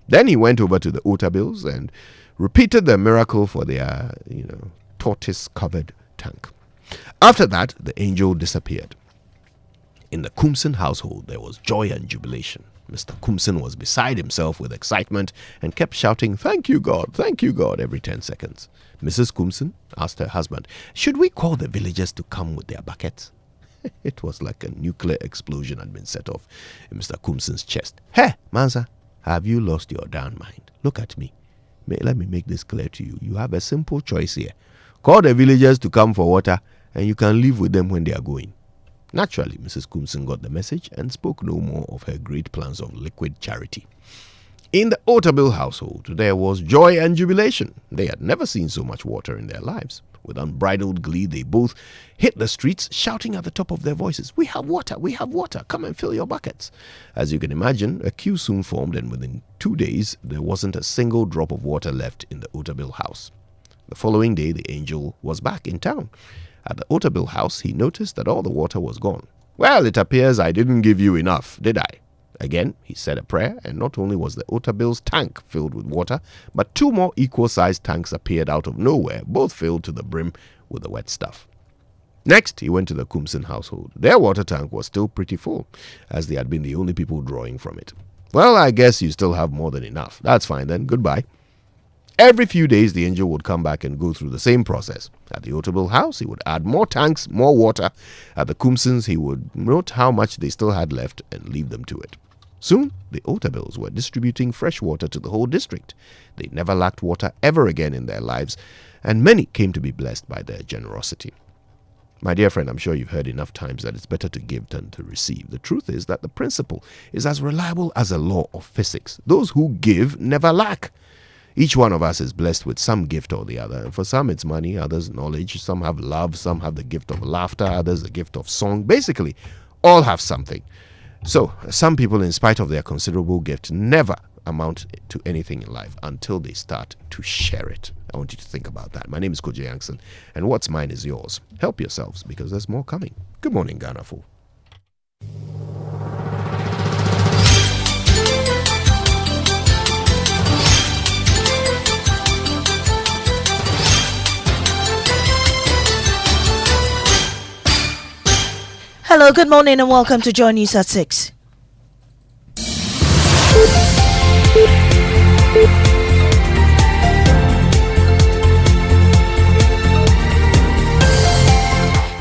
Then he went over to the Otabills and repeated the miracle for their, tortoise-covered tank. After that, the angel disappeared. In the Kumsen household, there was joy and jubilation. Mr. Kumsen was beside himself with excitement and kept shouting, thank you, God, every 10 seconds. Mrs. Kumsen asked her husband, should we call the villagers to come with their buckets? It was like a nuclear explosion had been set off in Mr. Kumsen's chest. Hey, Mansa, have you lost your darn mind? Look at me. Let me make this clear to you. You have a simple choice here. Call the villagers to come for water, and you can live with them when they are going. Naturally, Mrs. Kumsen got the message and spoke no more of her great plans of liquid charity. In the Otabil household, there was joy and jubilation. They had never seen so much water in their lives. With unbridled glee, they both hit the streets, shouting at the top of their voices, we have water, come and fill your buckets. As you can imagine, a queue soon formed, and within 2 days, there wasn't a single drop of water left in the Otabil house. The following day, the angel was back in town. At the Otabil house, he noticed that all the water was gone. Well, it appears I didn't give you enough, did I? Again, he said a prayer, and not only was the Otabil's tank filled with water, but 2 more equal-sized tanks appeared out of nowhere, both filled to the brim with the wet stuff. Next, he went to the Kumsen household. Their water tank was still pretty full, as they had been the only people drawing from it. Well, I guess you still have more than enough. That's fine then, goodbye. Every few days, the angel would come back and go through the same process. At the Otabil house, he would add more tanks, more water. At the Kumsens, he would note how much they still had left and leave them to it. Soon, the Otabills were distributing fresh water to the whole district. They never lacked water ever again in their lives, and many came to be blessed by their generosity. My dear friend, I'm sure you've heard enough times that it's better to give than to receive. The truth is that the principle is as reliable as a law of physics. Those who give never lack. Each one of us is blessed with some gift or the other. For some, it's money, others, knowledge. Some have love, some have the gift of laughter, others, the gift of song. Basically, all have something. So, some people, in spite of their considerable gift, never amount to anything in life until they start to share it. I want you to think about that. My name is Koje Yankson, and what's mine is yours. Help yourselves, because there's more coming. Good morning, Ghana Fool. Hello, good morning and welcome to Joy News at 6.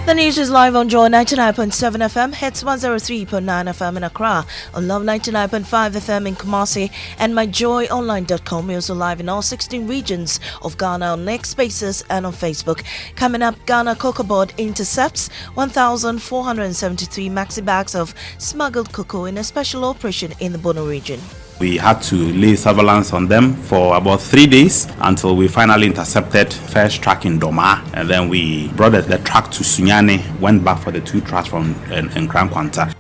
The news is live on Joy 99.7 FM, hits 103.9 FM in Accra, on Love 99.5 FM in Kumasi, and myjoyonline.com. We're also live in all 16 regions of Ghana on Next Spaces and on Facebook. Coming up, Ghana Cocoa Board intercepts 1,473 maxi bags of smuggled cocoa in a special operation in the Bono region. We had to lay surveillance on them for about 3 days until we finally intercepted first truck in Doma, and then we brought the truck to Sunyani, went back for the 2 trucks from Nkrankwanta.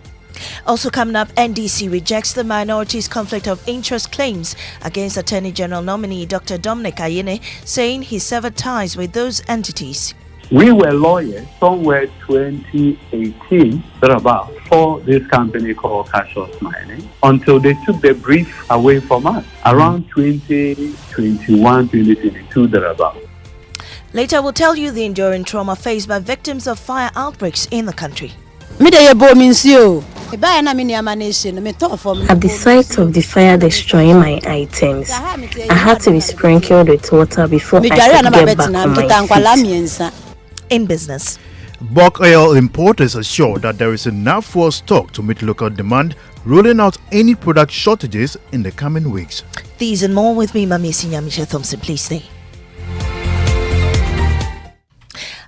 Also coming up, NDC rejects the minorities' conflict of interest claims against Attorney General nominee Dr. Dominic Ayine, saying he severed ties with those entities. We were lawyers somewhere 2018, thereabout, for this company called Cashos Mining, until they took the brief away from us around 2021, 2022, thereabout. Later, we'll tell you the enduring trauma faced by victims of fire outbreaks in the country. At the sight of the fire destroying my items, I had to be sprinkled with water before I could get back on my feet. In business, bulk oil importers assure that there is enough fuel stock to meet local demand, ruling out any product shortages in the coming weeks. These and more with me, Mami Sinyamisha Thompson. Please stay.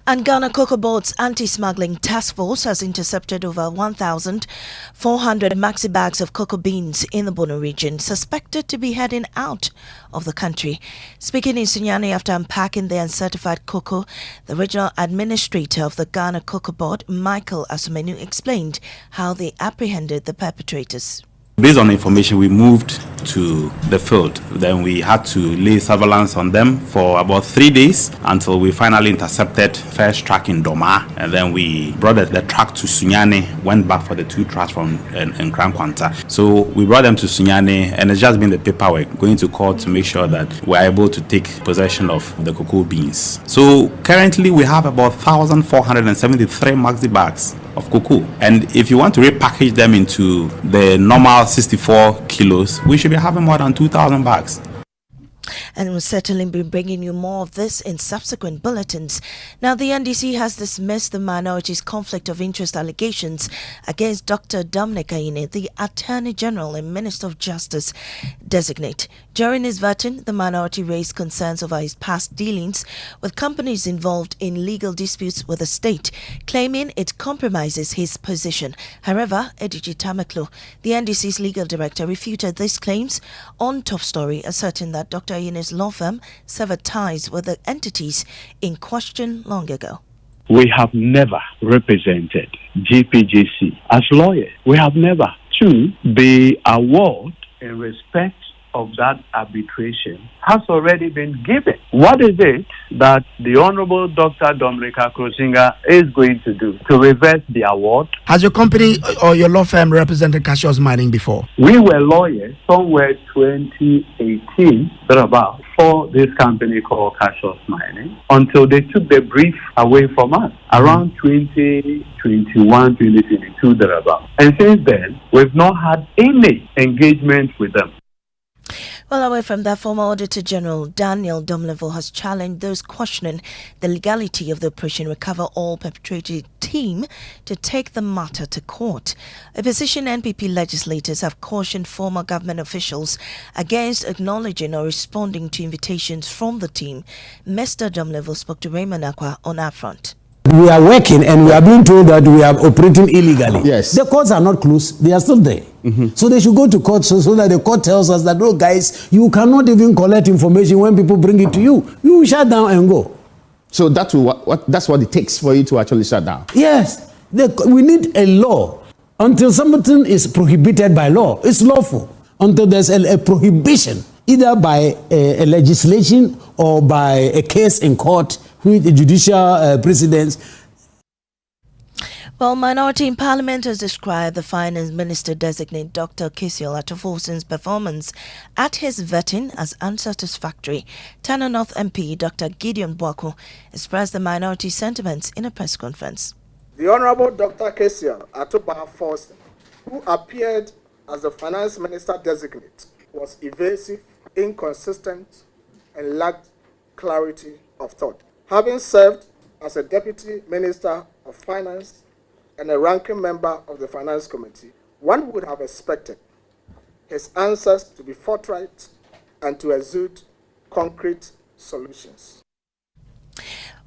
And Ghana Cocoa Board's anti-smuggling task force has intercepted over 1,400 maxi bags of cocoa beans in the Bono region, suspected to be heading out of the country. Speaking in Sunyani after unpacking the uncertified cocoa, the regional administrator of the Ghana Cocoa Board, Michael Asumenu, explained how they apprehended the perpetrators. Based on information, we moved to the field. Then we had to lay surveillance on them for about 3 days until we finally intercepted first truck in Doma, and then we brought the truck to Sunyani, went back for the 2 trucks from Nkrankwanta. So we brought them to Sunyani, and it's just been the paperwork going to court to make sure that we're able to take possession of the cocoa beans. So currently we have about 1,473 maxi bags of cocoa, and if you want to repackage them into the normal 64 kilos, we should be having more than 2,000 bags. And we'll certainly be bringing you more of this in subsequent bulletins. Now, the NDC has dismissed the minority's conflict of interest allegations against Dr. Dominic Ayine, the Attorney General and Minister of Justice designate. During his vetting, the minority raised concerns over his past dealings with companies involved in legal disputes with the state, claiming it compromises his position. However, Ediji Tamaklo, the NDC's legal director, refuted these claims on Top Story, asserting that Dr. Ayine's law firm severed ties with the entities in question long ago. We have never represented GPGC as lawyers. We have never. Two, the award in respect of that arbitration has already been given. What is it that the Honorable Dr. Dominica Krosinga is going to do to reverse the award? Has your company or your law firm represented Cassius Mining before? We were lawyers somewhere 2018, thereabout, for this company called Cassius Mining, until they took the brief away from us around 2021, 2022, thereabout. And since then, we've not had any engagement with them. Well, away from that, former Auditor General Daniel Domlevo has challenged those questioning the legality of the Operation Recover All Perpetrated team to take the matter to court. Opposition NPP legislators have cautioned former government officials against acknowledging or responding to invitations from the team. Mr. Domlevo spoke to Raymond Akwa on our front. We are working and we are being told that we are operating illegally. Yes. The courts are not closed. They are still there. So they should go to court so that the court tells us that, no, guys, you cannot even collect information when people bring it to you. You shut down and go. So that's what it takes for you to actually shut down. Yes. We need a law. Until something is prohibited by law, it's lawful. Until there's a prohibition, either by a legislation or by a case in court with the judicial precedents. Well, Minority in Parliament has described the Finance Minister-designate Dr. Kisiel Atofosun's performance at his vetting as unsatisfactory. Tana North MP Dr. Gideon Boako expressed the minority sentiments in a press conference. The Honorable Dr. Kisiel Atofosun, who appeared as the Finance Minister-designate, was evasive, inconsistent, and lacked clarity of thought. Having served as a Deputy Minister of Finance and a ranking member of the Finance Committee, one would have expected his answers to be forthright and to exude concrete solutions.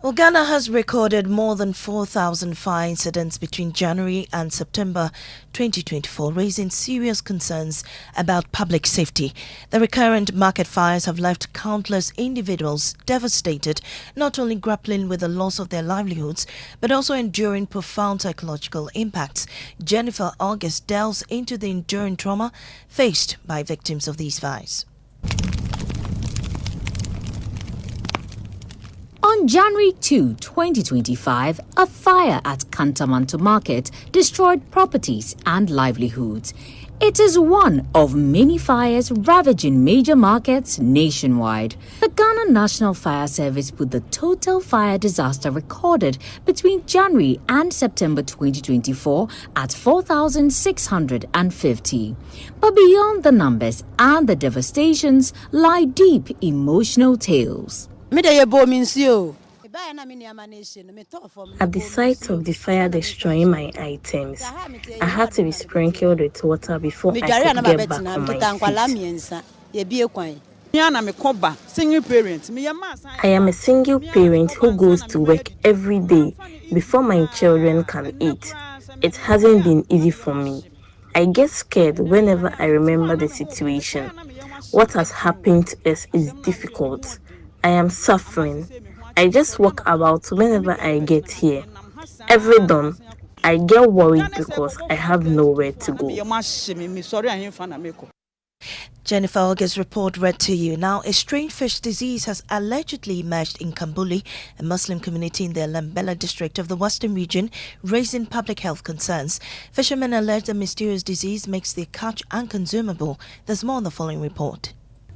Well, Ghana has recorded more than 4,000 fire incidents between January and September 2024, raising serious concerns about public safety. The recurrent market fires have left countless individuals devastated, not only grappling with the loss of their livelihoods, but also enduring profound psychological impacts. Jennifer August delves into the enduring trauma faced by victims of these fires. On January 2, 2025, a fire at Kantamanto Market destroyed properties and livelihoods. It is one of many fires ravaging major markets nationwide. The Ghana National Fire Service put the total fire disaster recorded between January and September 2024 at 4,650. But beyond the numbers and the devastations lie deep emotional tales. At the sight of the fire destroying my items, I had to be sprinkled with water before I could get back on my feet. I am a single parent who goes to work every day before my children can eat. It hasn't been easy for me. I get scared whenever I remember the situation. What has happened to us is difficult. I am suffering. I just walk about whenever I get here. Every dawn, I get worried because I have nowhere to go. Jennifer August's report read to you. Now, a strange fish disease has allegedly emerged in Kambuli, a Muslim community in the Lambela district of the Western region, raising public health concerns. Fishermen allege the mysterious disease makes the catch unconsumable. There's more in the following report.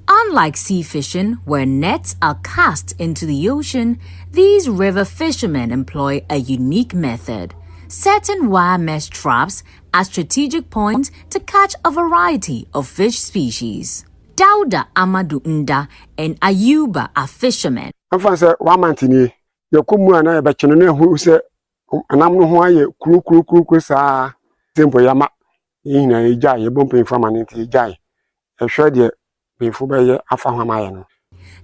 Unlike sea fishing, where nets are cast into the ocean, these river fishermen employ a unique method. Setting wire mesh traps at strategic points to catch a variety of fish species. Dauda Amadu Nda and Ayuba are fishermen.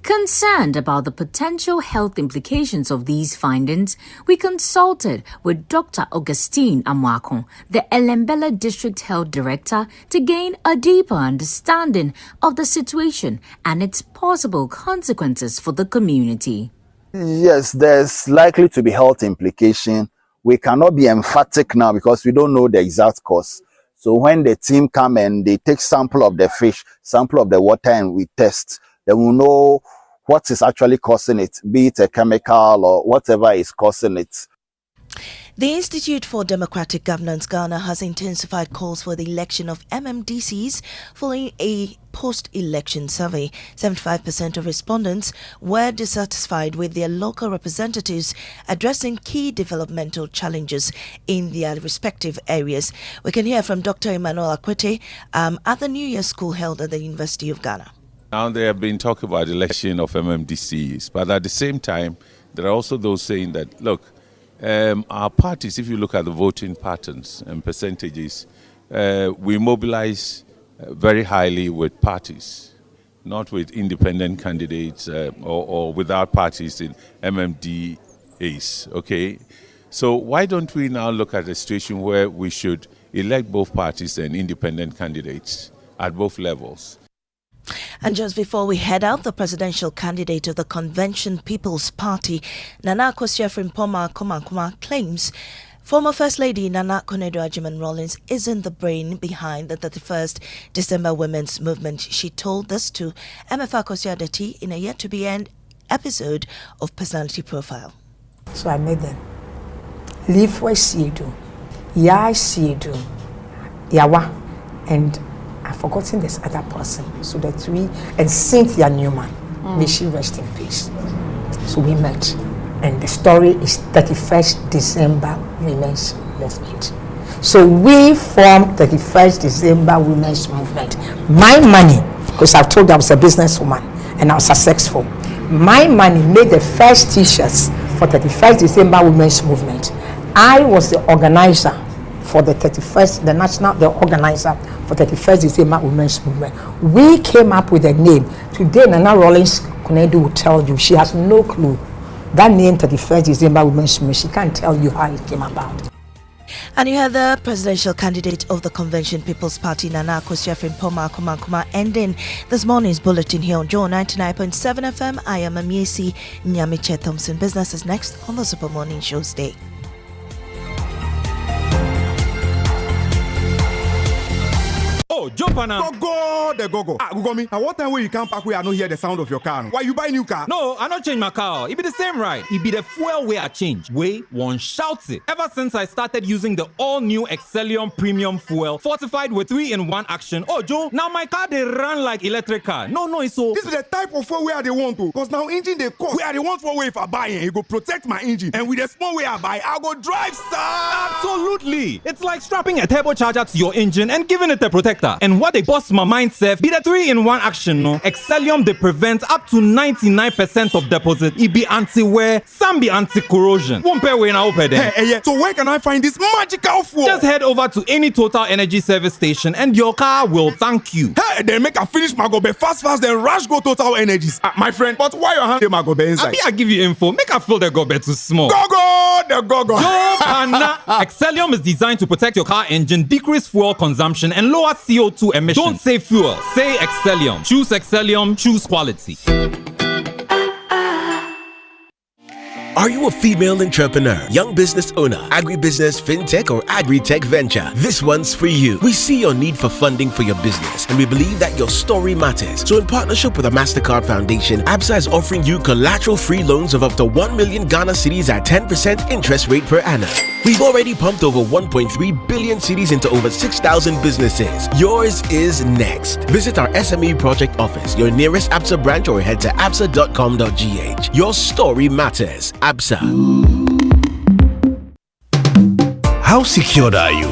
Concerned about the potential health implications of these findings, we consulted with Dr. Augustine Amwakon, the Elembela District Health Director, to gain a deeper understanding of the situation and its possible consequences for the community. Yes, there's likely to be health implication. We cannot be emphatic now because we don't know the exact cause. So when the team come and they take sample of the fish, sample of the water, and we test, then we'll know what is actually causing it, be it a chemical or whatever is causing it. The Institute for Democratic Governance Ghana has intensified calls for the election of MMDCEs following a post-election survey. 75% of respondents were dissatisfied with their local representatives addressing key developmental challenges in their respective areas. We can hear from Dr. Emmanuel Akwete at the New Year School held at the University of Ghana. Now there have been talk about the election of MMDCEs, but at the same time, there are also those saying that, look, our parties, if you look at the voting patterns and percentages, we mobilize very highly with parties, not with independent candidates or without parties in MMDAs, okay? So why don't we now look at a situation where we should elect both parties and independent candidates at both levels? And just before we head out, the presidential candidate of the Convention People's Party, Nana Akosua-Frimpomaa Komankoma, claims former First Lady Nana Konadu Rawlings isn't the brain behind the 31st December Women's Movement. She told this to MFA Akosua Adati in a yet-to-be-end episode of Personality Profile. So I made them leave what she do, yeah, she do, yawa, and I've forgotten this other person. So the three, and Cynthia Newman, may she rest in peace. So we met, and the story is 31st December Women's Movement. So we formed 31st December Women's Movement. My money, because I've told you I was a businesswoman and I was successful. My money made the first t-shirts for 31st December Women's Movement. I was the organizer for the 31st, the organizer for 31st December Women's Movement. We came up with a name. Today, Nana Rawlings Konadu will tell you she has no clue. That name, 31st December Women's Movement, she can't tell you how it came about. And you heard the presidential candidate of the Convention People's Party, Nana Akosua-Frimpomaa Komankoma, ending this morning's bulletin here on Joy 99.7 FM. I am Amiesi Nyamiche Thompson. Business is next on the Super Morning Show's Day. Oh, jump on now. Go. Google me. At what time when you come back, we are not hear the sound of your car? Why you buy new car? No, I not change my car. It be the same ride. It be the fuel way I change. Way one shouts it. Ever since I started using the all-new Excellium Premium Fuel, fortified with 3-in-1 action. Oh, Joe, now my car they run like electric car. No, it's so. This is the type of fuel where they want to. Because now engine they cost. Where they want for way if I buy it, it go protect my engine. And with the small way I buy, I go drive, sir. Absolutely. It's like strapping a turbocharger to your engine and giving it a protector. And what they bust my mind, Seth, be the 3-in-1 action, no? Excellium, they prevent up to 99% of deposit. It be anti-wear, some be anti-corrosion. Won't pay when I open them. Hey, so where can I find this magical fuel? Just head over to any Total Energy service station and your car will thank you. Hey, then make a finish my gobe fast, then rush go Total Energies. My friend, but why your hand my gobe inside? I give you info. Make a fill the gobe too small. Go. Excellium is designed to protect your car engine, decrease fuel consumption, and lower CO2 emissions. Don't say fuel, say Excellium. Choose Excellium, choose quality. Are you a female entrepreneur, young business owner, agribusiness, fintech, or agri-tech venture? This one's for you. We see your need for funding for your business, and we believe that your story matters. So in partnership with the MasterCard Foundation, ABSA is offering you collateral-free loans of up to 1 million Ghana cedis at 10% interest rate per annum. We've already pumped over 1.3 billion cedis into over 6,000 businesses. Yours is next. Visit our SME project office, your nearest ABSA branch, or head to absa.com.gh. Your story matters. ABSA. How secured are you?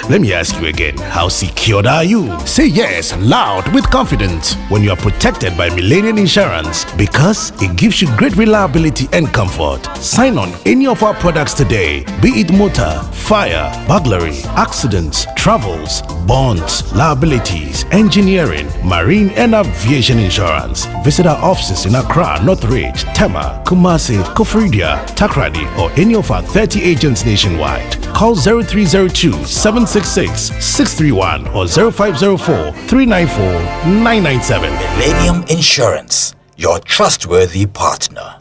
Let me ask you again. How secured are you? Say yes loud with confidence when you are protected by Millennium Insurance, because it gives you great reliability and comfort. Sign on any of our products today, be it motor, fire, burglary, accidents, travels, bonds, liabilities, engineering, marine and aviation insurance. Visit our offices in Accra, Northridge, Tema, Kumasi, Koforidua, Takrady, or any of our 30 agents nationwide. Call 0302-766-631 or 0504-394-997. Millennium Insurance, your trustworthy partner.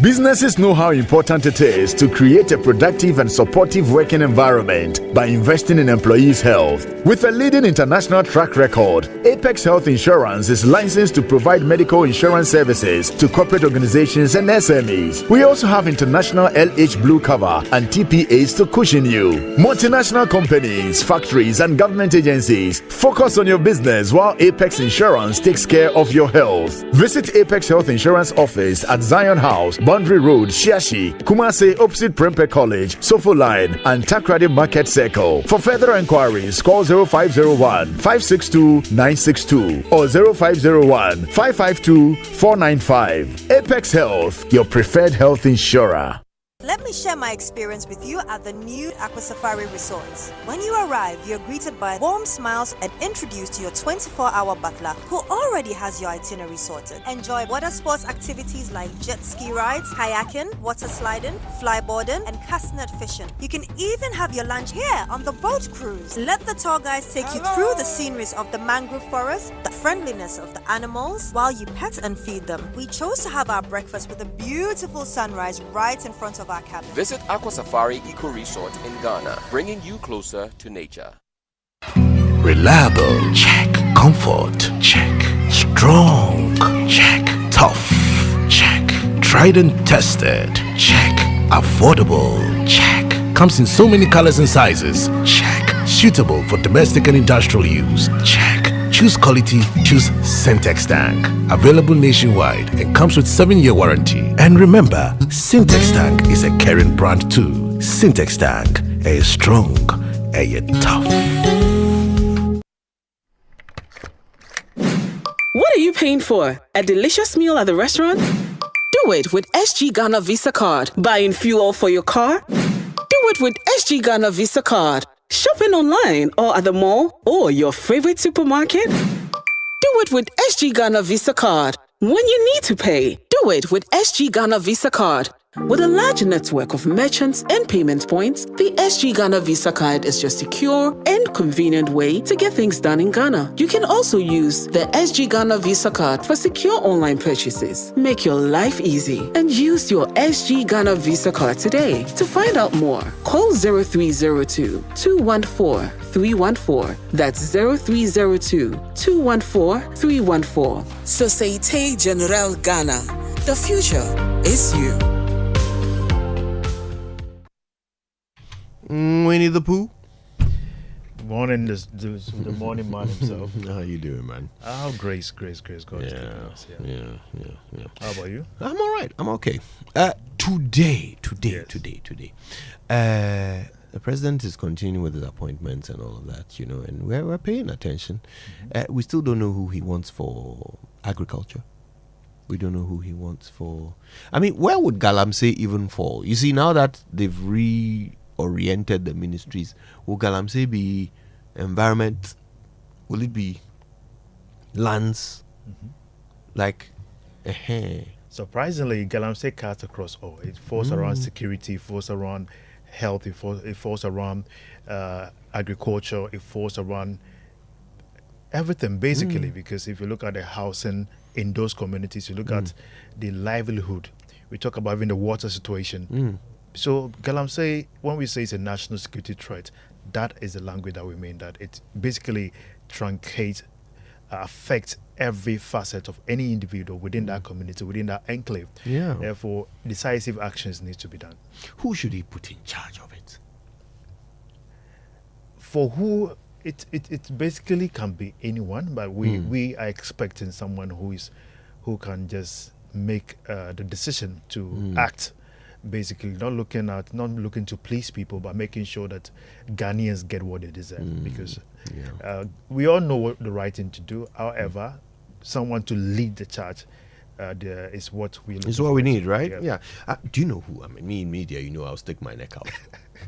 Businesses know how important it is to create a productive and supportive working environment by investing in employees' health. With a leading international track record, Apex Health Insurance is licensed to provide medical insurance services to corporate organizations and SMEs. We also have international LH Blue cover and TPAs to cushion you. Multinational companies, factories, and government agencies, focus on your business while Apex Insurance takes care of your health. Visit Apex Health Insurance office at Zion House, Boundary Road, Shiashi, Kumasi, opposite Prempeh College, Sofo Line, and Takrady Market Circle. For further inquiries, call 0501-562-962 or 0501-552-495. Apex Health, your preferred health insurer. Let me share my experience with you at the new Aqua Safari Resorts. When you arrive, you're greeted by warm smiles and introduced to your 24-hour butler who already has your itinerary sorted. Enjoy water sports activities like jet ski rides, kayaking, water sliding, flyboarding, and castnet fishing. You can even have your lunch here on the boat cruise. Let the tour guides take you through the sceneries of the mangrove forest, the friendliness of the animals, while you pet and feed them. We chose to have our breakfast with a beautiful sunrise right in front of our cabin. Visit Aqua Safari Eco Resort in Ghana, bringing you closer to nature. Reliable, check. Comfort, check. Strong, check. Tough, check. Tried and tested, check. Affordable, check. Comes in so many colors and sizes, check. Suitable for domestic and industrial use, check. Choose quality, choose Syntex Tank. Available nationwide and comes with 7-year warranty. And remember, Syntex Tank is a caring brand too. Syntex Tank, a strong, a tough. What are you paying for? A delicious meal at the restaurant? Do it with SG Ghana Visa Card. Buying fuel for your car? Do it with SG Ghana Visa Card. Shopping online or at the mall or your favorite supermarket? Do it with SG Ghana Visa Card. When you need to pay, do it with SG Ghana Visa Card. With a large network of merchants and payment points, the SG Ghana Visa Card is your secure and convenient way to get things done in Ghana. You can also use the SG Ghana Visa Card for secure online purchases. Make your life easy and use your SG Ghana Visa Card today. To find out more, call 0302-214-314. That's 0302-214-314. Société Générale Ghana. The future is you. Winnie the Pooh. Morning, the morning man himself. How you doing, man? Oh, grace, God is giving us. Yeah. How about you? I'm all right. I'm okay. Today, the president is continuing with his appointments and all of that, you know, and we're paying attention. We still don't know who he wants for agriculture. We don't know who he wants for. I mean, where would Galamsey even fall? You see, now that they've reoriented the ministries, will Galamsey be environment? Will it be lands? Like, surprisingly, Galamsey cuts across all. It falls around security, it falls around health, it falls around agriculture, it falls around everything basically. Because if you look at the housing in those communities. You look at the livelihood. We talk about even the water situation. So, Galamsey, when we say it's a national security threat, that is the language that we mean, that it basically truncates, affects every facet of any individual within that community, within that enclave. Yeah. Therefore, decisive actions need to be done. Who should he put in charge of it? For who, it basically can be anyone, but we are expecting someone who can just make the decision to act. Basically, not looking to please people, but making sure that Ghanaians get what they deserve. Because we all know what the right thing to do. However, someone to lead the charge is what we. Is what we need, right? Yeah. Do you know who? I mean, me in media, I'll stick my neck out.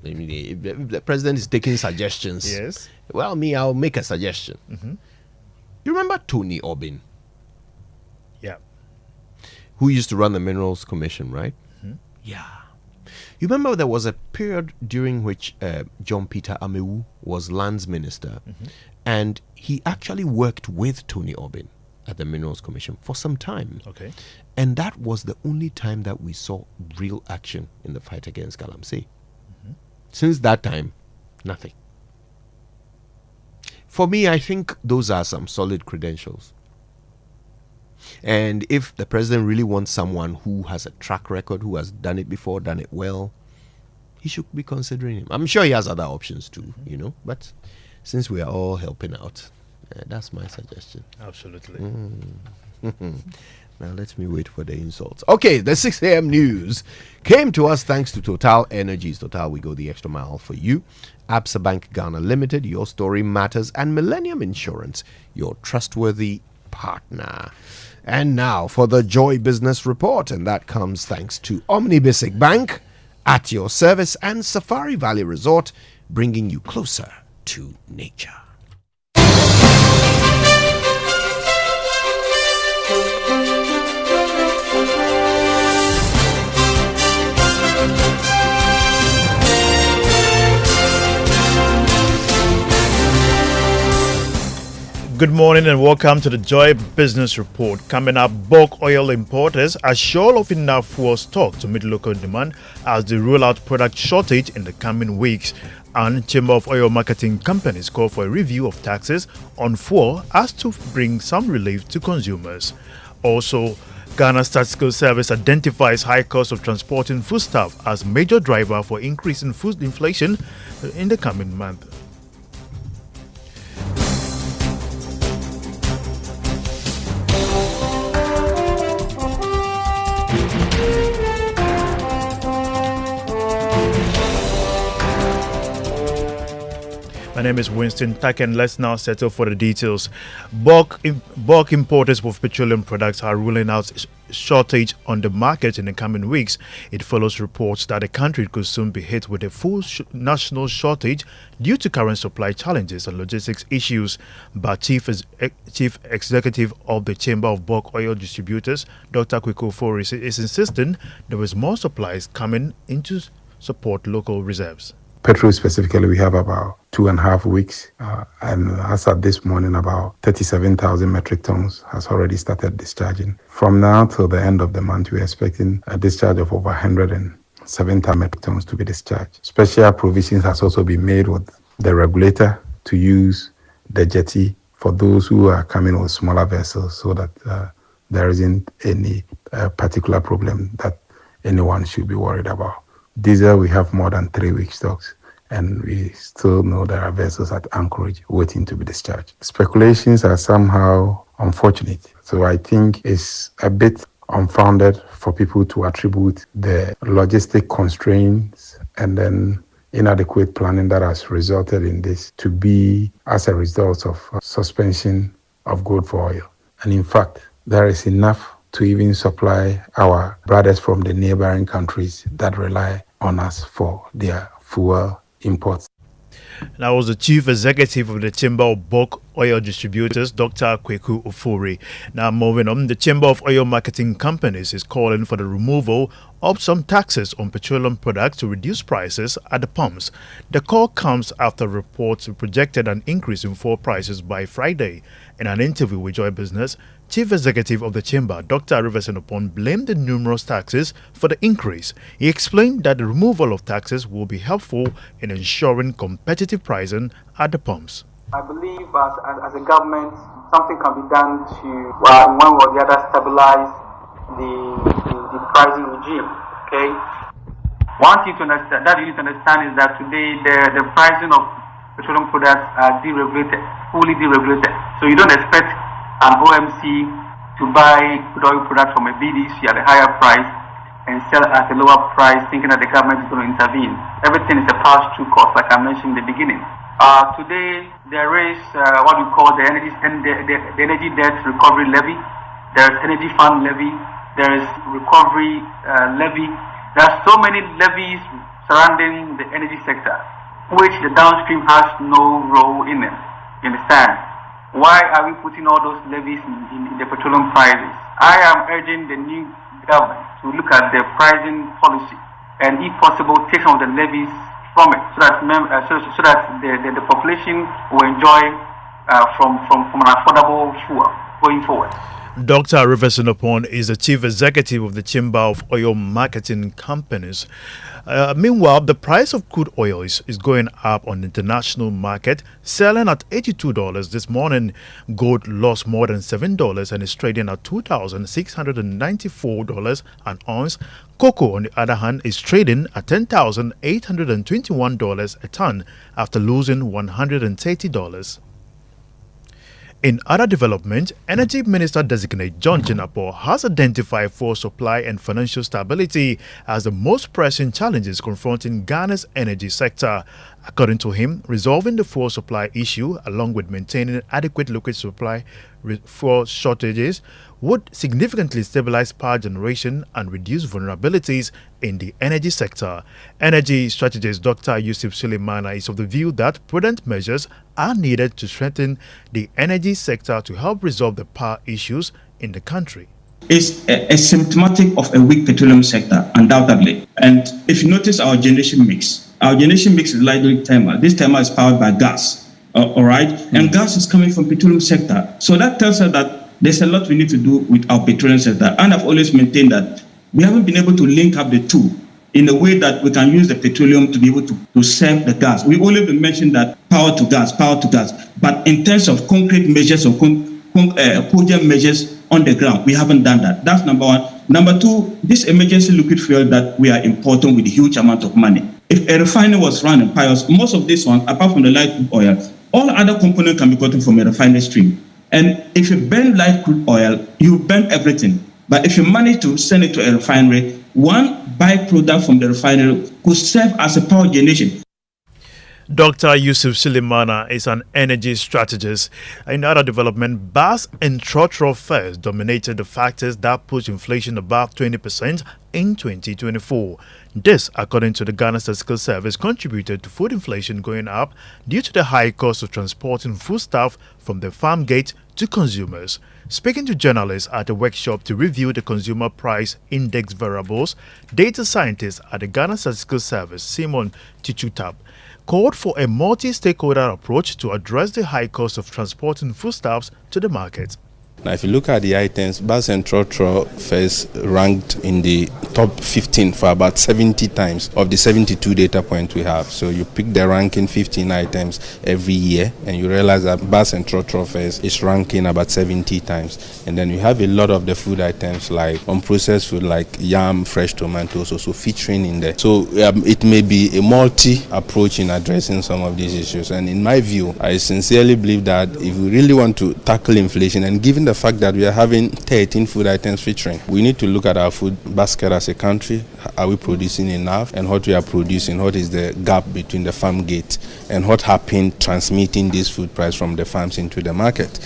I mean, if the president is taking suggestions. Yes. Well, I'll make a suggestion. You remember Tony Obin? Yeah. Who used to run the Minerals Commission, right? Yeah. You remember there was a period during which John Peter Amewu was lands minister, and he actually worked with Tony Obin at the Minerals Commission for some time. Okay. And that was the only time that we saw real action in the fight against Galamsey. Since that time, nothing. For me, I think those are some solid credentials. And if the president really wants someone who has a track record, who has done it before, done it well, he should be considering him. I'm sure he has other options too, but since we are all helping out, that's my suggestion. Absolutely. Now let me wait for the insults. Okay, the 6 a.m. news came to us thanks to Total Energies. Total, we go the extra mile for you. Absa Bank Ghana Limited, your story matters, and Millennium Insurance, your trustworthy partner. And now for the Joy Business Report, and that comes thanks to Omnibasic Bank, at your service, and Safari Valley Resort, bringing you closer to nature. Good morning and welcome to the Joy Business Report. Coming up, bulk oil importers are sure of enough fuel stock to meet local demand as they roll out product shortage in the coming weeks. And Chamber of Oil Marketing Companies call for a review of taxes on fuel as to bring some relief to consumers. Also, Ghana Statistical Service identifies high cost of transporting foodstuff as major driver for increasing food inflation in the coming month. My name is Winston Tack, and let's now settle for the details. Bulk importers of petroleum products are ruling out shortage on the market in the coming weeks. It follows reports that the country could soon be hit with a full national shortage due to current supply challenges and logistics issues. But Chief Executive of the Chamber of Bulk Oil Distributors, Dr. Kweko Forex, is insisting there is more supplies coming in to support local reserves. Petrol specifically, we have about 2.5 weeks. And as of this morning, about 37,000 metric tons has already started discharging. From now till the end of the month, we're expecting a discharge of over 170 metric tons to be discharged. Special provisions has also been made with the regulator to use the jetty for those who are coming with smaller vessels so that there isn't any particular problem that anyone should be worried about. Diesel, we have more than 3 weeks stocks, and we still know there are vessels at anchorage waiting to be discharged. Speculations are somehow unfortunate, so I think it's a bit unfounded for people to attribute the logistic constraints and then inadequate planning that has resulted in this to be as a result of suspension of gold for oil. And in fact, there is enough to even supply our brothers from the neighboring countries that rely on us for their fuel imports. That was the Chief Executive of the Chamber of Bulk Oil Distributors, Dr. Kweku Ofori. Now, moving on, the Chamber of Oil Marketing Companies is calling for the removal of some taxes on petroleum products to reduce prices at the pumps. The call comes after reports projected an increase in fuel prices by Friday. In an interview with Joy Business, Chief Executive of the Chamber, Dr. Riversenopon, blamed the numerous taxes for the increase. He explained that the removal of taxes will be helpful in ensuring competitive pricing at the pumps. I believe as a government, something can be done to, in one way or the other, stabilize the pricing regime. Okay. One thing you need to understand is that today the pricing of petroleum products are deregulated, fully deregulated. So you don't expect an OMC to buy oil products from a BDC at a higher price and sell at a lower price, thinking that the government is going to intervene. Everything is a pass-through cost, like I mentioned in the beginning. Today there is what we call the energy debt recovery levy. There is energy fund levy. There is recovery levy. There are so many levies surrounding the energy sector, which the downstream has no role in it. You understand? Why are we putting all those levies in the petroleum prices? I am urging the new government to look at the pricing policy and, if possible, take some of the levies from it, so that the population will enjoy from an affordable fuel going forward. Dr. Riversenopon is the Chief Executive of the Chamber of Oil Marketing Companies. Meanwhile, the price of crude oil is going up on the international market, selling at $82 this morning. Gold lost more than $7 and is trading at $2,694 an ounce. Cocoa, on the other hand, is trading at $10,821 a ton after losing $130. In other development, Energy Minister Designate John Jinapor has identified fuel supply and financial stability as the most pressing challenges confronting Ghana's energy sector. According to him, resolving the fuel supply issue, along with maintaining adequate liquid supply for shortages, would significantly stabilize power generation and reduce vulnerabilities in the energy sector. Energy strategist Dr. Yusuf Suleimana is of the view that prudent measures are needed to strengthen the energy sector to help resolve the power issues in the country. It's a symptomatic of a weak petroleum sector, undoubtedly. And if you notice our generation mix is largely thermal. This thermal is powered by gas, all right? And gas is coming from petroleum sector. So that tells us that there's a lot we need to do with our petroleum sector. And I've always maintained that we haven't been able to link up the two in a way that we can use the petroleum to be able to serve the gas. We've only been mentioning that power to gas. But in terms of concrete measures or cogent measures on the ground, we haven't done that. That's number one. Number two, this emergency liquid fuel that we are importing with a huge amount of money. If a refinery was running pious, most of this one, apart from the light crude oil, all other components can be gotten from a refinery stream. And if you burn light crude oil, you burn everything. But if you manage to send it to a refinery, one byproduct from the refinery could serve as a power generation. Dr. Yusuf Suleimana is an energy strategist. In other development, bus and trotro fares dominated the factors that pushed inflation above 20% in 2024. This, according to the Ghana Statistical Service, contributed to food inflation going up due to the high cost of transporting foodstuff from the farm gate to consumers. Speaking to journalists at a workshop to review the consumer price index variables, data scientist at the Ghana Statistical Service, Simon Tichutab, called for a multi-stakeholder approach to address the high cost of transporting foodstuffs to the market. Now, if you look at the items, bus and trotro fares ranked in the top 15 for about 70 times of the 72 data points we have. So you pick the ranking 15 items every year, and you realize that bus and trotro fares is ranking about 70 times. And then you have a lot of the food items like unprocessed food like yam, fresh tomatoes also featuring in there. So it may be a multi-approach in addressing some of these issues. And in my view, I sincerely believe that if we really want to tackle inflation, and given the fact that we are having 13 food items featuring, we need to look at our food basket as a country. Are we producing enough? And what we are producing, what is the gap between the farm gate and what happened transmitting this food price from the farms into the market?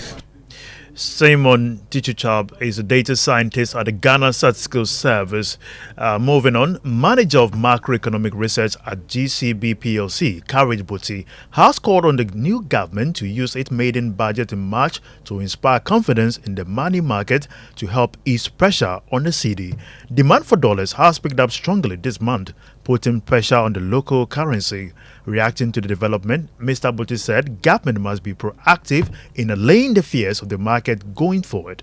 Simon Tichuchab is a data scientist at the Ghana Statistical Service. Moving on, manager of macroeconomic research at GCB PLC, Courage Buti, has called on the new government to use its maiden budget in March to inspire confidence in the money market to help ease pressure on the cedi. Demand for dollars has picked up strongly this month, putting pressure on the local currency. Reacting to the development, Mr. Buti said government must be proactive in allaying the fears of the market going forward.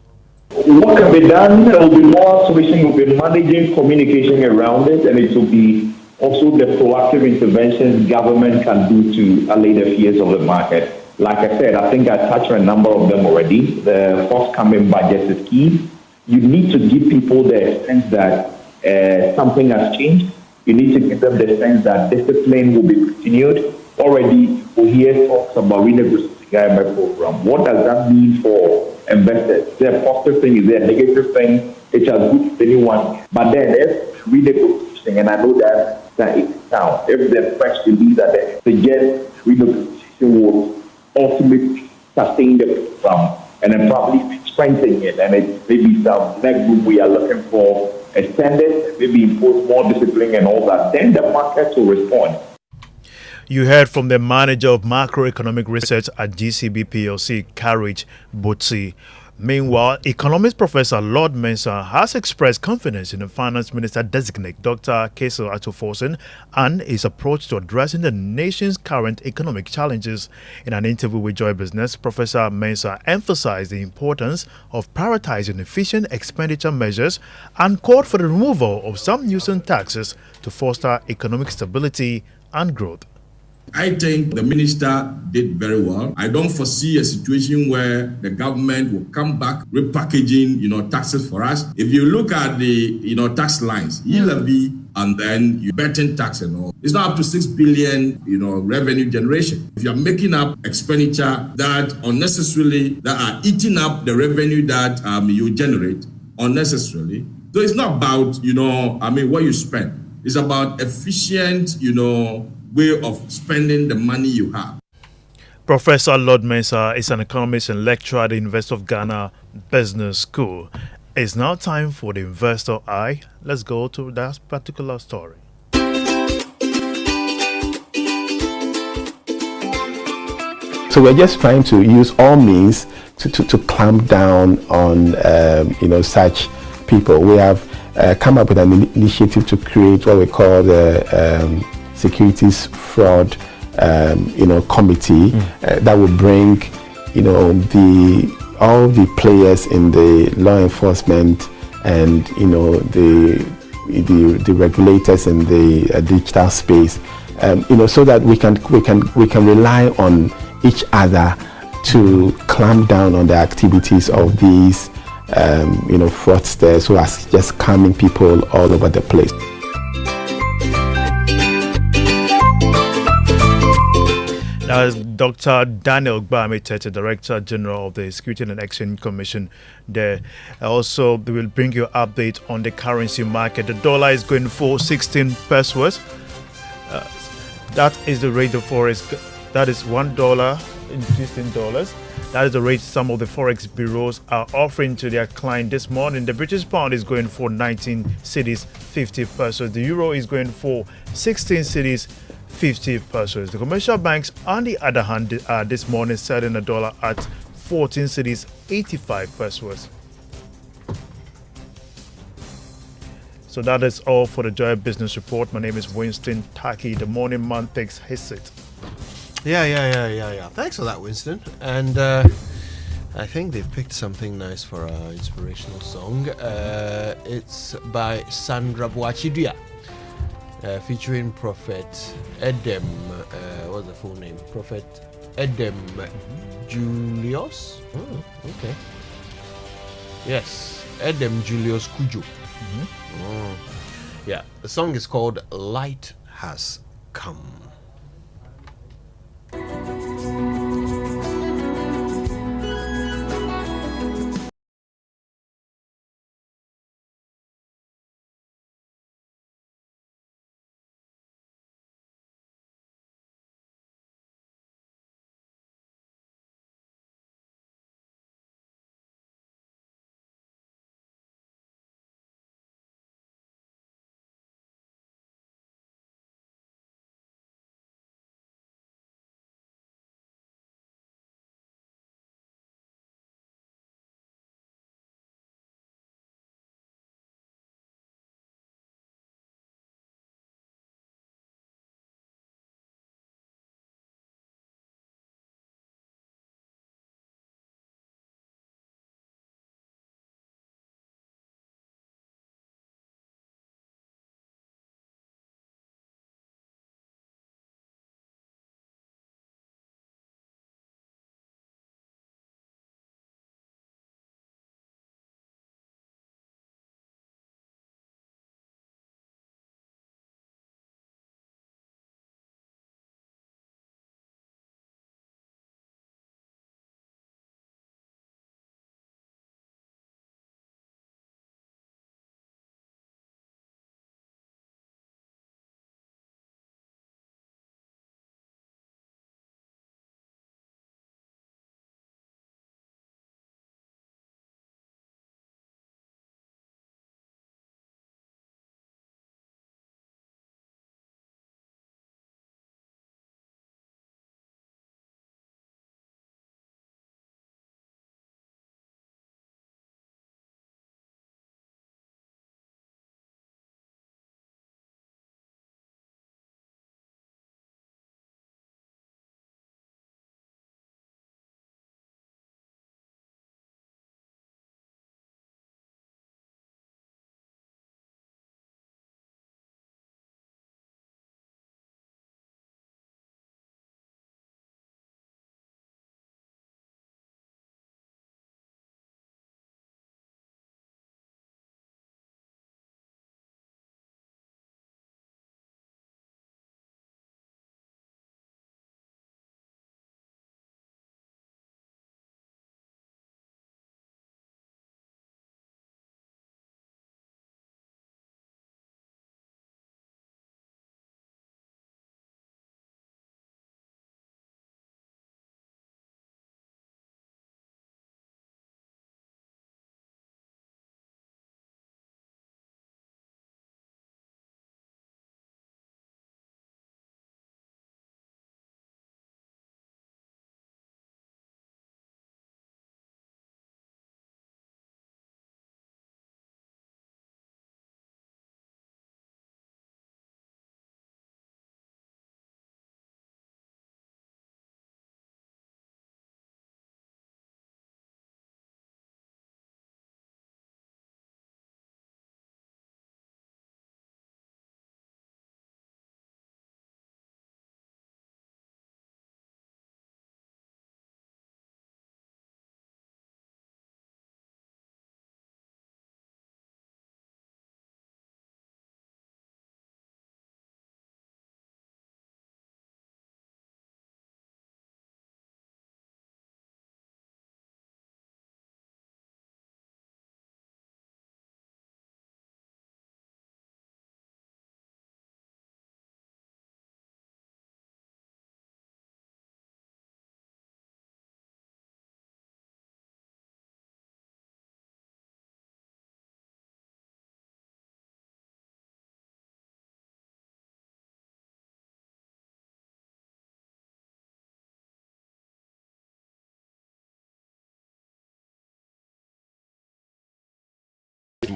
What can be done? There will be more solution. We'll be managing communication around it, and it will be also the proactive interventions government can do to allay the fears of the market. Like I said, I think I touched on a number of them already. The forthcoming budget is key. You need to give people the sense that something has changed. You need to give them the sense that discipline will be continued. Already, we hear talks about renegotiating the IMF program. What does that mean for investors? Is there a positive thing? Is there a negative thing? It's as good as anyone. But then, if renegotiating, and I know that it's down, if the press release that they suggest renegotiation will ultimately sustain the program and then probably strengthen it, and it maybe some next group we are looking for extended, maybe impose more discipline and all that, then the market will respond. You heard from the manager of macroeconomic research at GCB PLC, Courage Buti. Meanwhile, economist Professor Lord Mensah has expressed confidence in the finance minister designate Dr. Kesel Atoforsen and his approach to addressing the nation's current economic challenges. In an interview with Joy Business, Professor Mensah emphasized the importance of prioritizing efficient expenditure measures and called for the removal of some nuisance taxes to foster economic stability and growth. I think the minister did very well. I don't foresee a situation where the government will come back repackaging, taxes for us. If you look at the, tax lines, you levy and then you betting tax and all. It's not up to 6 billion, revenue generation. If you're making up expenditure that are eating up the revenue that you generate unnecessarily. So it's not about, what you spend. It's about efficient, way of spending the money you have. Professor Lord Mensah is an economist and lecturer at the University of Ghana Business School. It's now time for the Investor Eye. Let's go to that particular story. So we're just trying to use all means to clamp down on such people. We have come up with an initiative to create what we call the Securities Fraud, committee that will bring, all the players in the law enforcement and the regulators in the digital space, so that we can rely on each other to clamp down on the activities of these, fraudsters who are just scamming people all over the place. Now, is Dr. Daniel Gbamitete, Director General of the Securities and Exchange Commission there. Also, they will bring you an update on the currency market. The dollar is going for 16 pesos. That is the rate of Forex. That is $1 in $16. That is the rate some of the Forex bureaus are offering to their client this morning. The British pound is going for 19 cedis, 50 pesos. The euro is going for 16 cedis, 50 pesos. The commercial banks, on the other hand, are this morning selling a dollar at 14 cedis, 85 pesos. So that is all for the Joy Business Report. My name is Winston Taki. The morning man takes his seat. Yeah. Thanks for that, Winston. And I think they've picked something nice for our inspirational song. It's by Sandra Boachidua. Featuring Prophet Edem, what's the full name? Prophet Edem Julius. Oh, okay. Yes, Edem Julius Kujo. Yeah, the song is called Light Has Come.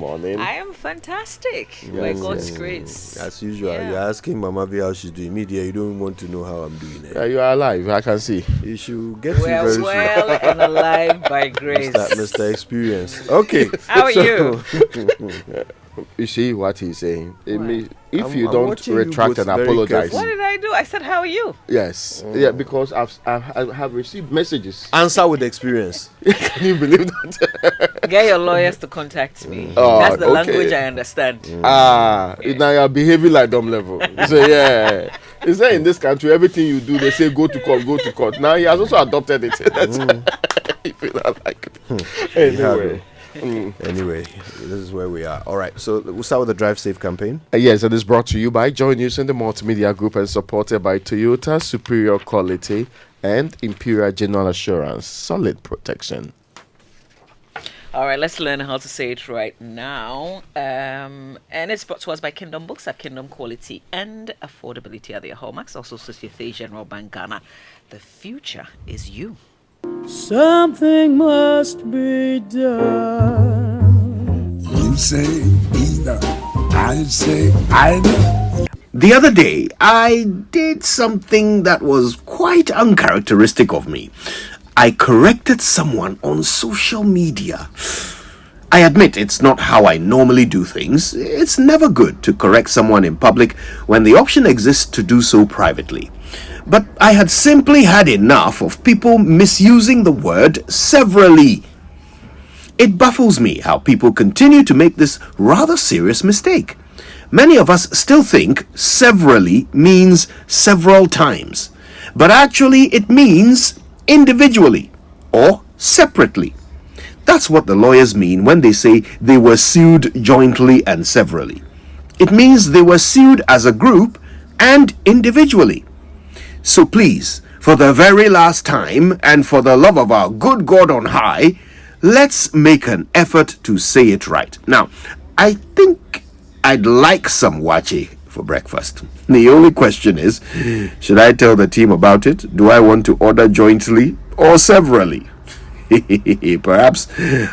morning. I am fantastic. By God's grace. As usual, Yeah. you're asking Mama V how she's doing. Media, you don't want to know how I'm doing. Yeah, you are alive. I can see. You should get you Well, very soon. well and alive by grace. Mr. Experience. Okay. How are you? You see what he's saying? If I'm you don't watching you retract both and very apologize. What did I do? I said, how are you? Yes. Yeah, because I have received messages. Answer with experience. Can you believe that? Get your lawyers to contact me. Oh, That's the okay. language I understand. Now you're behaving like dumb level. So yeah. Is that in this country, everything you do, they say go to court, go to court. Now he has also adopted it. That's if you don't like it. Anyway. Anyway, this is where we are. All right, so we'll start with the Drive Safe campaign. Yes, it is brought to you by Joy News and the Multimedia Group and supported by Toyota, superior quality, and Imperial General Assurance, solid protection. All right, let's learn how to say it right now. And it's brought to us by Kingdom Books at Kingdom Quality and Affordability at their hallmarks. Also, Societe Generale Bank Ghana. The future is you. Something must be done. You say either, I say either. The other day, I did something that was quite uncharacteristic of me. I corrected someone on social media. I admit it's not how I normally do things. It's never good to correct someone in public when the option exists to do so privately. But I had simply had enough of people misusing the word severally. It baffles me how people continue to make this rather serious mistake. Many of us still think severally means several times, but actually it means individually or separately. That's what the lawyers mean when they say they were sued jointly and severally. It means they were sued as a group and individually. So please, for the very last time and for the love of our good God on high, let's make an effort to say it right. Now, I think I'd like some wache for breakfast. The only question is, should I tell the team about it? Do I want to order jointly or severally? Perhaps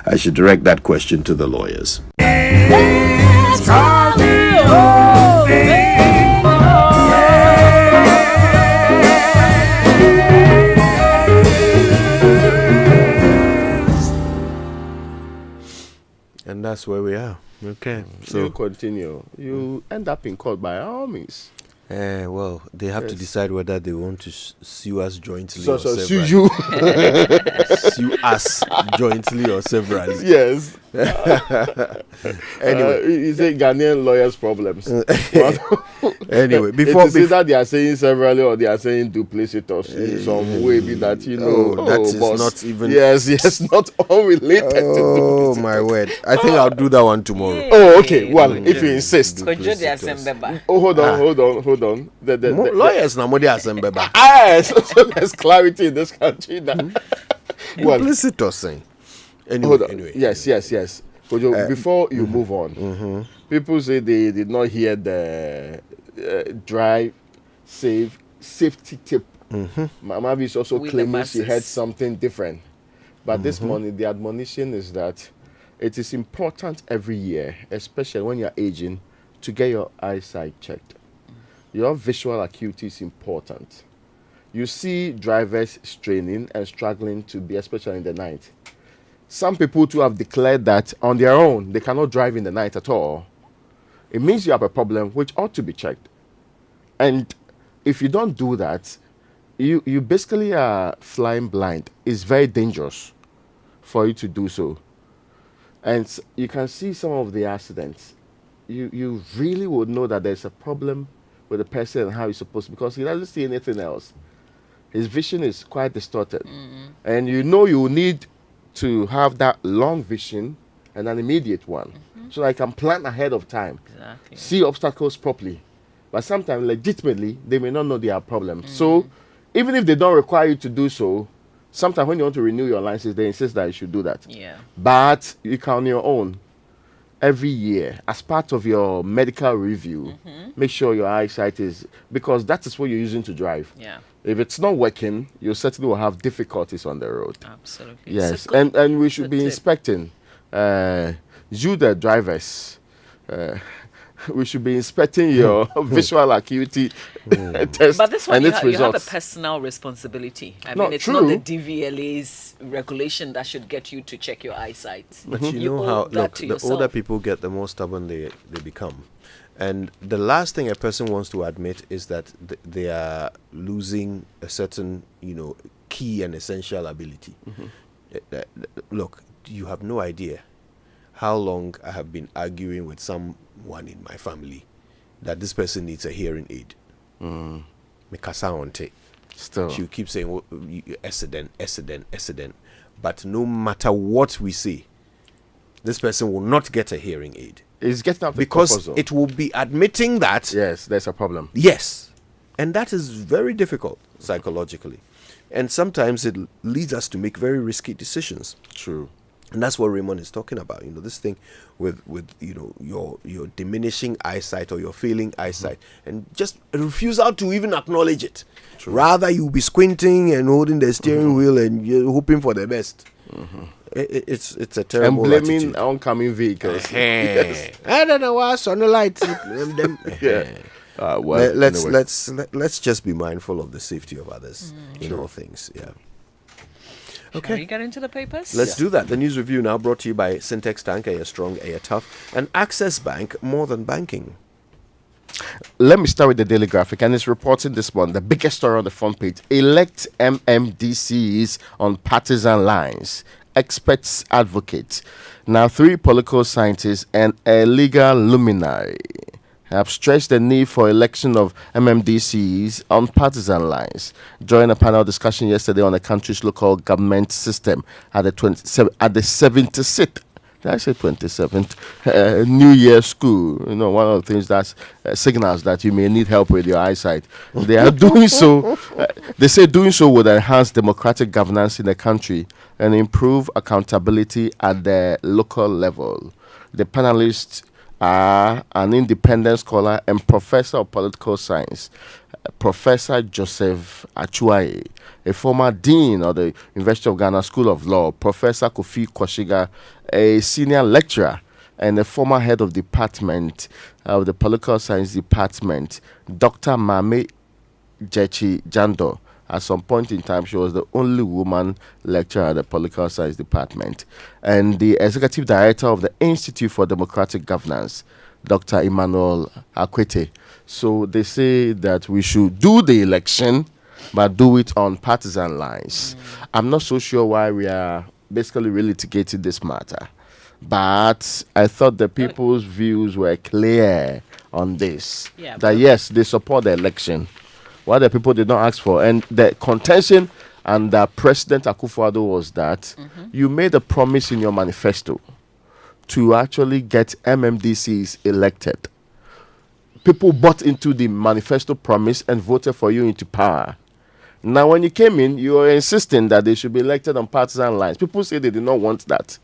I should direct that question to the lawyers. And that's where we are. Okay. So you continue. You end up in court by all means. Well, they have to decide whether they want to sue us jointly So or severally. sue you. Sue us jointly or severally. Yes. Anyway, is it Ghanaian lawyers' problems? Anyway, before either they are saying severally or they are saying duplicitous in some way, be that that is boss. not even. Yes, not unrelated to Oh my word! I think I'll do that one tomorrow. Oh, okay. Well, if you insist. Hold on. The lawyers now, more assembeba. So there's clarity in this country now. Implicitous saying. Anyway. Yes. Kojo, before you move on, people say they did not hear the drive safety tip. Mama is also claiming she heard something different. But this morning, the admonition is that it is important every year, especially when you're aging, to get your eyesight checked. Your visual acuity is important. You see drivers straining and struggling to be, especially in the night. Some people too have declared that on their own, they cannot drive in the night at all. It means you have a problem which ought to be checked. And if you don't do that, you basically are flying blind. It's very dangerous for you to do so. And you can see some of the accidents. You really would know that there's a problem with the person and how he's supposed to, because he doesn't see anything else. His vision is quite distorted. And you need to have that long vision and an immediate one. So I can plan ahead of time. Exactly. See obstacles properly. But sometimes, legitimately, they may not know they have problems. So even if they don't require you to do so, sometimes when you want to renew your license, they insist that you should do that. Yeah. But you can on your own. Every year, as part of your medical review, make sure your eyesight is, because that is what you're using to drive. Yeah. If it's not working, you certainly will have difficulties on the road. Absolutely. Yes, and we should be inspecting you, the drivers, we should be inspecting your visual acuity test But this one, and you, its you have a results. personal responsibility. I No, mean, it's true. not the DVLA's regulation that should get you to check your eyesight. But you know owe how, that look, to the yourself. older people get, the more stubborn they become. And the last thing a person wants to admit is that they are losing a certain, key and essential ability. Look, you have no idea how long I have been arguing with someone in my family that this person needs a hearing aid. Still. She'll keep saying, Essendon. But no matter what we say, this person will not get a hearing aid. It's getting out because it will be admitting that yes, there's a problem. Yes, and that is very difficult psychologically, and sometimes it leads us to make very risky decisions. True, and that's what Raymond is talking about. This thing with your diminishing eyesight or your failing eyesight, and just a refusal to even acknowledge it. True. Rather, you'll be squinting and holding the steering wheel and you're hoping for the best. It's a terrible and blaming attitude. oncoming vehicles. Yes. I don't know why sunlight. Well, let's just be mindful of the safety of others in all things. Yeah. Okay. Shall we get into the papers? Let's do that. The news review now brought to you by Syntex Tank, Air Strong, Air Tough, and Access Bank, more than banking. Let me start with the Daily Graphic, and it's reporting this one, the biggest story on the front page: elect MMDCEs on partisan lines. Experts advocate. Now, 3 political scientists and a legal luminary have stressed the need for election of MMDCEs on partisan lines during a panel discussion yesterday on the country's local government system at the 76th. Did I say 27th? New Year school. One of the things that signals that you may need help with your eyesight. They are doing so. They say doing so would enhance democratic governance in the country and improve accountability at the local level. The panelists are an independent scholar and professor of political science, Professor Joseph Achuaye, a former dean of the University of Ghana School of Law, Professor Kofi Kwashiga, a senior lecturer and a former head of department of the Political Science Department, Dr. Mame Jechi Jando. At some point in time, she was the only woman lecturer at the Political Science Department. And the executive director of the Institute for Democratic Governance, Dr. Emmanuel Akwete. So they say that we should do the election, but do it on partisan lines. I'm not so sure why we are basically relitigating this matter, but I thought the people's views were clear on this. That yes, they support the election. What the people did not ask for, and the contention under President Akufo-Addo was that you made a promise in your manifesto to actually get MMDCs elected. People bought into the manifesto promise and voted for you into power. Now, when you came in, you were insisting that they should be elected on partisan lines. People say they did not want that.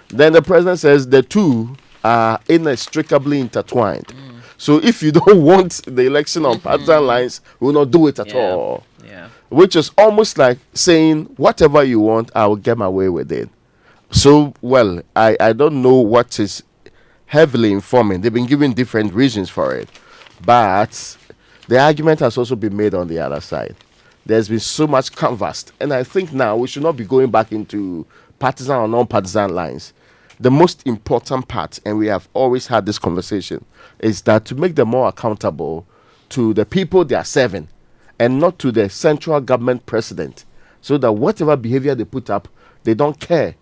Then the president says the two are inextricably intertwined. So if you don't want the election on partisan lines, we will not do it at all. Yeah. Which is almost like saying, whatever you want, I will get my way with it. So, well, I don't know what is heavily informing. They've been giving different reasons for it. But the argument has also been made on the other side. There's been so much canvassed. And I think now we should not be going back into partisan or non-partisan lines. The most important part, and we have always had this conversation, is that to make them more accountable to the people they are serving and not to the central government president, so that whatever behavior they put up, they don't care.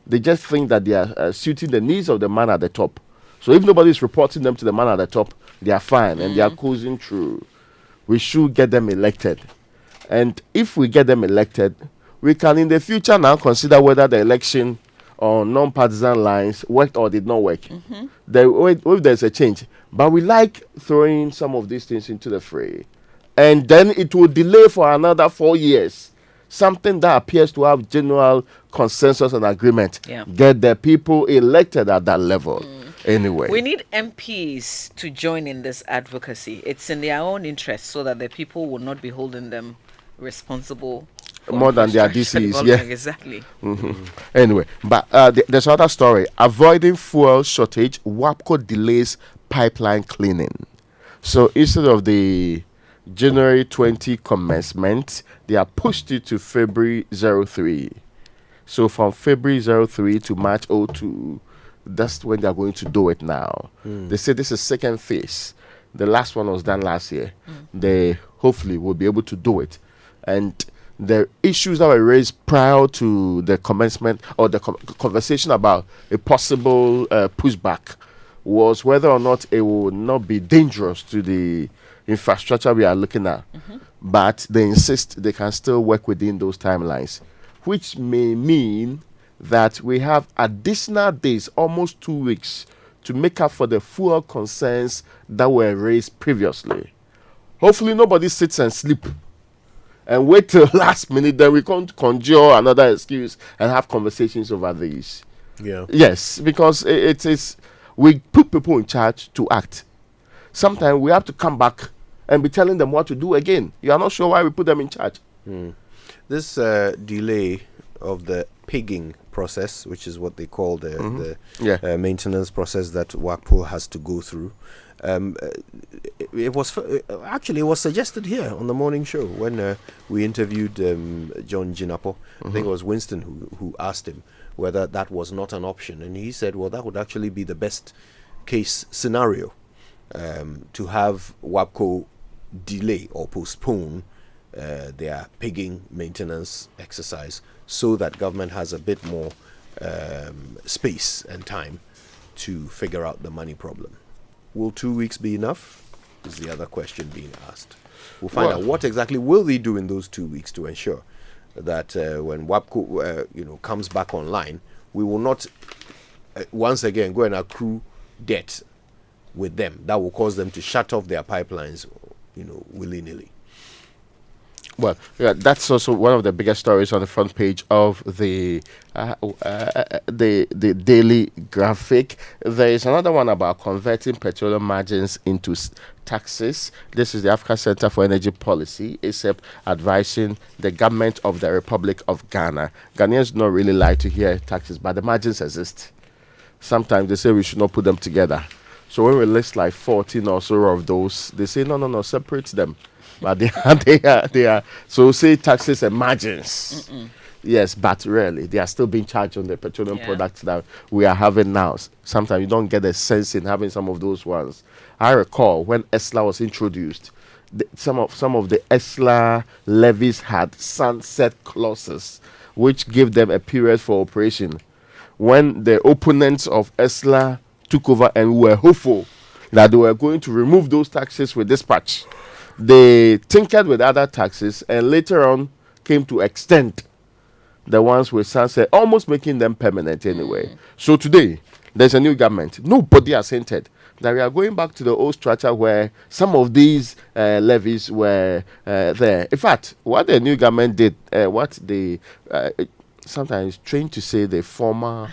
They just think that they are suiting the needs of the man at the top. So if nobody is reporting them to the man at the top, they are fine and they are cruising through. We should get them elected. And if we get them elected, we can in the future now consider whether the election on non-partisan lines worked or did not work. If there's a change. But we like throwing some of these things into the fray. And then it will delay for another 4 years. Something that appears to have general consensus and agreement. Get the people elected at that level. Anyway. We need MPs to join in this advocacy. It's in their own interest so that the people will not be holding them responsible more than their infrastructure DCs. development, Yeah, exactly. Anyway, but there's another story. Avoiding fuel shortage, WAPCO delays pipeline cleaning. So instead of the January 20 commencement, they are pushed it to February 03. So from February 03 to March 02, that's when they are going to do it now. They say this is second phase. The last one was done last year. They hopefully will be able to do it. And the issues that were raised prior to the commencement or the conversation about a possible pushback was whether or not it will not be dangerous to the infrastructure we are looking at. But they insist they can still work within those timelines, which may mean that we have additional days, almost 2 weeks, to make up for the fuel concerns that were raised previously. Hopefully nobody sits and sleep and wait till last minute, then we can't conjure another excuse and have conversations over these. Yeah. Yes, because it is, we put people in charge to act. Sometimes we have to come back and be telling them what to do again. You are not sure why we put them in charge. This delay of the pigging process, which is what they call the maintenance process that WAPCO has to go through. It was actually it was suggested here on the morning show when we interviewed John Jinapo. I think it was Winston who asked him whether that was not an option, and he said, well, that would actually be the best case scenario, to have WAPCO delay or postpone their pigging maintenance exercise so that government has a bit more space and time to figure out the money problem. Will 2 weeks be enough? Is the other question being asked. We'll find out what exactly will they do in those 2 weeks to ensure that when WAPCO comes back online, we will not once again go and accrue debt with them that will cause them to shut off their pipelines, willy-nilly. Well, yeah, that's also one of the biggest stories on the front page of the daily graphic. There is another one about converting petroleum margins into taxes. This is the Africa Center for Energy Policy, except advising the government of the Republic of Ghana. Ghanaians do not really like to hear taxes, but the margins exist. Sometimes they say we should not put them together. So when we list like 14 or so of those, they say no, separate them. But they are. So say taxes and margins. Yes, but really, they are still being charged on the petroleum products that we are having now. Sometimes you don't get a sense in having some of those ones. I recall when ESLA was introduced, some of the ESLA levies had sunset clauses, which gave them a period for operation. When the opponents of ESLA took over and were hopeful that they were going to remove those taxes with dispatch, they tinkered with other taxes and later on came to extend the ones with sunset, almost making them permanent anyway. So today, there's a new government. Nobody has hinted that we are going back to the old structure where some of these levies were there. In fact, what the new government did, sometimes trained to say the former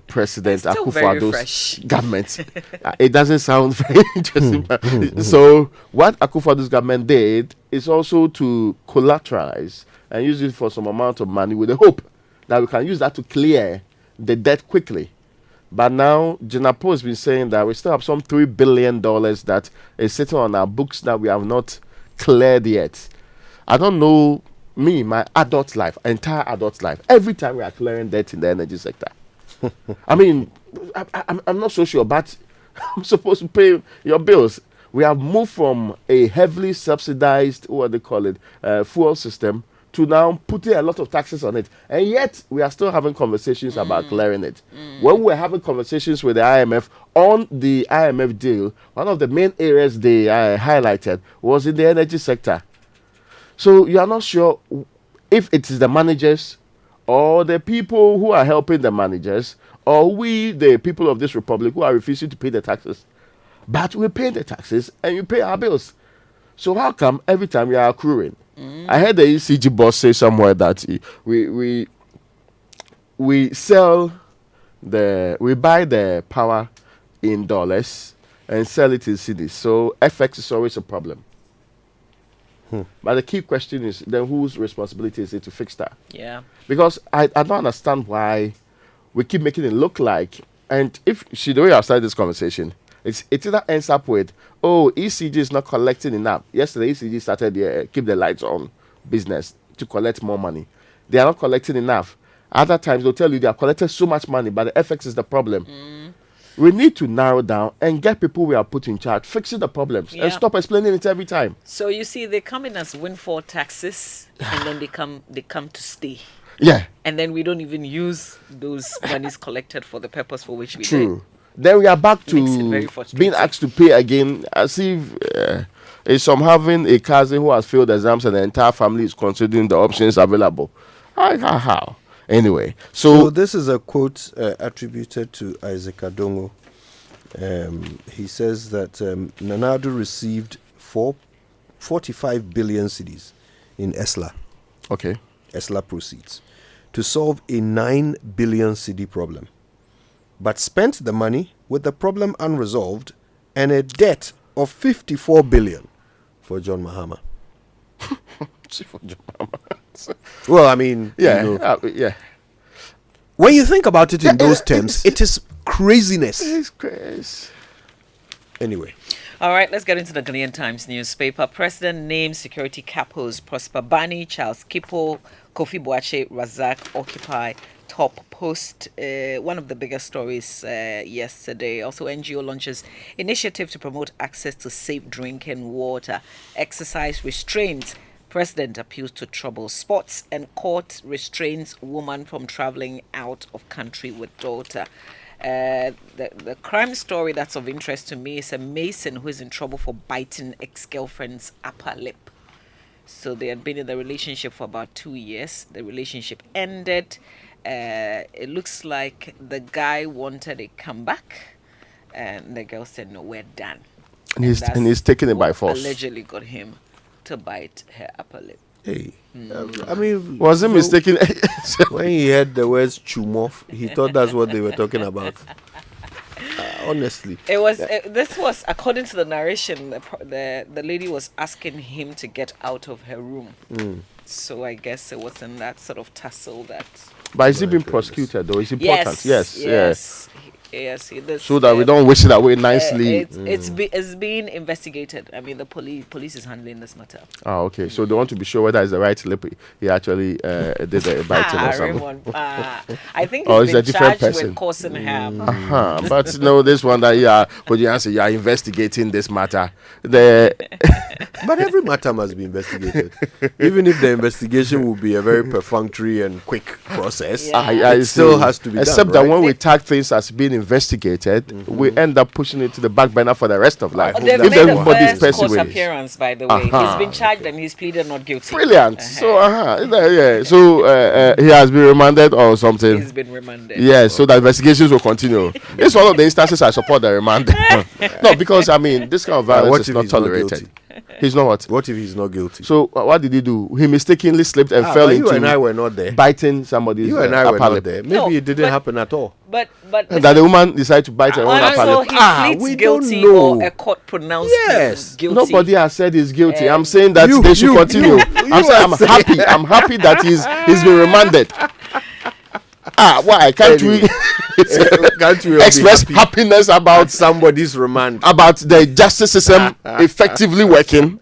President Akufo-Addo's government. It doesn't sound very interesting. So what Akufo-Addo's government did is also to collateralize and use it for some amount of money with the hope that we can use that to clear the debt quickly. But now Jinapo has been saying that we still have some $3 billion that is sitting on our books that we have not cleared yet. I don't know, my adult life, entire adult life, every time we are clearing debt in the energy sector. I mean, I'm not so sure, but I'm supposed to pay your bills. We have moved from a heavily subsidized, fuel system to now putting a lot of taxes on it. And yet, we are still having conversations about clearing it. When we were having conversations with the IMF on the IMF deal, one of the main areas they highlighted was in the energy sector. So you are not sure if it is the managers or the people who are helping the managers, or we, the people of this republic, who are refusing to pay the taxes. But we pay the taxes and you pay our bills. So how come every time we are accruing? I heard the ECG boss say somewhere that we buy the power in dollars and sell it in cedis. So FX is always a problem. But the key question is then whose responsibility is it to fix that? Yeah. Because I don't understand why we keep making it look like, and if the way I've started this conversation, it either ends up with, ECG is not collecting enough. Yesterday, ECG started keep the lights on business to collect more money. They are not collecting enough. Other times, they'll tell you they are collecting so much money, but the FX is the problem. We need to narrow down and get people we are put in charge, fixing the problems, and stop explaining it every time. So you see, they come in as windfall taxes, and then they come to stay. Yeah. And then we don't even use those monies collected for the purpose for which we True. Then we are back to being asked to pay again, as if it's from having a cousin who has failed exams and the entire family is considering the options available. How? Anyway, so this is a quote attributed to Isaac Adongo. He says that Nanado received 45 billion cedis in ESLA. Okay. ESLA proceeds to solve a 9 billion cedi problem, but spent the money with the problem unresolved and a debt of 54 billion for John Mahama. For John Mahama. Well, I mean, yeah. When you think about it in those terms, it is craziness. It's crazy. Anyway. All right, let's get into the Ghanaian Times newspaper. President names security capos Prosper Bani, Charles Kipo, Kofi Boache, Razak occupy top post. One of the biggest stories yesterday. Also, NGO launches initiative to promote access to safe drinking water. Exercise restraints. President appeals to trouble sports, and court restrains woman from traveling out of country with daughter. The crime story that's of interest to me is a Mason who is in trouble for biting ex-girlfriend's upper lip. So they had been in the relationship for about 2 years. The relationship ended. It looks like the guy wanted a comeback, and the girl said, "No, we're done." And he's taking it by force. Allegedly got him to bite her upper lip. Hey, I mean, was it mistaken? When he heard the words "chumoff," he thought that's what they were talking about. Honestly, it was. This was according to the narration. The lady was asking him to get out of her room. So I guess it was in that sort of tussle that. But is he being prosecuted though? It's important. Yes. Yes, so that we don't wish it away nicely. It's being investigated. I mean, the police is handling this matter. Okay. So they want to be sure whether it's the right lip he actually did a biting or something. I think he's been charged with causing harm. But no, this one that could you answer? You are investigating this matter. But every matter must be investigated, even if the investigation will be a very perfunctory and quick process. It still has to be done. Except that when we tag things as being investigated, we end up pushing it to the back burner for the rest of life. They've made the first court appearance, by the way. He's been charged and he's pleaded not guilty. Brilliant. So, So he has been remanded or something. He's been remanded. Yes, so the investigations will continue. It's one of the instances I support the remand. No, because I mean, this kind of violence is not tolerated. He's not what? What if he's not guilty? So what did he do? He mistakenly slipped and fell into. You and I were not there. Biting somebody's. You and I were not there. Maybe it didn't happen at all. But that the woman decided to bite her own upper lip. He pleads guilty or a court pronounced him guilty. Nobody has said he's guilty. I'm saying that they should continue. I'm happy that he's been remanded. Why can't we express happiness about somebody's remand, about the justice system effectively working?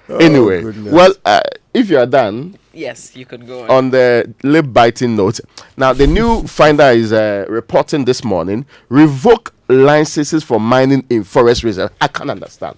Anyway, well, if you are done, yes, you can go on the lip biting note. Now, the new finder is reporting this morning: revoke licenses for mining in forest reserve. I can't understand.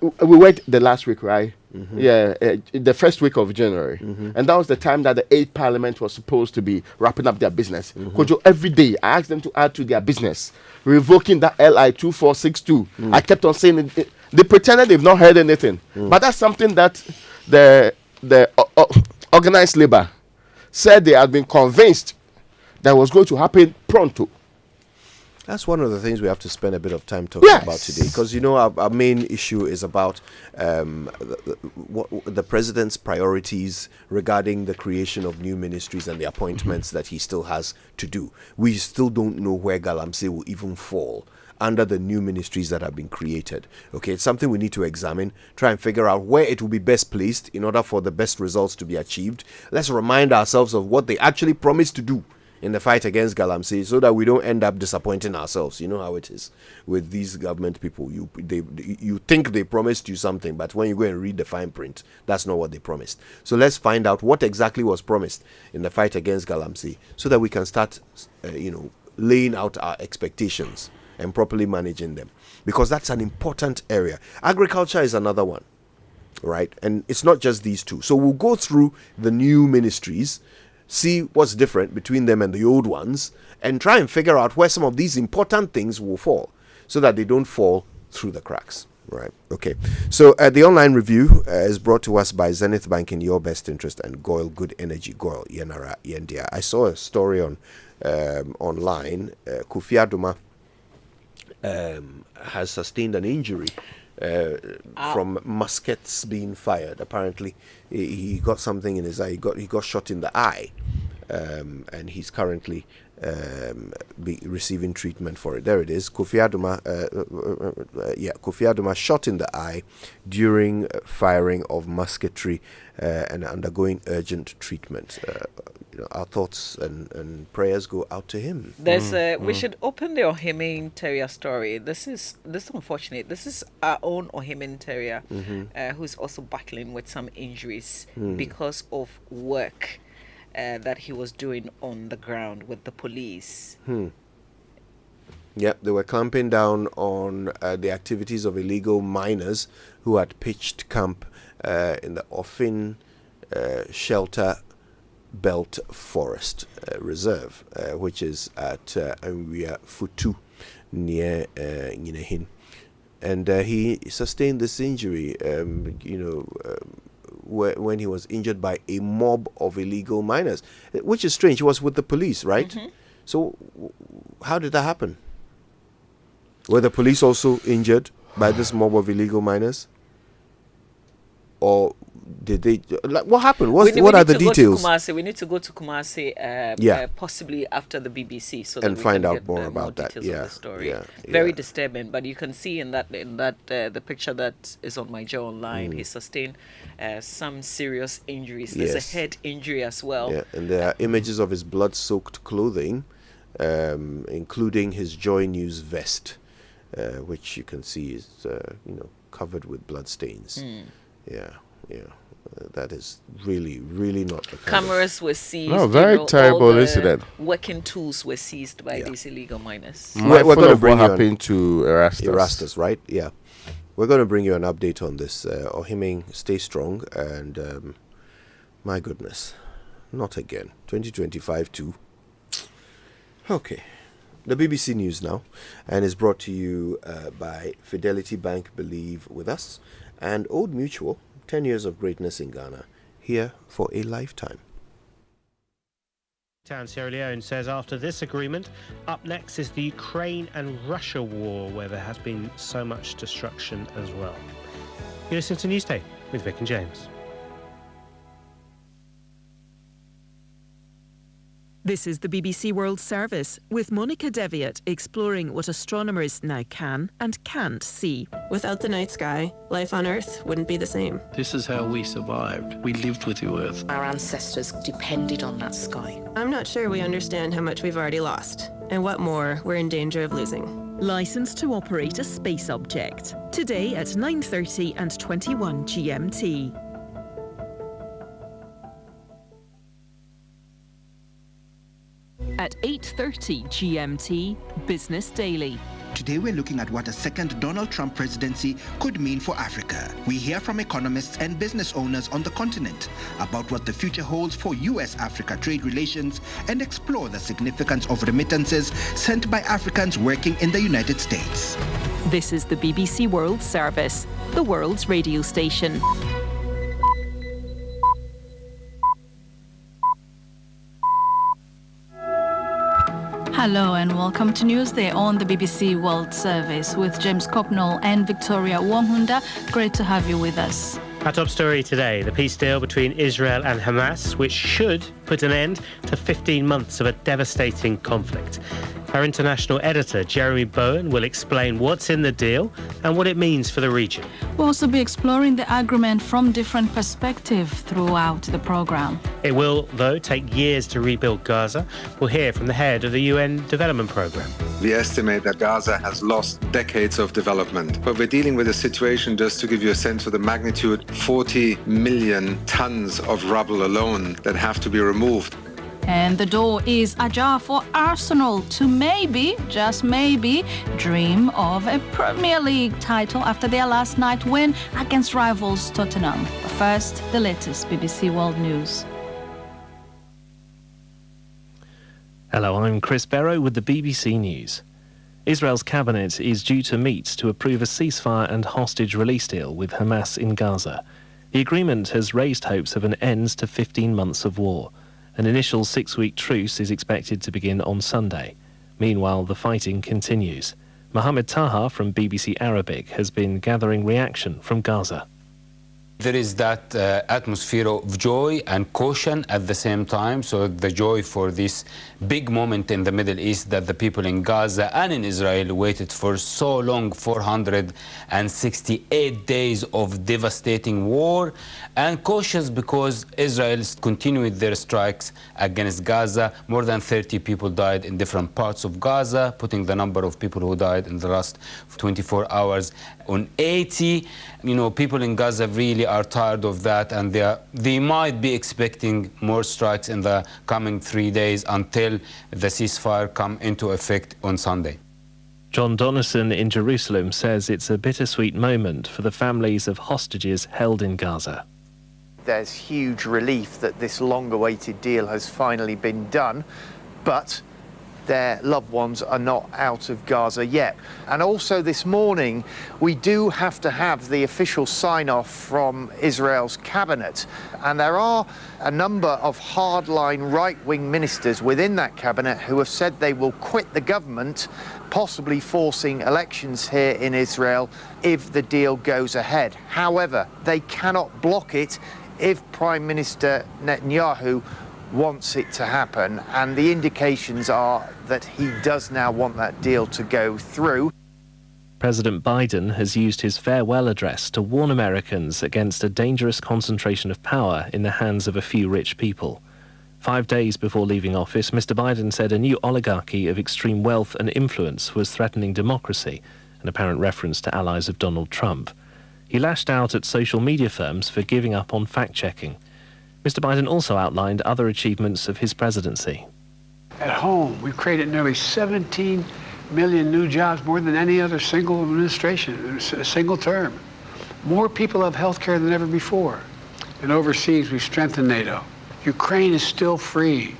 We went the last week, right? The first week of January, and that was the time that the 8th Parliament was supposed to be wrapping up their business. Kojo, every day I asked them to add to their business, revoking that LI 2462. I kept on saying it. They pretended they've not heard anything, but that's something that the organized labor said they had been convinced that was going to happen pronto. That's one of the things we have to spend a bit of time talking about today, because our main issue is about the president's priorities regarding the creation of new ministries and the appointments that he still has to do. We still don't know where Galamsey will even fall under the new ministries that have been created. Okay, it's something we need to examine, try and figure out where it will be best placed in order for the best results to be achieved. Let's remind ourselves of what they actually promised to do in the fight against Galamsey, so that we don't end up disappointing ourselves. You know how it is with these government people. You think they promised you something, but when you go and read the fine print, that's not what they promised. So let's find out what exactly was promised in the fight against Galamsey, so that we can start, laying out our expectations and properly managing them, because that's an important area. Agriculture is another one, right? And it's not just these two. So we'll go through the new ministries, see what's different between them and the old ones, and try and figure out where some of these important things will fall, so that they don't fall through the cracks. Right. Okay. So the online review is brought to us by Zenith Bank in your best interest and Goil Good Energy. Goil Yenara Yendia. I saw a story on online. Kofi Adoma has sustained an injury from muskets being fired. Apparently, he got something in his eye. He got shot in the eye, and he's currently receiving treatment for it. There it is. Kofi Adoma shot in the eye during firing of musketry and undergoing urgent treatment. Our thoughts and prayers go out to him. There's we should open the Ohimin Terrier story. This is unfortunate. This is our own Ohimin Terrier, who's also battling with some injuries because of work that he was doing on the ground with the police. Yep, they were clamping down on the activities of illegal miners who had pitched camp in the Ofin Shelter Belt Forest Reserve, which is at Anwia Futu near Nyinehin. And he sustained this injury, when he was injured by a mob of illegal miners, which is strange. He was with the police, right? So how did that happen? Were the police also injured by this mob of illegal miners? Or did they, what happened? What are the details? We need to go to Kumasi, possibly after the BBC, so and that we find can out get more about that. Of the story. Very disturbing, but you can see in that the picture that is on my jaw online, he sustained some serious injuries. There's a head injury as well. Yeah, and there are images of his blood-soaked clothing, including his Joy News vest, which you can see is covered with blood stains. That is really, really not the kind Cameras were seized. No, very terrible incident. Working tools were seized by these illegal miners. We're going to bring what happened to Erastus, right? Yeah. We're going to bring you an update on this. Ohiming, stay strong. And my goodness, not again. 2025 too. Okay. The BBC News now, and is brought to you by Fidelity Bank, Believe with Us, and Old Mutual, 10 years of greatness in Ghana, here for a lifetime. Sierra Leone says after this agreement, up next is the Ukraine and Russia war, where there has been so much destruction as well. You listen to Newsday with Vic and James. This is the BBC World Service with Monica Deviat exploring what astronomers now can and can't see. Without the night sky, life on Earth wouldn't be the same. This is how we survived. We lived with the Earth. Our ancestors depended on that sky. I'm not sure we understand how much we've already lost, and what more we're in danger of losing. Licence to operate a space object. Today at 9:30 and 21 GMT. At 8:30 GMT, Business Daily. Today we're looking at what a second Donald Trump presidency could mean for Africa. We hear from economists and business owners on the continent about what the future holds for US-Africa trade relations and explore the significance of remittances sent by Africans working in the United States. This is the BBC World Service, the world's radio station. Hello and welcome to Newsday on the BBC World Service with James Copnall and Victoria Wamhunda. Great to have you with us. Our top story today, the peace deal between Israel and Hamas, which should put an end to 15 months of a devastating conflict. Our international editor, Jeremy Bowen, will explain what's in the deal and what it means for the region. We'll also be exploring the agreement from different perspectives throughout the program. It will, though, take years to rebuild Gaza. We'll hear from the head of the UN Development Programme. We estimate that Gaza has lost decades of development. But we're dealing with a situation, just to give you a sense of the magnitude, 40 million tons of rubble alone that have to be removed. And the door is ajar for Arsenal to maybe, just maybe, dream of a Premier League title after their last night win against rivals Tottenham. But first, the latest BBC World News. Hello, I'm Chris Barrow with the BBC News. Israel's cabinet is due to meet to approve a ceasefire and hostage release deal with Hamas in Gaza. The agreement has raised hopes of an end to 15 months of war. An initial 6-week truce is expected to begin on Sunday. Meanwhile, the fighting continues. Mohammed Taha from BBC Arabic has been gathering reaction from Gaza. There is that atmosphere of joy and caution at the same time. So the joy for this big moment in the Middle East that the people in Gaza and in Israel waited for so long, 468 days of devastating war. And cautious because Israel continued their strikes against Gaza. More than 30 people died in different parts of Gaza, putting the number of people who died in the last 24 hours on 80. You know, people in Gaza really are tired of that, and they might be expecting more strikes in the coming 3 days until the ceasefire come into effect on Sunday. John Donison in Jerusalem says it's a bittersweet moment for the families of hostages held in Gaza. There's huge relief that this long-awaited deal has finally been done, but their loved ones are not out of Gaza yet. And also this morning, we do have to have the official sign-off from Israel's cabinet. And there are a number of hardline right-wing ministers within that cabinet who have said they will quit the government, possibly forcing elections here in Israel if the deal goes ahead. However, they cannot block it if Prime Minister Netanyahu wants it to happen, and the indications are that he does now want that deal to go through. President Biden has used his farewell address to warn Americans against a dangerous concentration of power in the hands of a few rich people. 5 days before leaving office, Mr. Biden said a new oligarchy of extreme wealth and influence was threatening democracy, an apparent reference to allies of Donald Trump. He lashed out at social media firms for giving up on fact-checking. Mr. Biden also outlined other achievements of his presidency. At home, we've created nearly 17 million new jobs, more than any other single administration, a single term. More people have health care than ever before. And overseas, we've strengthened NATO. Ukraine is still free,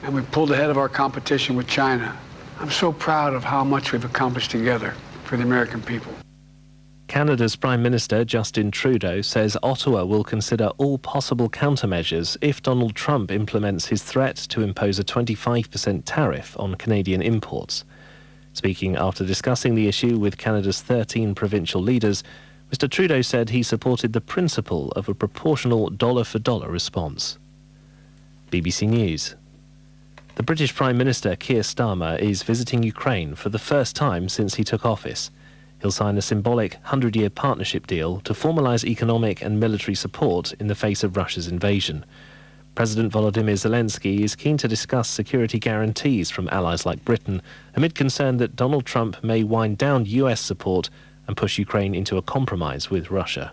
and we've pulled ahead of our competition with China. I'm so proud of how much we've accomplished together for the American people. Canada's Prime Minister Justin Trudeau says Ottawa will consider all possible countermeasures if Donald Trump implements his threat to impose a 25% tariff on Canadian imports. Speaking after discussing the issue with Canada's 13 provincial leaders, Mr. Trudeau said he supported the principle of a proportional dollar-for-dollar response. BBC News. The British Prime Minister Keir Starmer is visiting Ukraine for the first time since he took office. He'll sign a symbolic 100-year partnership deal to formalise economic and military support in the face of Russia's invasion. President Volodymyr Zelensky is keen to discuss security guarantees from allies like Britain, amid concern that Donald Trump may wind down US support and push Ukraine into a compromise with Russia.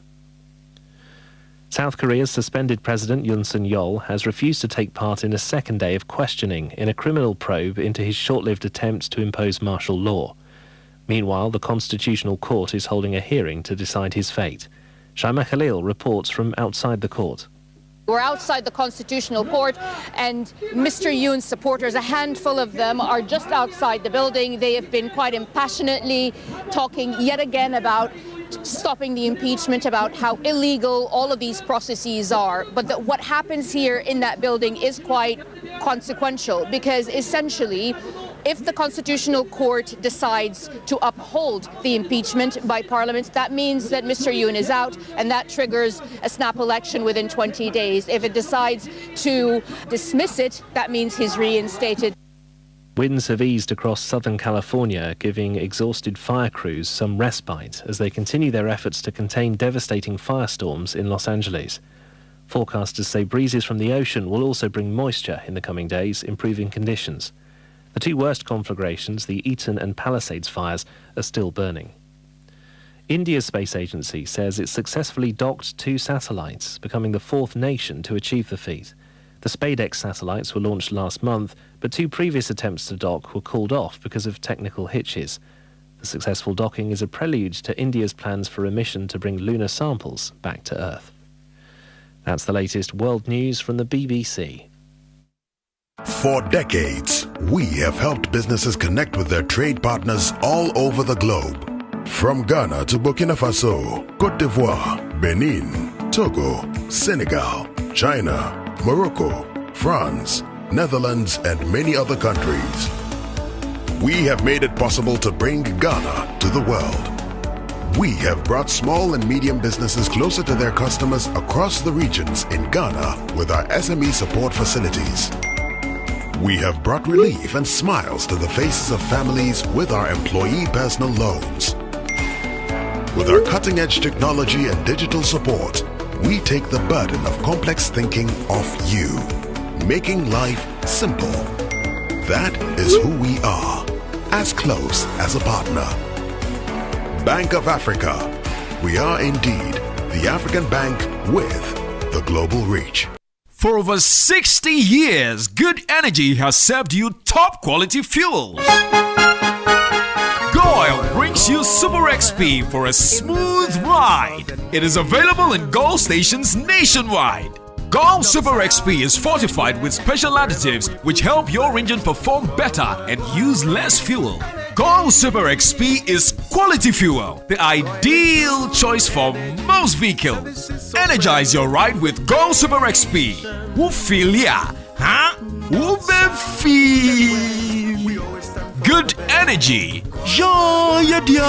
South Korea's suspended President Yoon Suk-yeol has refused to take part in a second day of questioning in a criminal probe into his short-lived attempt to impose martial law. Meanwhile, the Constitutional Court is holding a hearing to decide his fate. Shaima Khalil reports from outside the court. We're outside the Constitutional Court, and Mr. Yoon's supporters, a handful of them, are just outside the building. They have been quite impassionately talking yet again about stopping the impeachment, about how illegal all of these processes are. But what happens here in that building is quite consequential, because essentially, if the Constitutional Court decides to uphold the impeachment by Parliament, that means that Mr. Yoon is out, and that triggers a snap election within 20 days. If it decides to dismiss it, that means he's reinstated. Winds have eased across Southern California, giving exhausted fire crews some respite as they continue their efforts to contain devastating firestorms in Los Angeles. Forecasters say breezes from the ocean will also bring moisture in the coming days, improving conditions. The two worst conflagrations, the Eaton and Palisades fires, are still burning. India's space agency says it successfully docked 2 satellites, becoming the 4th nation to achieve the feat. The SpaceX satellites were launched last month, but 2 previous attempts to dock were called off because of technical hitches. The successful docking is a prelude to India's plans for a mission to bring lunar samples back to Earth. That's the latest world news from the BBC. For decades, we have helped businesses connect with their trade partners all over the globe. From Ghana to Burkina Faso, Côte d'Ivoire, Benin, Togo, Senegal, China, Morocco, France, Netherlands, and many other countries. We have made it possible to bring Ghana to the world. We have brought small and medium businesses closer to their customers across the regions in Ghana with our SME support facilities. We have brought relief and smiles to the faces of families with our employee personal loans. With our cutting-edge technology and digital support, we take the burden of complex thinking off you, making life simple. That is who we are, as close as a partner. Bank of Africa. We are indeed the African bank with the global reach. For over 60 years, Good Energy has served you top quality fuels. Goil brings you Super XP for a smooth ride. It is available in Goil stations nationwide. Goil Super XP is fortified with special additives which help your engine perform better and use less fuel. Goil Super XP is quality fuel, the ideal choice for most vehicles. Energize your ride with Goil Super XP. Who feel ya? Huh? Who be feel? Good energy. Joy dia.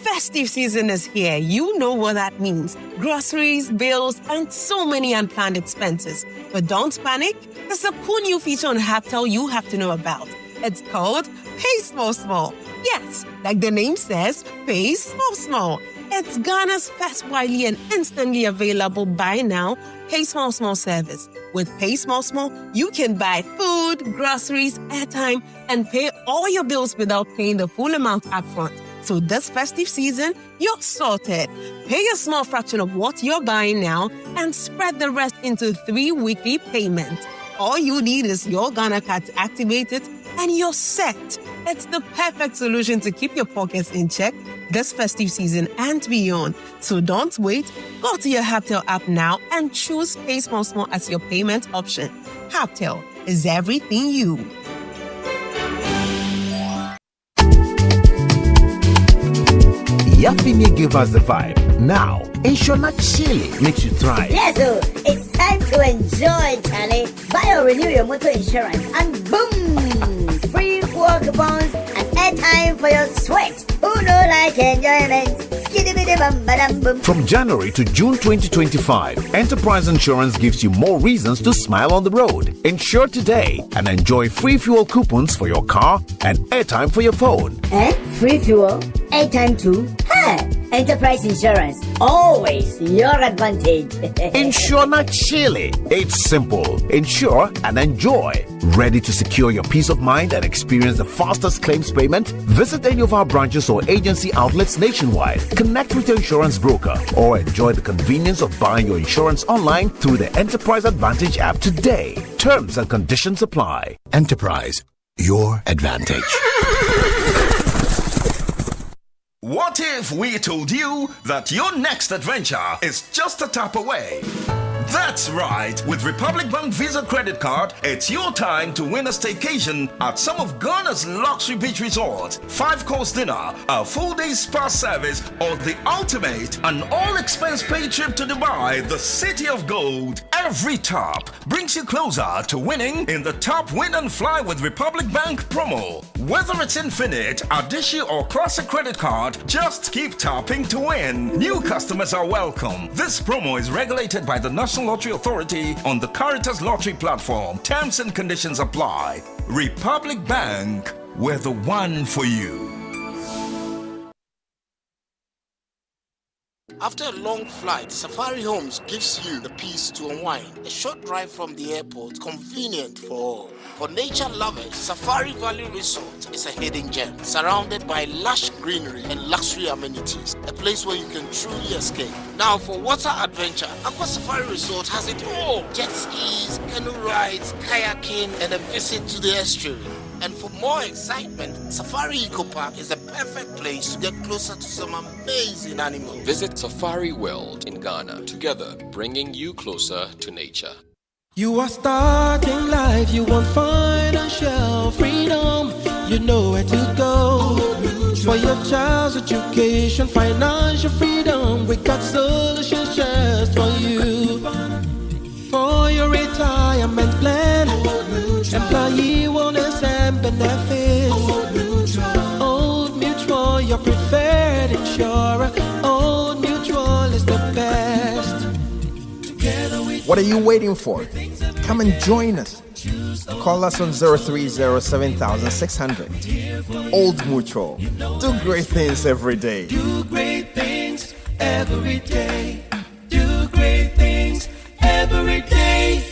Festive season is here. You know what that means. Groceries, bills, and so many unplanned expenses. But don't panic. There's a cool new feature on Haptel you have to know about. It's called Pay Small Small. Yes, like the name says, Pay Small Small. It's Ghana's first widely and instantly available buy now, Pay Small Small service. With Pay Small Small, you can buy food, groceries, airtime, and pay all your bills without paying the full amount upfront. So this festive season, you're sorted. Pay a small fraction of what you're buying now and spread the rest into 3 weekly payments. All you need is your Ghana card to activate it and you're set. It's the perfect solution to keep your pockets in check this festive season and beyond. So don't wait. Go to your Haptel app now and choose Pay Small Small as your payment option. Haptel is everything you. Yafinia gave us the vibe. Now, Inshona Chile makes you thrive. Yes, so it's time to enjoy, Charlie. Buy or renew your motor insurance and boom! Free fuel coupons and airtime for your sweat. Who don't like enjoyment? From January to June 2025, Enterprise Insurance gives you more reasons to smile on the road. Insure today and enjoy free fuel coupons for your car and airtime for your phone. Free fuel? Airtime too? Enterprise Insurance. Always your advantage. Insure Chile. It's simple. Insure and enjoy. Ready to secure your peace of mind and experience the fastest claims payment? Visit any of our branches or agency outlets nationwide. Connect with your insurance broker or enjoy the convenience of buying your insurance online through the Enterprise Advantage app today. Terms and conditions apply. Enterprise, your advantage. What if we told you that your next adventure is just a tap away? That's right. With Republic Bank Visa Credit Card, it's your time to win a staycation at some of Ghana's luxury beach resorts, 5-course dinner, a full-day spa service, or the ultimate, an all-expense-paid trip to Dubai, the city of gold. Every tap brings you closer to winning in the Top Win and Fly with Republic Bank promo. Whether it's Infinite, Adishi, or Classic Credit Card, just keep tapping to win. New customers are welcome. This promo is regulated by the National Lottery Authority on the Caritas Lottery platform. Terms and conditions apply. Republic Bank, we're the one for you. After a long flight, Safari Homes gives you the peace to unwind. A short drive from the airport, convenient for all. For nature lovers, Safari Valley Resort is a hidden gem, surrounded by lush greenery and luxury amenities. A place where you can truly escape. Now, for water adventure, Aqua Safari Resort has it all. Jet skis, canoe rides, kayaking, and a visit to the estuary. And for more excitement, Safari Eco Park is the perfect place to get closer to some amazing animals. Visit Safari World in Ghana, together bringing you closer to nature. You are starting life, you want financial freedom, you know where to go. For your child's education, financial freedom, we got solutions just for you. For your retirement plan, employee wellness and benefits. Old Mutual, your preferred insurer. Old Mutual is the best. What are you waiting for? Come and join us. Call us on 030-7600. Old Mutual. Do great things every day. Do great things every day. Do great things every day.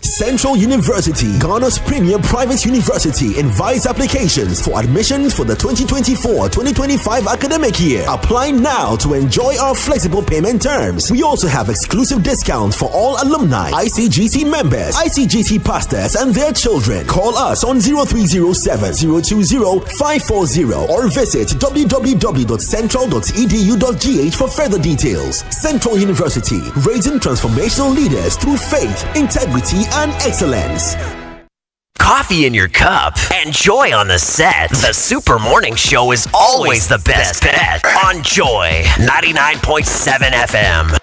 Central University, Ghana's premier private university, invites applications for admissions for the 2024-2025 academic year. Apply now to enjoy our flexible payment terms. We also have exclusive discounts for all alumni, ICGC members, ICGC pastors, and their children. Call us on 0307-020-540 or visit www.central.edu.gh for further details. Central University, raising transformational leaders through faith, integrity, and excellence. Coffee in your cup and joy on the set. The Super Morning Show is always the best bet on Joy 99.7 FM.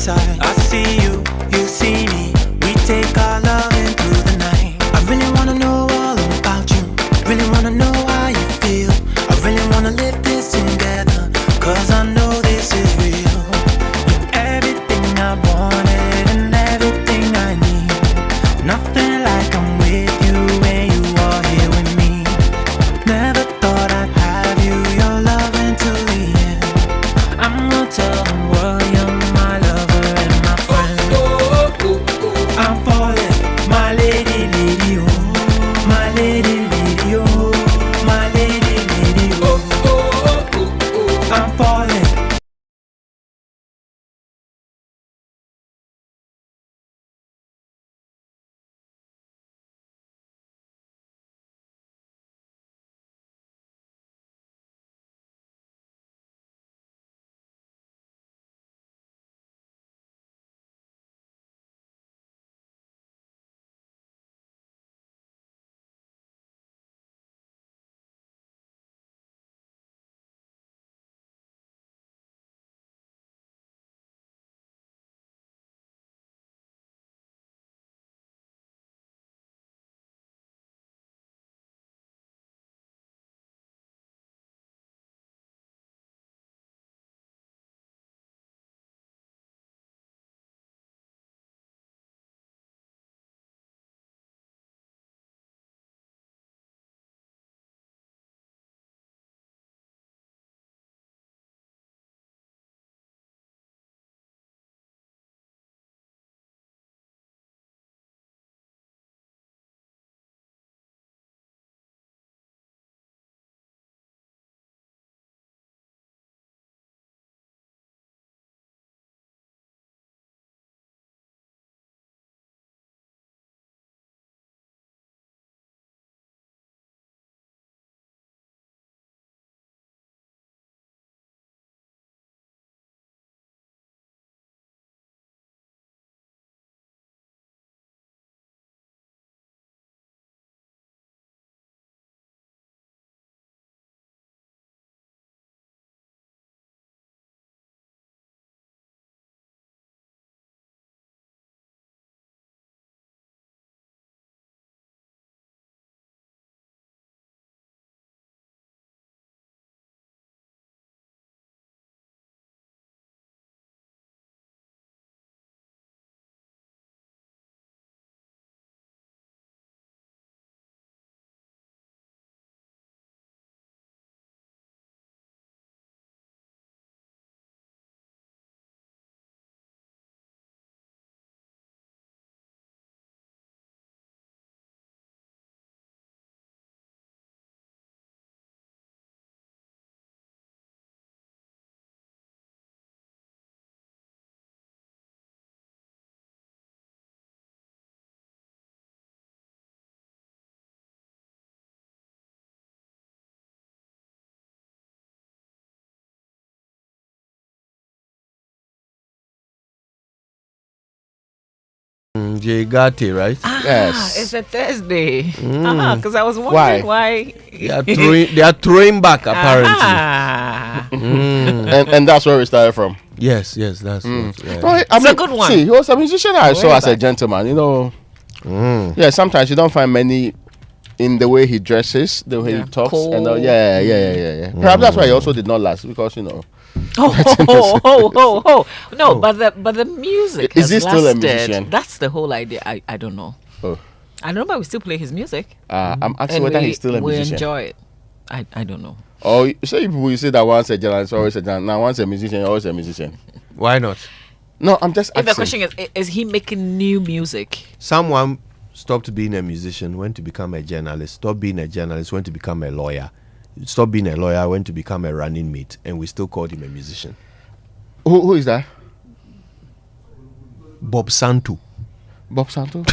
I see you, you see me. We take our love into the night. I really wanna know all about you. Really wanna know how you feel. I really wanna live this together, 'cause I know this is real. You're everything I wanted and everything I need. Nothing like I'm with you when you are here with me. Never thought I'd have you, your love until the end. I'm gonna tell the world you're my lover and my friend. I'm falling, my lady, lady, oh, my lady, lady, oh, my lady, lady, oh, I'm falling. Jegati, right? Yes. It's a Thursday. Because I was wondering why they are throwing back apparently. And that's where we started from. Yes, that's what, it's a good one. See, he was a musician I saw as a gentleman, Yeah, sometimes you don't find many in the way he dresses, the way he talks, cool. And yeah. Perhaps that's why he also did not last, because No, but the music is has he still lasted. A musician? That's the whole idea. I don't know. I don't know, but we still play his music. I'm asking whether he's still a musician. We enjoy it. I don't know. Oh, so people you say that once a journalist, always a journalist. Now once a musician, always a musician. Why not? No, I'm just asking. The question is he making new music? Someone stopped being a musician, went to become a journalist. Stopped being a journalist, went to become a lawyer. Stopped being a lawyer, went to become a running mate, and we still called him a musician. Who is that? Bob Santo. Bob Santo?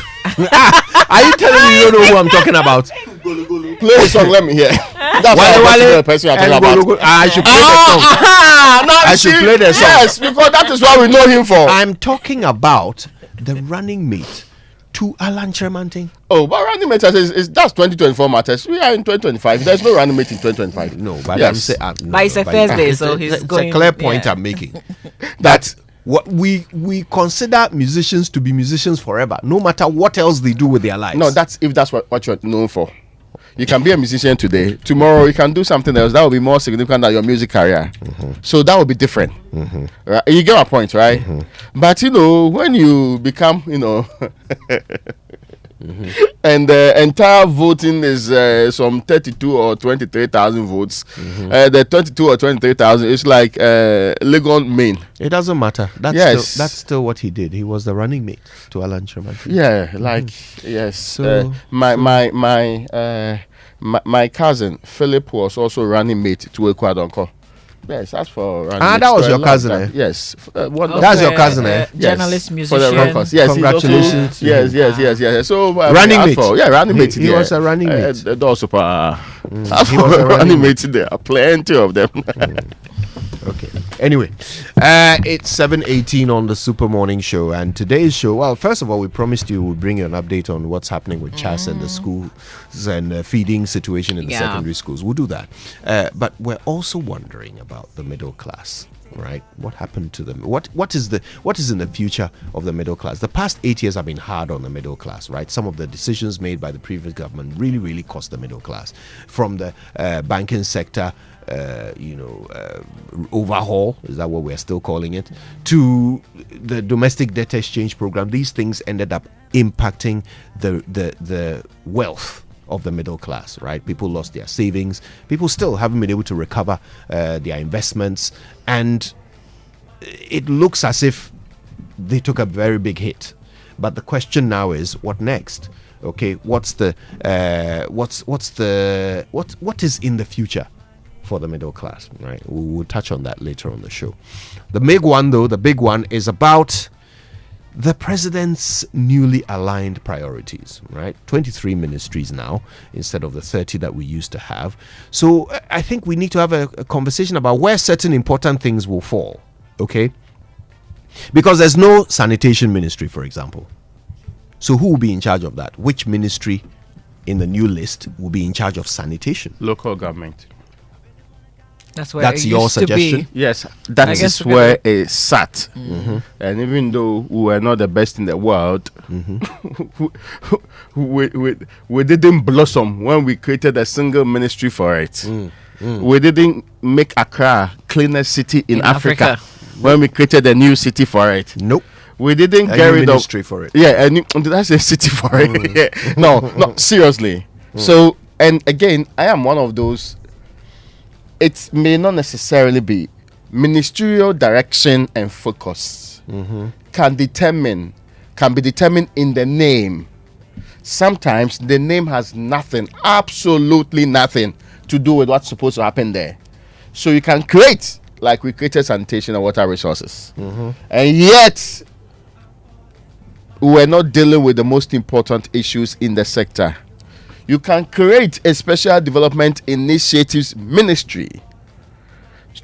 Are you telling me you don't know who I'm talking about? Play the song, let me hear. That's the person you're talking about. I should play the song. I should play the song. Yes, because that is what we know him for. I'm talking about the running mate to Alan Tremantin. Oh, but running mate is that's 2024 matters. We are in 2025. There's no running mate in 2025. No, but yes. But it's a Thursday, so he's going. It's a clear point I'm making. That what we consider musicians to be musicians forever, no matter what else they do with their lives. No, that's if that's what you're known for. You can be a musician today. Tomorrow you can do something else that will be more significant than your music career. So that will be different. Right? You get my point, right? But when you become, and the entire voting is some 32 or 23,000 votes. The 22 or 23,000 is like Legon Main. It doesn't matter. That's still what he did. He was the running mate to Alan Tremantin. Yeah, yes. So my cousin Philip was also running mate to Ekwadonko. Yes, that's for running. That was your cousin, eh? Yes. That's your cousin, eh? Journalist, musician. Yes, congratulations. Yes. So running mate. Running mate. He was a running mate. He was a running mate. There are plenty of them. Okay. Anyway, it's 7:18 on the Super Morning Show, and today's show. Well, first of all, we promised you we'll bring you an update on what's happening with CHAS and the schools and feeding situation in the secondary schools. We'll do that, but we're also wondering about the middle class. Right? What happened to them? What is in the future of the middle class? The past 8 years have been hard on the middle class, right? Some of the decisions made by the previous government really cost the middle class, from the banking sector. Overhaul, is that what we're still calling it, to the domestic debt exchange program. These things ended up impacting the wealth of the middle class, right? People lost their savings. People still haven't been able to recover their investments, and it looks as if they took a very big hit. But the question now is, what next? Okay, what is in the future for the middle class, right? We'll touch on that later on the show. The big one is about the president's newly aligned priorities, right? 23 ministries now instead of the 30 that we used to have. So I think we need to have a conversation about where certain important things will fall, okay? Because there's no sanitation ministry, for example. So who will be in charge of that? Which ministry in the new list will be in charge of sanitation? Local government. That's your suggestion? Yes, that is where it sat. And even though we were not the best in the world, we didn't blossom when we created a single ministry for it. We didn't make Accra cleanest city in Africa when we created a new city for it. Nope. We didn't get rid of ministry for it. Yeah, that's a city for it. Yeah. No, seriously. So, and again, I am one of those. It may not necessarily be ministerial direction and focus can be determined in the name. Sometimes the name has nothing, absolutely nothing to do with what's supposed to happen there. So you can create, like we created sanitation and water resources, and yet we're not dealing with the most important issues in the sector. You can create a special development initiatives ministry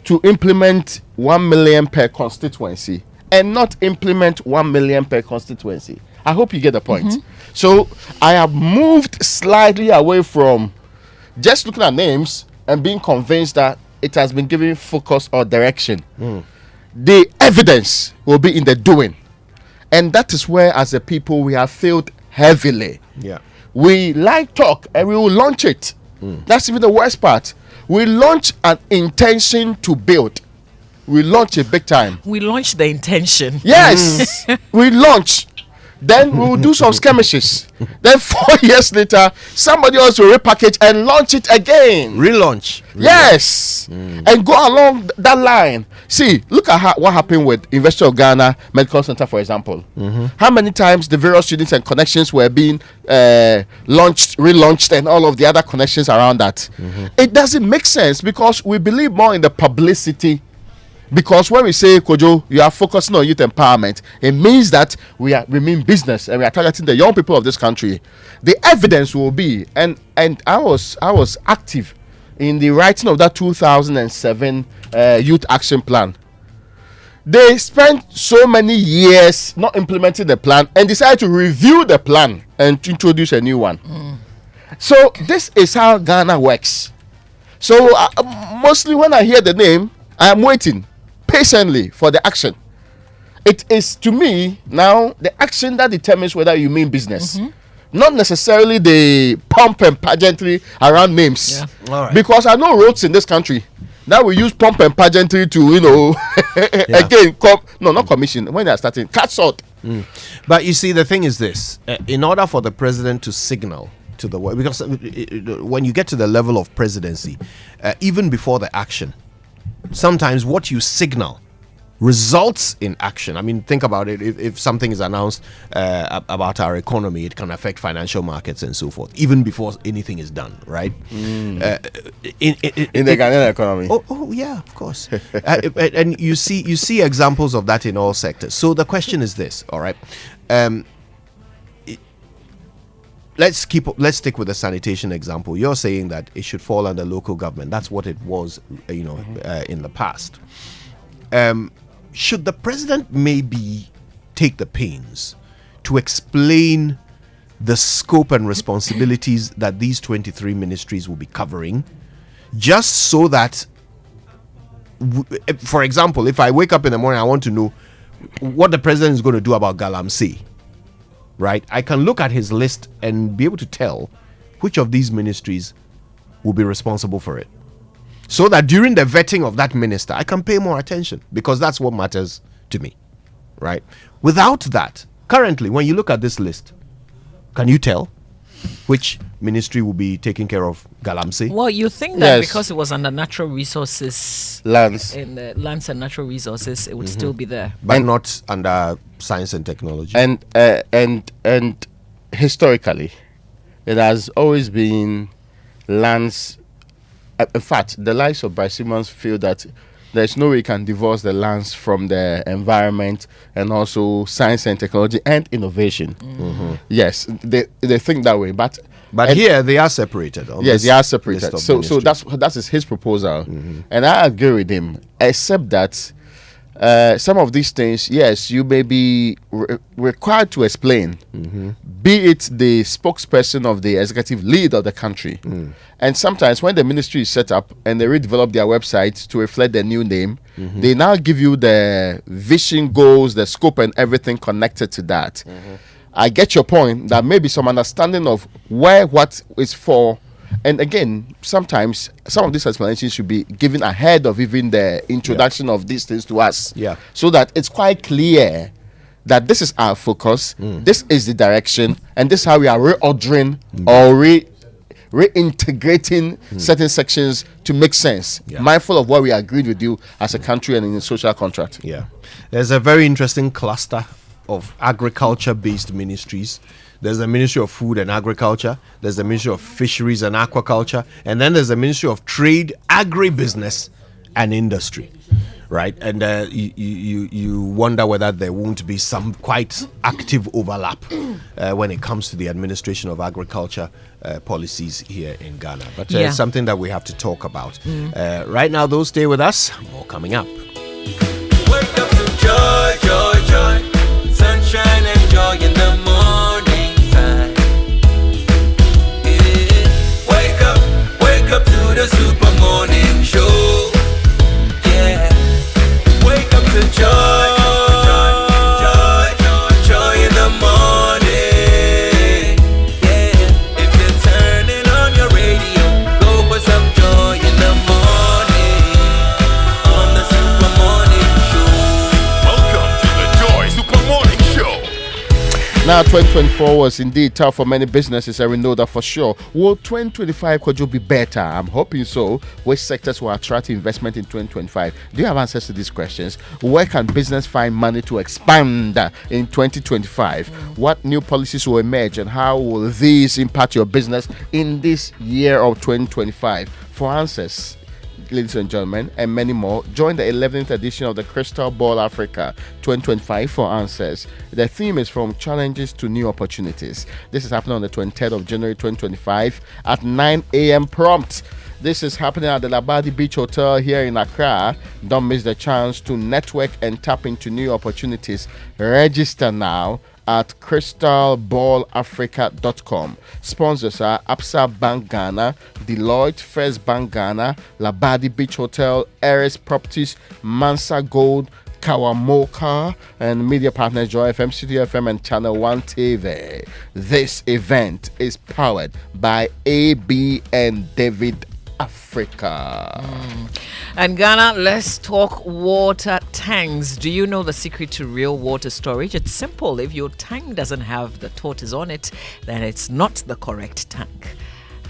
to implement 1 million per constituency and not implement 1 million per constituency. I hope you get the point. So I have moved slightly away from just looking at names and being convinced that it has been given focus or direction. The evidence will be in the doing. And that is where, as a people, we have failed heavily. Yeah. We like talk and we will launch it. That's even the worst part. We launch an intention to build. We launch it big time. We launched the intention. Yes. We launch. Then we will do some skirmishes. Then 4 years later, somebody else will repackage and launch it again. Relaunch. Yes. And go along that line. See, look at what happened with University of Ghana Medical Center, for example. How many times the various units and connections were being launched, relaunched, and all of the other connections around that. It doesn't make sense because we believe more in the publicity. Because when we say, Kojo, you are focusing on youth empowerment, it means that we mean business and we are targeting the young people of this country. The evidence will be, and I was active in the writing of that 2007 Youth Action Plan. They spent so many years not implementing the plan and decided to review the plan and to introduce a new one. So this is how Ghana works. So mostly when I hear the name, I am waiting patiently for the action. It is, to me, now the action that determines whether you mean business, not necessarily the pomp and pageantry around names. Because I know roads in this country that we use pomp and pageantry to, again, not commission, when they are starting, cut short. But you see, the thing is this, in order for the president to signal to the world, because when you get to the level of presidency, even before the action, sometimes what you signal results in action. I mean, think about it. If something is announced about our economy, it can affect financial markets and so forth, even before anything is done, right? In the Ghanaian economy. Oh yeah, of course. And you see examples of that in all sectors. So the question is this, all right? Let's stick with the sanitation example. You're saying that it should fall under local government. That's what it was, in the past. Should the president maybe take the pains to explain the scope and responsibilities that these 23 ministries will be covering, just so that, for example, if I wake up in the morning, I want to know what the president is going to do about Galamsey. Right, I can look at his list and be able to tell which of these ministries will be responsible for it, so that during the vetting of that minister, I can pay more attention, because that's what matters to me, right? Without that, currently, when you look at this list, can you tell which ministry will be taking care of Galamsey? Well, you think that because it was under natural resources, lands and natural resources, it would still be there, but not under science and technology. And historically, it has always been lands. In fact, the likes of Bryce Simmons feel that there's no way you can divorce the lands from the environment and also science and technology and innovation. Yes, they think that way, but here they are separated. Yes, they are separated. So that is his proposal, and I agree with him, except that some of these things, yes, you may be required to explain, be it the spokesperson of the executive lead of the country. And sometimes when the ministry is set up and they redevelop their website to reflect their new name, they now give you the vision, goals, the scope and everything connected to that. I get your point that maybe some understanding of where what is for. And again, sometimes some of these explanations should be given ahead of even the introduction of these things to us. So that it's quite clear that this is our focus, this is the direction, and this is how we are reordering or reintegrating certain sections to make sense, mindful of what we agreed with you as a country and in the social contract. There's a very interesting cluster of agriculture-based ministries. There's the Ministry of Food and Agriculture, there's the Ministry of Fisheries and Aquaculture, and then there's the Ministry of Trade, Agribusiness and Industry, right? And you wonder whether there won't be some quite active overlap when it comes to the administration of agriculture policies here in Ghana. But it's something that we have to talk about. Right now, though, stay with us. More coming up. Wake up to joy, joy, joy. Sunshine and joy in the morning. Now, 2024 was indeed tough for many businesses, and we know that for sure. Will 2025 could be better? I'm hoping so. Which sectors will attract investment in 2025? Do you have answers to these questions? Where can business find money to expand in 2025? What new policies will emerge, and how will these impact your business in this year of 2025? For answers, ladies and gentlemen, and many more, join the 11th edition of the Crystal Ball Africa 2025 for answers. The theme is from challenges to new opportunities. This is happening on the 23rd of January 2025 at 9 a.m. prompt. This is happening at the Labadi Beach Hotel here in Accra. Don't miss the chance to network and tap into new opportunities. Register now at crystalballafrica.com. Sponsors are Absa Bank Ghana, Deloitte, First Bank Ghana, Labadi Beach Hotel, Eris Properties, Mansa Gold, Kawamoka, and media partners Joy FM, City FM, and Channel 1 TV. This event is powered by AB and David Africa. And Ghana, let's talk water tanks. Do you know the secret to real water storage? It's simple. If your tank doesn't have the tortoise on it, then it's not the correct tank.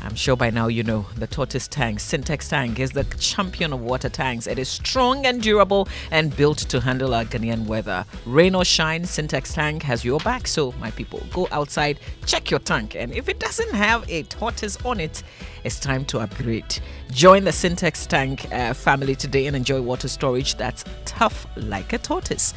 I'm sure by now you know the tortoise tank, Syntex tank, is the champion of water tanks. It is strong and durable and built to handle our Ghanaian weather. Rain or shine, Syntex tank has your back. So, my people, go outside, check your tank, and if it doesn't have a tortoise on it, it's time to upgrade. Join the Syntex tank family today and enjoy water storage that's tough like a tortoise.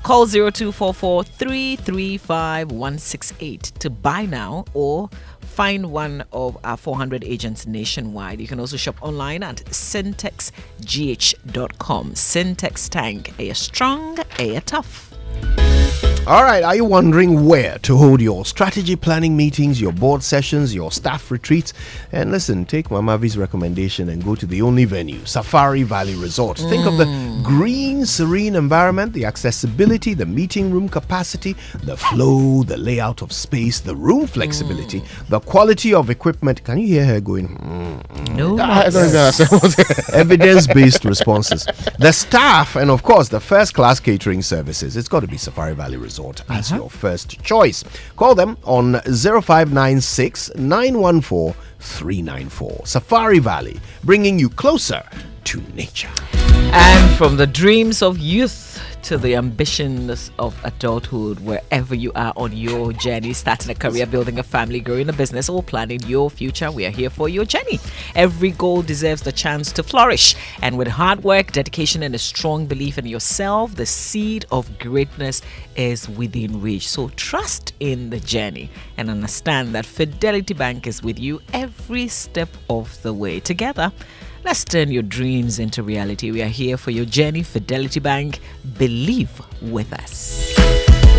Call 0244 335 168 to buy now or find one of our 400 agents nationwide. You can also shop online at syntexgh.com. Syntex tank, a strong, a tough. All right, are you wondering where to hold your strategy planning meetings, your board sessions, your staff retreats? And listen, take Mamavi's recommendation and go to the only venue, Safari Valley Resort. Think of the green, serene environment, the accessibility, the meeting room capacity, the flow, the layout of space, the room flexibility, the quality of equipment. Can you hear her going? No. I don't even understand. Evidence-based responses. The staff, and of course, the first-class catering services. It's got to be Safari Valley Resort as your first choice. Call them on 0596 914 394. Safari Valley, bringing you closer to nature. And from the dreams of youth to the ambitions of adulthood, wherever you are on your journey, starting a career, building a family, growing a business, or planning your future, we are here for your journey. Every goal deserves the chance to flourish. And with hard work, dedication, and a strong belief in yourself, the seed of greatness is within reach. So trust in the journey and understand that Fidelity Bank is with you every step of the way. Together, let's turn your dreams into reality. We are here for your journey. Fidelity Bank, believe with us.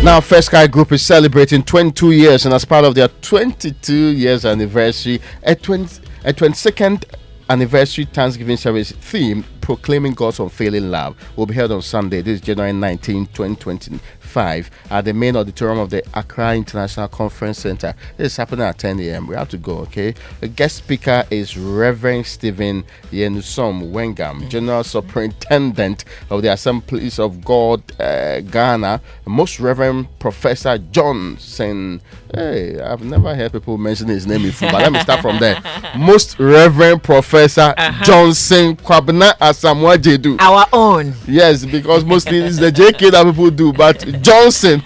Now, First Sky Group is celebrating 22 years, and as part of their 22 years anniversary, a 22nd anniversary Thanksgiving service theme, Proclaiming God's Unfailing Love, will be held on Sunday. This is January 19, 2025, at the main auditorium of the Accra International Conference Center. This is happening at 10 a.m. We have to go, okay? The guest speaker is Reverend Stephen Yenusom Wengam, General Superintendent of the Assemblies of God, Ghana, Most Reverend Professor Johnson. Hey, I've never heard people mention his name before, but let me start from there. Most Reverend Professor Johnson Kwabena Asamoah Jedu. Our own. Yes, because mostly it's the JK that people do, but Johnson,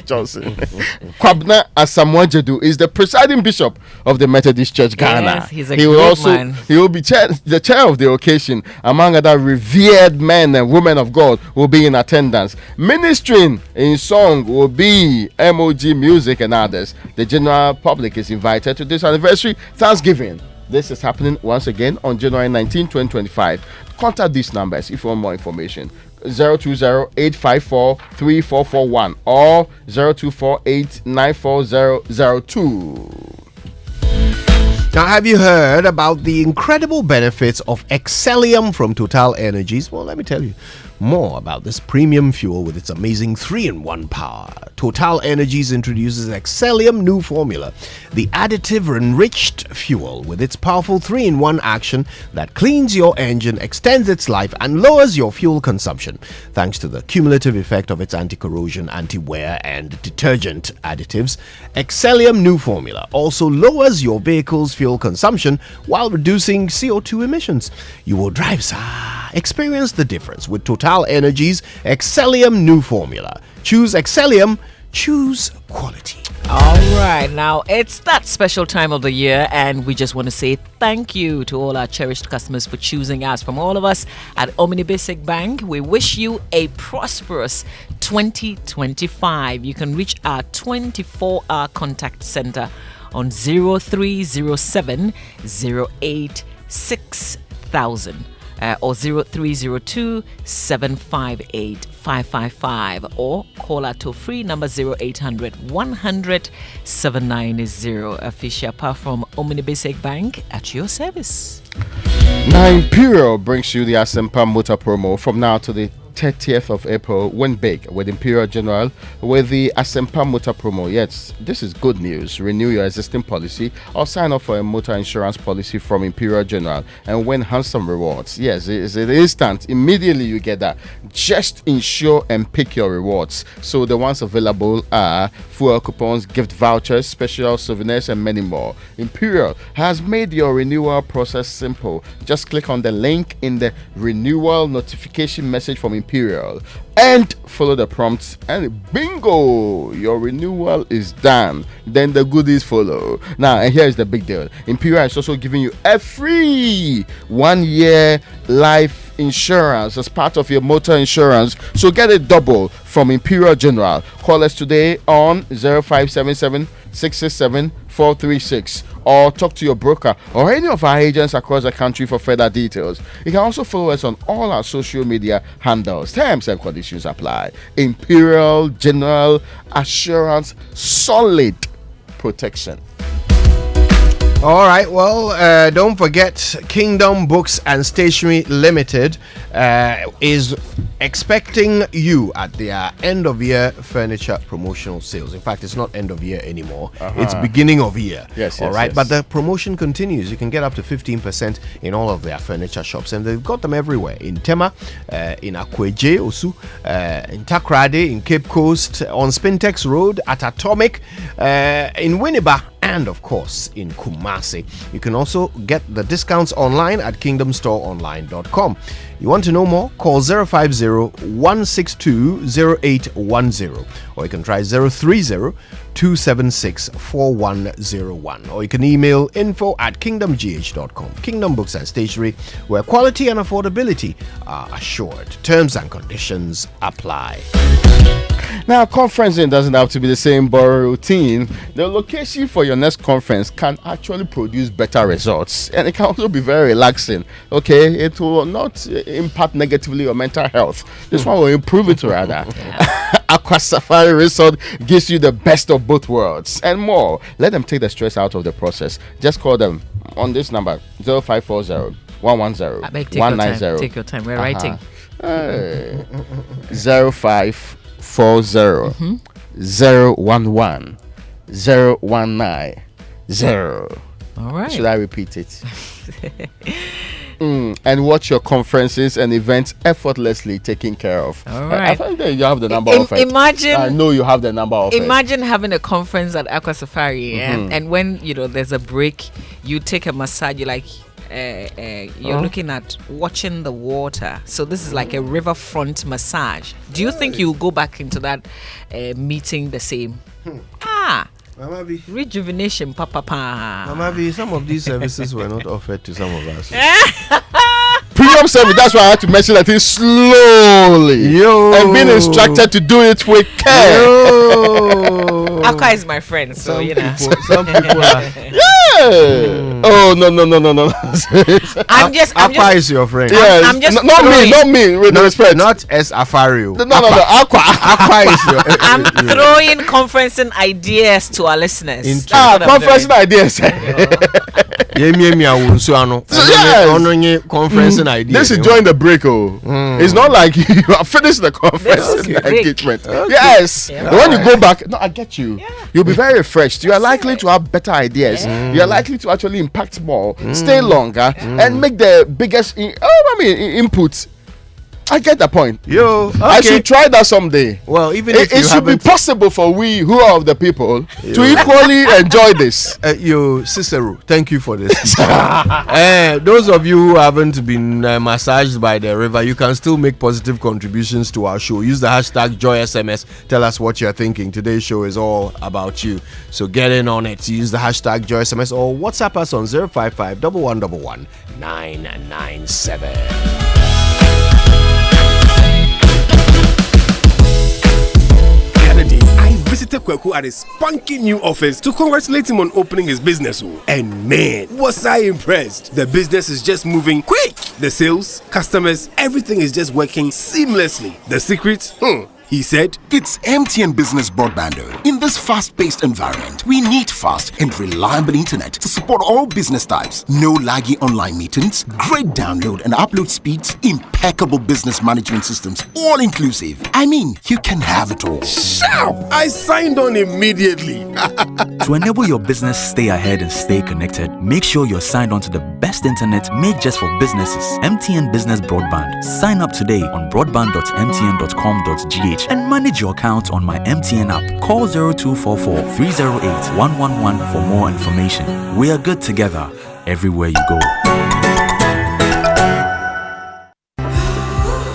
Johnson, Kwabena Asamoah Jedu is the presiding bishop of the Methodist Church Ghana. Yes, he's a great man. He will be the chair of the occasion. Among other revered men and women of God will be in attendance. Ministering in song will be MOG Music and others. The general public is invited to this anniversary Thanksgiving. This is happening once again on January 19, 2025. Contact these numbers if you want more information. 020-854-3441 or 0248-94002. Now, have you heard about the incredible benefits of Excellium from Total Energies? Well, let me tell you. More about this premium fuel with its amazing 3-in-1 power. Total Energies introduces Excellium new formula, the additive-enriched fuel with its powerful 3-in-1 action that cleans your engine, extends its life, and lowers your fuel consumption. Thanks to the cumulative effect of its anti-corrosion, anti-wear, and detergent additives, Excellium new formula also lowers your vehicle's fuel consumption while reducing CO2 emissions. You will drive, sir. Experience the difference with Total Energies Excellium new formula. Choose Excellium, choose quality. All right, now it's that special time of the year, and we just want to say thank you to all our cherished customers for choosing us. From all of us at Omni Basic Bank, we wish you a prosperous 2025. You can reach our 24-hour contact center on 0307 08 6000. Or 0302 758 555, or call our toll-free number 0800 100 790. Official power from Omni Basic Bank at your service. Now, Imperial brings you the Asempa Motor promo from now to the 30th of April. Win big with Imperial General with the Asempa Motor promo. Yes, this is good news. Renew your existing policy or sign up for a motor insurance policy from Imperial General and win handsome rewards. Yes, it's instant. Immediately you get that. Just insure and pick your rewards. So the ones available are fuel coupons, gift vouchers, special souvenirs, and many more. Imperial has made your renewal process simple. Just click on the link in the renewal notification message from Imperial and follow the prompts, and bingo, your renewal is done. Then the goodies follow. Now, and here's the big deal. Imperial is also giving you a free 1-year life insurance as part of your motor insurance, so get it double from Imperial General. Call us today on 0577 667 436 or talk to your broker or any of our agents across the country for further details. You can also follow us on all our social media handles. Terms and conditions apply. Imperial General Assurance, solid protection. All right, well, don't forget Kingdom Books and Stationery Limited is expecting you at their end of year furniture promotional sales. In fact, it's not end of year anymore. It's beginning of year. Yes, all right, yes. but the promotion continues. You can get up to 15% in all of their furniture shops, and they've got them everywhere. In Tema, in Akweje, Osu, in Takrade, in Cape Coast, on Spintex Road, at Atomic, in Winneba, and of course in Kumasi. You can also get the discounts online at kingdomstoreonline.com. You want to know more? Call 050-162-0810, or you can try 030-276-4101, or you can email info@kingdomgh.com. Kingdom Books and Stationery, where quality and affordability are assured. Terms and conditions apply. Now, conferencing doesn't have to be the same boring routine. The location for your next conference can actually produce better results, and it can also be very relaxing. Okay, it will not impact negatively on mental health. This one will improve it rather. Aqua Safari Resort gives you the best of both worlds and more. Let them take the stress out of the process. Just call them on this number 0540 110 190. Take your time. We're writing. 0540 011 019 0. All right. Should I repeat it? And watch your conferences and events effortlessly taken care of. All right. I think you have the number of it. Imagine. I know you have the number of it. Imagine having a conference at Aqua Safari, and when there's a break, you take a massage. You're like, you're looking at watching the water. So this is like a riverfront massage. Do you think you'll go back into that meeting the same? Mamabi. Rejuvenation, papa. Mamabi, some of these services were not offered to some of us. Premium service, that's why I had to mention that thing slowly. And being instructed to do it with care. Aqua is my friend, so some know. Some people are. Oh no. Aqua is your friend. Yes. I'm just not me. With respect, not S Afario. No. Aqua is your. I'm throwing conferencing ideas to our listeners. Conferencing ideas. conference idea. This is during the break. It's not like you have finished the conference engagement. Yes. When you go back, no, I get you. You'll be very refreshed. You are likely to have better ideas. You are likely to actually impact more, stay longer, and make the biggest input. I get the point. I should try that someday. Well, even if it should be possible for we who are of the people to equally enjoy this. Cicero, thank you for this. Those of you who haven't been massaged by the river, you can still make positive contributions to our show. Use the hashtag JoySMS. Tell us what you're thinking. Today's show is all about you. So get in on it. Use the hashtag JoySMS or WhatsApp us on 055 1111 997. I visited Kweku at his spunky new office to congratulate him on opening his business. And man, was I impressed. The business is just moving quick. The sales, customers, everything is just working seamlessly. The secret? He said, it's MTN Business Broadband. In this fast-paced environment, we need fast and reliable internet to support all business types. No laggy online meetings, great download and upload speeds, impeccable business management systems, all inclusive. I mean, you can have it all. Sharp! I signed on immediately. To enable your business stay ahead and stay connected, make sure you're signed on to the best internet made just for businesses. MTN Business Broadband. Sign up today on broadband.mtn.com.gh and manage your account on my MTN app. Call 0244 308 111 for more information. We are good together everywhere you go.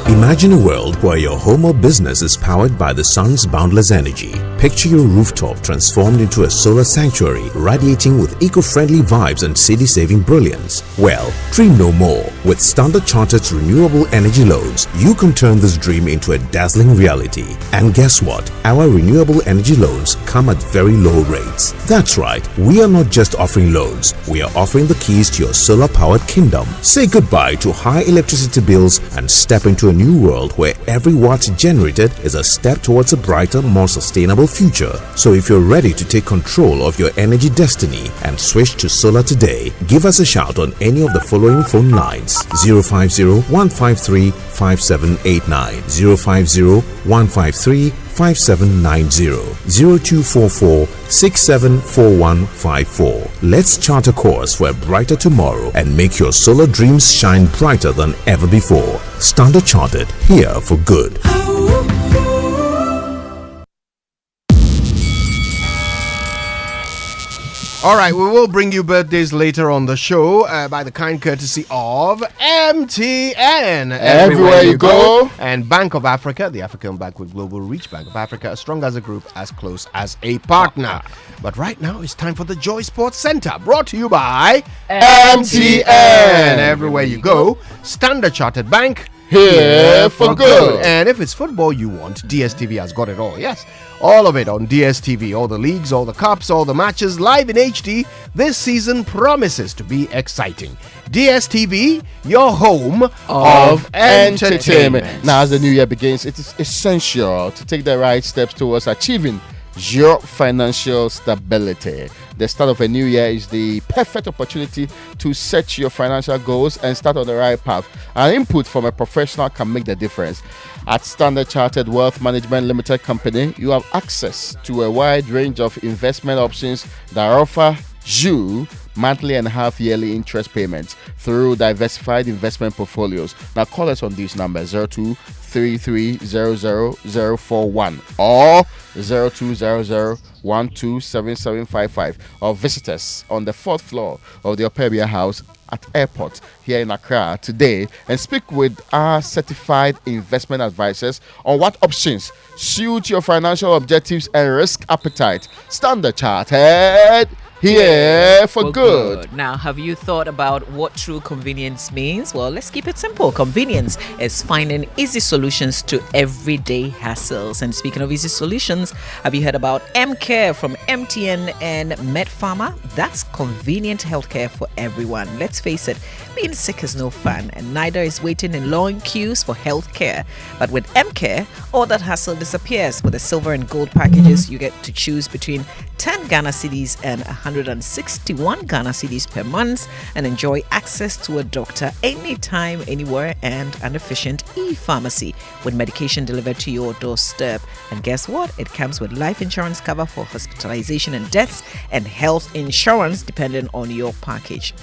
Imagine a world where your home or business is powered by the sun's boundless energy. Picture your rooftop transformed into a solar sanctuary, radiating with eco-friendly vibes and city-saving brilliance. Well, dream no more. With Standard Chartered's renewable energy loans, you can turn this dream into a dazzling reality. And guess what? Our renewable energy loans come at very low rates. That's right, we are not just offering loans, we are offering the keys to your solar-powered kingdom. Say goodbye to high electricity bills and step into a new world where every watt generated is a step towards a brighter, more sustainable future. So if you're ready to take control of your energy destiny and switch to solar today, give us a shout on any of the following phone lines: 050-153-5789, 050-153-5790, 0244-674154. Let's chart a course for a brighter tomorrow and make your solar dreams shine brighter than ever before. Standard Chartered, here for good. All right, we will bring you birthdays later on the show by the kind courtesy of MTN. Everywhere you go. And Bank of Africa, the African Bank with global reach. Bank of Africa, as strong as a group, as close as a partner. But right now, it's time for the Joy Sports Center, brought to you by MTN. Everywhere you go. Standard Chartered Bank. Here for good. And if it's football you want, DSTV has got it all. Yes, all of it on DSTV. All the leagues, all the cups, all the matches live in HD. This season promises to be exciting. DSTV, your home of entertainment. Now, as the new year begins, it is essential to take the right steps towards achieving your financial stability. The start of a new year is the perfect opportunity to set your financial goals and start on the right path. An input from a professional can make the difference. At Standard Chartered Wealth Management Limited Company, you have access to a wide range of investment options that offer you monthly and half-yearly interest payments through diversified investment portfolios. Now call us on these numbers: 0233000041 or 0200127755, or visit us on the 4th floor of the Opebia House at Airport here in Accra today and speak with our certified investment advisors on what options suit your financial objectives and risk appetite. Standard Chartered, here for good. Now, have you thought about what true convenience means? Well, let's keep it simple. Convenience is finding easy solutions to everyday hassles. And speaking of easy solutions, have you heard about M-Care from MTN and MedPharma? That's convenient healthcare for everyone. Let's face it, being sick is no fun, and neither is waiting in long queues for healthcare. But with M-Care, all that hassle disappears. With the silver and gold packages, you get to choose between 10 Ghana cedis and 100 161 Ghana cedis per month and enjoy access to a doctor anytime, anywhere, and an efficient e-pharmacy with medication delivered to your doorstep. And guess what? It comes with life insurance cover for hospitalization and deaths and health insurance depending on your package.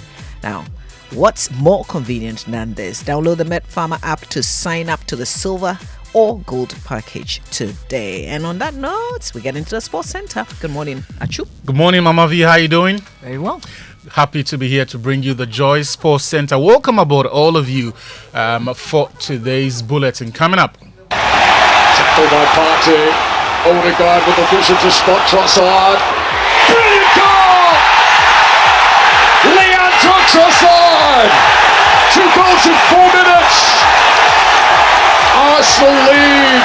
Now, what's more convenient than this? Download the MedPharma app to sign up to the silver or gold package today. And on that note, we get into the Sports Center. Good morning, Achu. Good morning, Mama V. How are you doing? Very well. Happy to be here to bring you the Joy Sports Center. Welcome aboard, all of you, for today's bulletin. Coming up. Tackle by Partey. Odegaard with the vision to spot Trossard. Brilliant goal! Leandro Trossard! 2 goals in 4 minutes! Arsenal lead.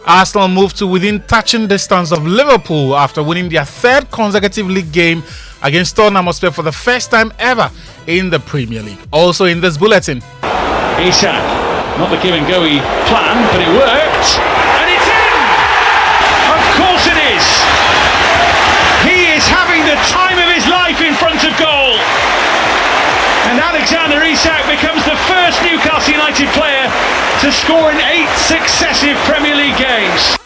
Arsenal moved to within touching distance of Liverpool after winning their 3rd consecutive league game against Tottenham Hotspur for the first time ever in the Premier League. Also in this bulletin, Isak, not the give and go he planned, but it worked, and it's in. Of course it is. He is having the time of his life in front of goal. And Alexander Isak becomes the first Newcastle United player to score in 8 successive Premier League games.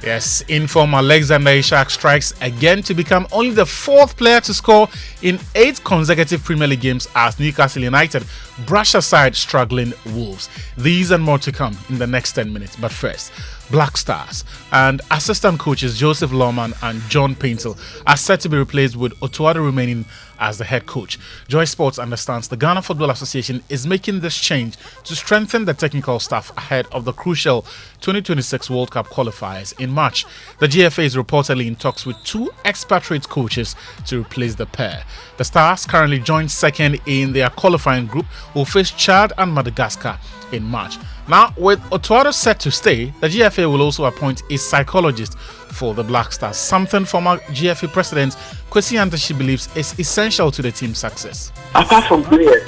yes, informer Alexander Isak strikes again to become only the 4th player to score in 8 consecutive Premier League games as Newcastle United brush aside struggling Wolves. These and more to come in the next 10 minutes. But first, Black Stars and assistant coaches Joseph Lawman and John Paintel are set to be replaced with Otuado remaining as the head coach. Joy Sports understands the Ghana Football Association is making this change to strengthen the technical staff ahead of the crucial 2026 World Cup qualifiers in March. The GFA is reportedly in talks with 2 expatriate coaches to replace the pair. The Stars, currently joined second in their qualifying group, will face Chad and Madagascar in March. Now, with Otuado set to stay, the GFA will also appoint a psychologist for the Black Stars, something former GFA president Kwesi Antashi believes is essential to the team's success. Apart from players,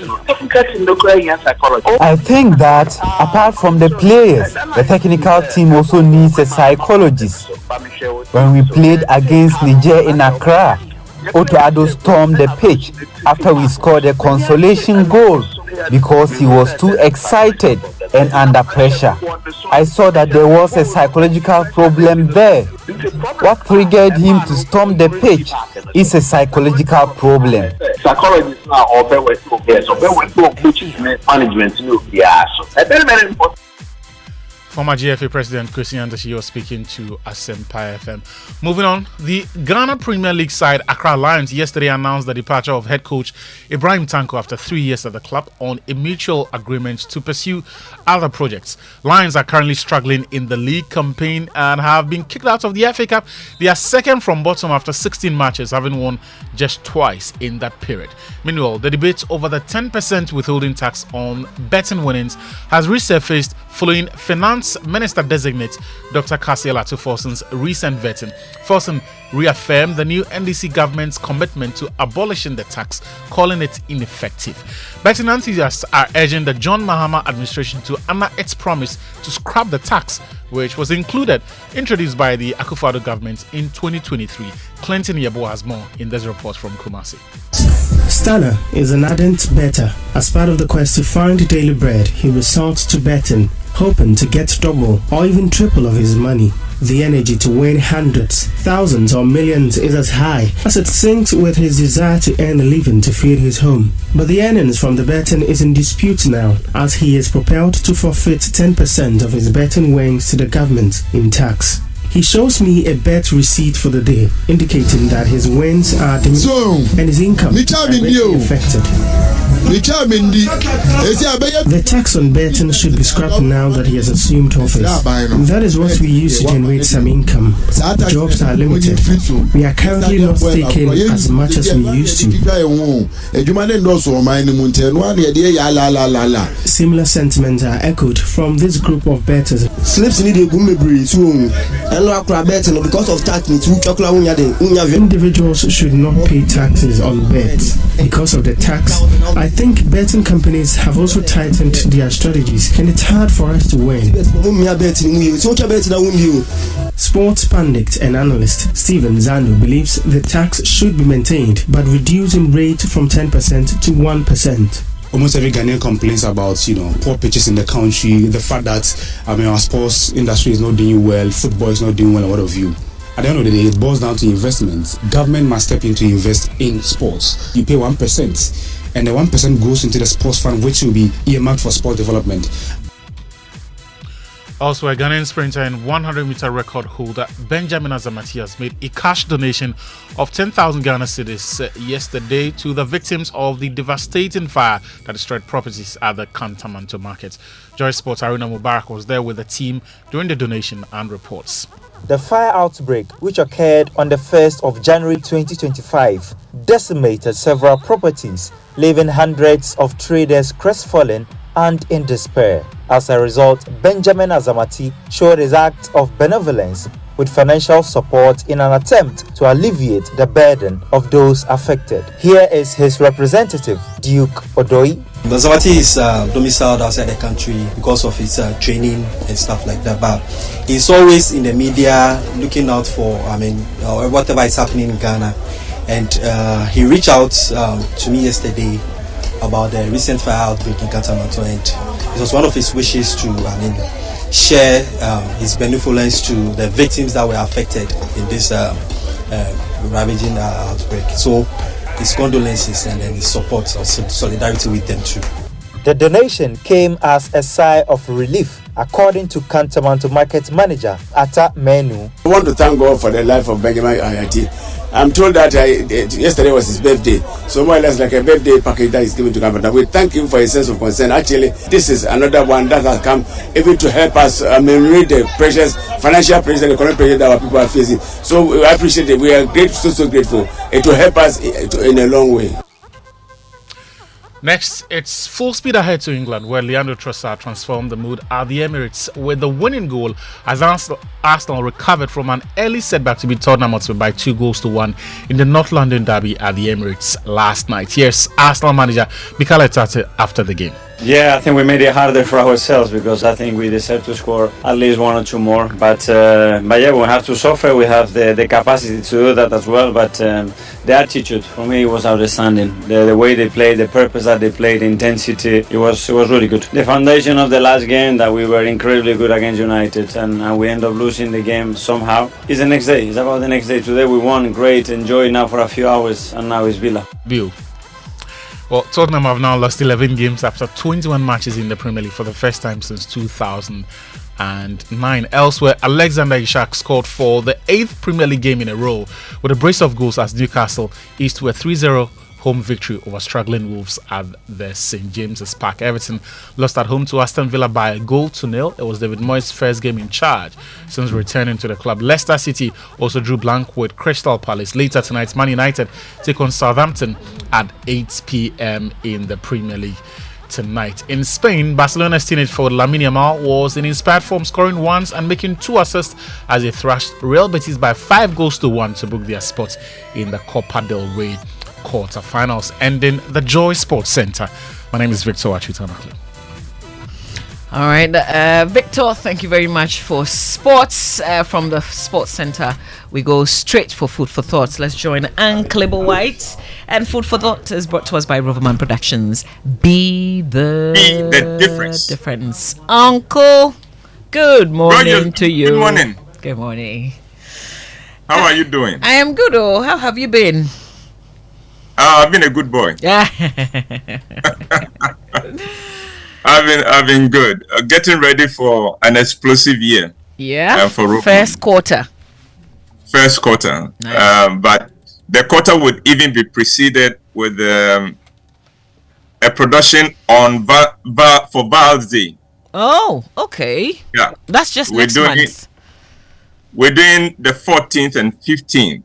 I think that apart from the players, the technical team also needs a psychologist. When we played against Niger in Accra, Otuado stormed the pitch after we scored a consolation goal because he was too excited and under pressure. I saw that there was a psychological problem there. What triggered him to storm the pitch is a psychological problem. Psychologists now are management. Former GFA President Kwesi Antashi was speaking to Asempa FM. Moving on, the Ghana Premier League side Accra Lions yesterday announced the departure of head coach Ibrahim Tanko after 3 years at the club on a mutual agreement to pursue other projects. Lions are currently struggling in the league campaign and have been kicked out of the FA Cup. They are second from bottom after 16 matches, having won just twice in that period. Meanwhile, the debate over the 10% withholding tax on betting winnings has resurfaced following Finance Minister designate Dr. Kasiel Atuforsen's recent vetting. Forsen reaffirmed the new NDC government's commitment to abolishing the tax, calling it ineffective. Betting enthusiasts are urging the John Mahama administration to honor its promise to scrap the tax, which was introduced by the Akufo-Addo government in 2023. Clinton Yabo has more in this report from Kumasi. Stana is an ardent bettor. As part of the quest to find daily bread, he resorts to betting, hoping to get double or even triple of his money. The energy to win hundreds, thousands or millions is as high as it syncs with his desire to earn a living to feed his home. But the earnings from the betting is in dispute now, as he is propelled to forfeit 10% of his betting winnings to the government in tax. He shows me a bet receipt for the day, indicating that his wins are diminished and his income directly affected. The tax on betting should be scrapped now that he has assumed office. That is what we use to generate some income. Jobs are limited. We are currently not taking as much as we used to. Similar sentiments are echoed from this group of bettors. Slips need a because of tax. Individuals should not pay taxes on bets because of the tax. I think betting companies have also tightened their strategies, and it's hard for us to win. Sports pundit and analyst Steven Zanu believes the tax should be maintained, but reducing rate from 10% to 1%. Almost every Ghanaian complains about, poor pitches in the country, the fact that, our sports industry is not doing well, football is not doing well, and what have you. At the end of the day, it boils down to investments. Government must step in to invest in sports. You pay 1%, and the 1% goes into the sports fund, which will be earmarked for sport development. Also, a Ghanaian sprinter and 100-meter record holder Benjamin Azamati has made a cash donation of 10,000 Ghana cedis yesterday to the victims of the devastating fire that destroyed properties at the Kantamanto market. Joy Sports Arena Mubarak was there with the team during the donation and reports. The fire outbreak, which occurred on the 1st of January 2025, decimated several properties, leaving hundreds of traders crestfallen and in despair. As a result, Benjamin Azamati showed his act of benevolence with financial support in an attempt to alleviate the burden of those affected. Here is his representative, Duke Odoi. Azamati is domiciled outside the country because of his training and stuff like that, but he's always in the media looking out for, whatever is happening in Ghana. And he reached out to me yesterday about the recent fire outbreak in Kantamanto, and it was one of his wishes to share his benevolence to the victims that were affected in this ravaging outbreak. So his condolences and his support, solidarity with them too. The donation came as a sigh of relief, according to Kantamanto market manager Ata Menu. I want to thank God for the life of Benjamin Ayati. I'm told that yesterday was his birthday, so more or less like a birthday package that is given to Kantamanto. We thank him for his sense of concern. Actually, this is another one that has come even to help us read the pressures, financial pressures, and economic pressures that our people are facing. So I appreciate it. We are grateful, so grateful. It will help us in a long way. Next, it's full speed ahead to England, where Leandro Trossard transformed the mood at the Emirates with the winning goal as Arsenal recovered from an early setback to beat Tottenham Hotspur by 2-1 in the North London derby at the Emirates last night. Here's Arsenal manager Mikel Arteta after the game. Yeah, I think we made it harder for ourselves because I think we deserve to score at least one or two more. But yeah, we have to suffer. We have the capacity to do that as well. But the attitude for me was outstanding. The way they played, the purpose that they played, the intensity, it was really good. The foundation of the last game that we were incredibly good against United and we end up losing the game somehow is the next day. It's about the next day. Today we won, great, enjoy now for a few hours, and now it's Villa. Bill. Well, Tottenham have now lost 11 games after 21 matches in the Premier League for the first time since 2009. Elsewhere, Alexander Isak scored for the 8th Premier League game in a row with a brace of goals as Newcastle eased to a 3-0 home victory over struggling Wolves at the St James's Park. Everton lost at home to Aston Villa by 1-0. It was David Moyes' first game in charge since returning to the club. Leicester City also drew blank with Crystal Palace. Later tonight, Man United take on Southampton at 8 p.m. in the Premier League tonight. In Spain, Barcelona's teenage forward Lamine Yamal was in inspired form, scoring once and making 2 assists as they thrashed Real Betis by 5-1 to book their spot in the Copa del Rey quarterfinals, ending the Joy Sports Center. My name is Victor Wachutanakli. All right, Victor, thank you very much for sports. From the Sports Center, we go straight for Food for Thought. Let's join Anne Klebo White. And Food for Thought is brought to us by Roverman Productions. Be the difference. Uncle, good morning Roger, to you. Good morning. Good morning. How are you doing? I am good. Oh, how have you been? I've been a good boy. Yeah. I've been good. Getting ready for an explosive year. Yeah. For First quarter. Nice. But the quarter would even be preceded with a production on for Val's Day. Oh, okay. Yeah. That's just next month. We're doing the 14th and 15th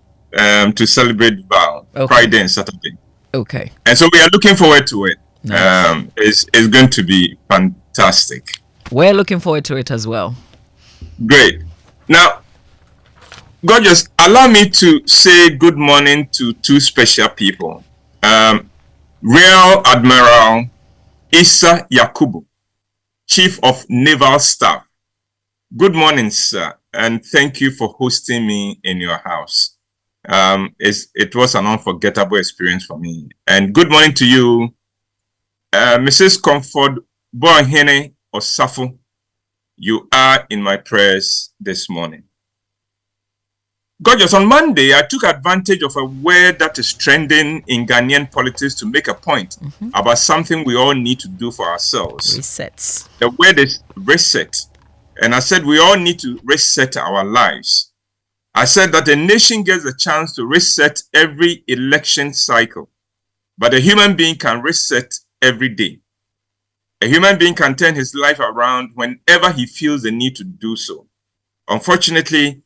to celebrate Val, Friday and Saturday. Okay. And so we are looking forward to it. Nice. It's going to be fantastic. We're looking forward to it as well. Great. Now, Gorgeous, allow me to say good morning to two special people. Rear Admiral Issa Yakubu, Chief of Naval Staff. Good morning, sir, and thank you for hosting me in your house. It was an unforgettable experience for me. And good morning to you, Mrs. Comfort Boahene Osafo. You are in my prayers this morning. Gorgeous, on Monday, I took advantage of a word that is trending in Ghanaian politics to make a point about something we all need to do for ourselves. Resets. The word is reset. And I said we all need to reset our lives. I said that a nation gets a chance to reset every election cycle, but a human being can reset every day. A human being can turn his life around whenever he feels the need to do so. Unfortunately,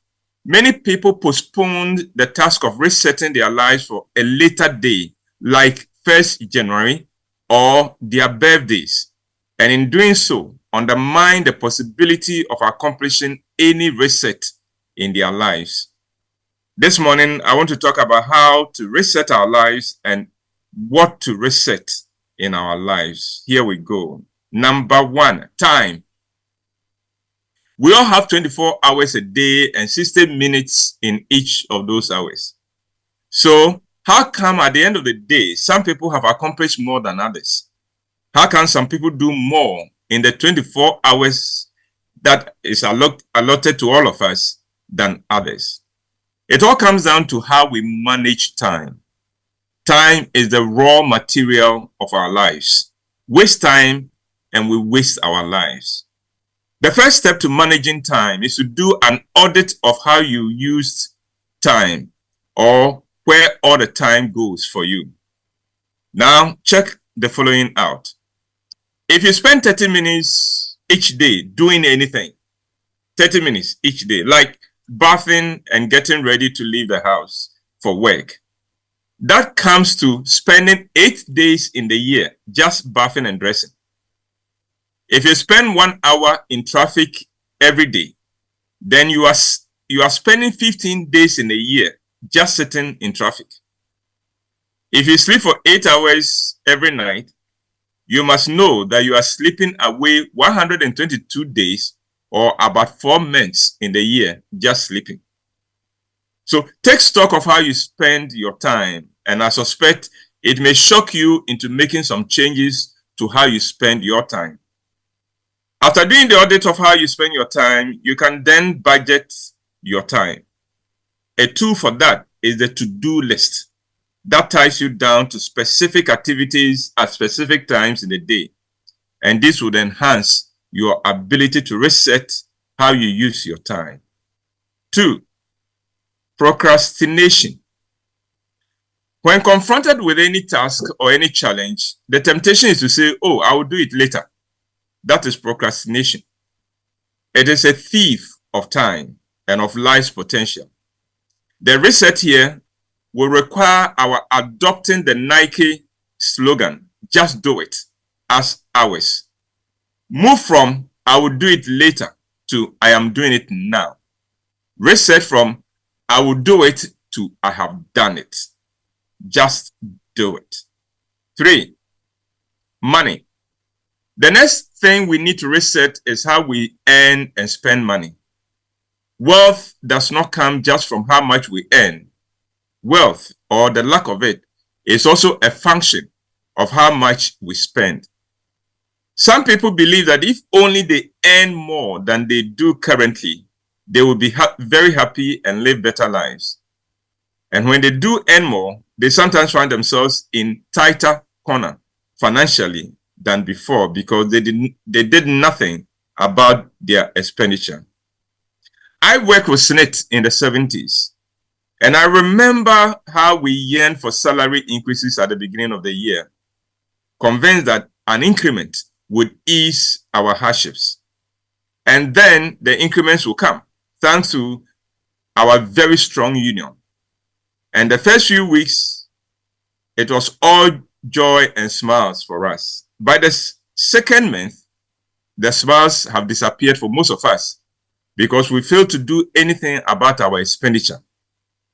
many people postponed the task of resetting their lives for a later day, like 1st January or their birthdays, and in doing so, undermine the possibility of accomplishing any reset in their lives. This morning, I want to talk about how to reset our lives and what to reset in our lives. Here we go. Number 1, time. We all have 24 hours a day and 60 minutes in each of those hours. So, how come at the end of the day, some people have accomplished more than others? How can some people do more in the 24 hours that is allotted to all of us than others? It all comes down to how we manage time. Time is the raw material of our lives. Waste time and we waste our lives. The first step to managing time is to do an audit of how you used time or where all the time goes for you. Now, check the following out. If you spend 30 minutes each day doing anything, 30 minutes each day, like bathing and getting ready to leave the house for work, that comes to spending 8 days in the year just bathing and dressing. If you spend 1 hour in traffic every day, then you are spending 15 days in a year just sitting in traffic. If you sleep for 8 hours every night, you must know that you are sleeping away 122 days or about 4 months in the year just sleeping. So take stock of how you spend your time, and I suspect it may shock you into making some changes to how you spend your time. After doing the audit of how you spend your time, you can then budget your time. A tool for that is the to-do list. That ties you down to specific activities at specific times in the day. And this would enhance your ability to reset how you use your time. 2, procrastination. When confronted with any task or any challenge, the temptation is to say, oh, I will do it later. That is procrastination. It is a thief of time and of life's potential. The reset here will require our adopting the Nike slogan, just do it, as ours. Move from I will do it later to I am doing it now. Reset from I will do it to I have done it. Just do it. 3, money. The next thing we need to reset is how we earn and spend money. Wealth does not come just from how much we earn. Wealth, or the lack of it, is also a function of how much we spend. Some people believe that if only they earn more than they do currently, they will be very happy and live better lives. And when they do earn more, they sometimes find themselves in tighter corner financially than before because they did nothing about their expenditure. I worked with SNIT in the 70s, and I remember how we yearned for salary increases at the beginning of the year, convinced that an increment would ease our hardships. And then the increments will come, thanks to our very strong union. And the first few weeks, it was all joy and smiles for us. By the second month, the smiles have disappeared for most of us. because we fail to do anything about our expenditure.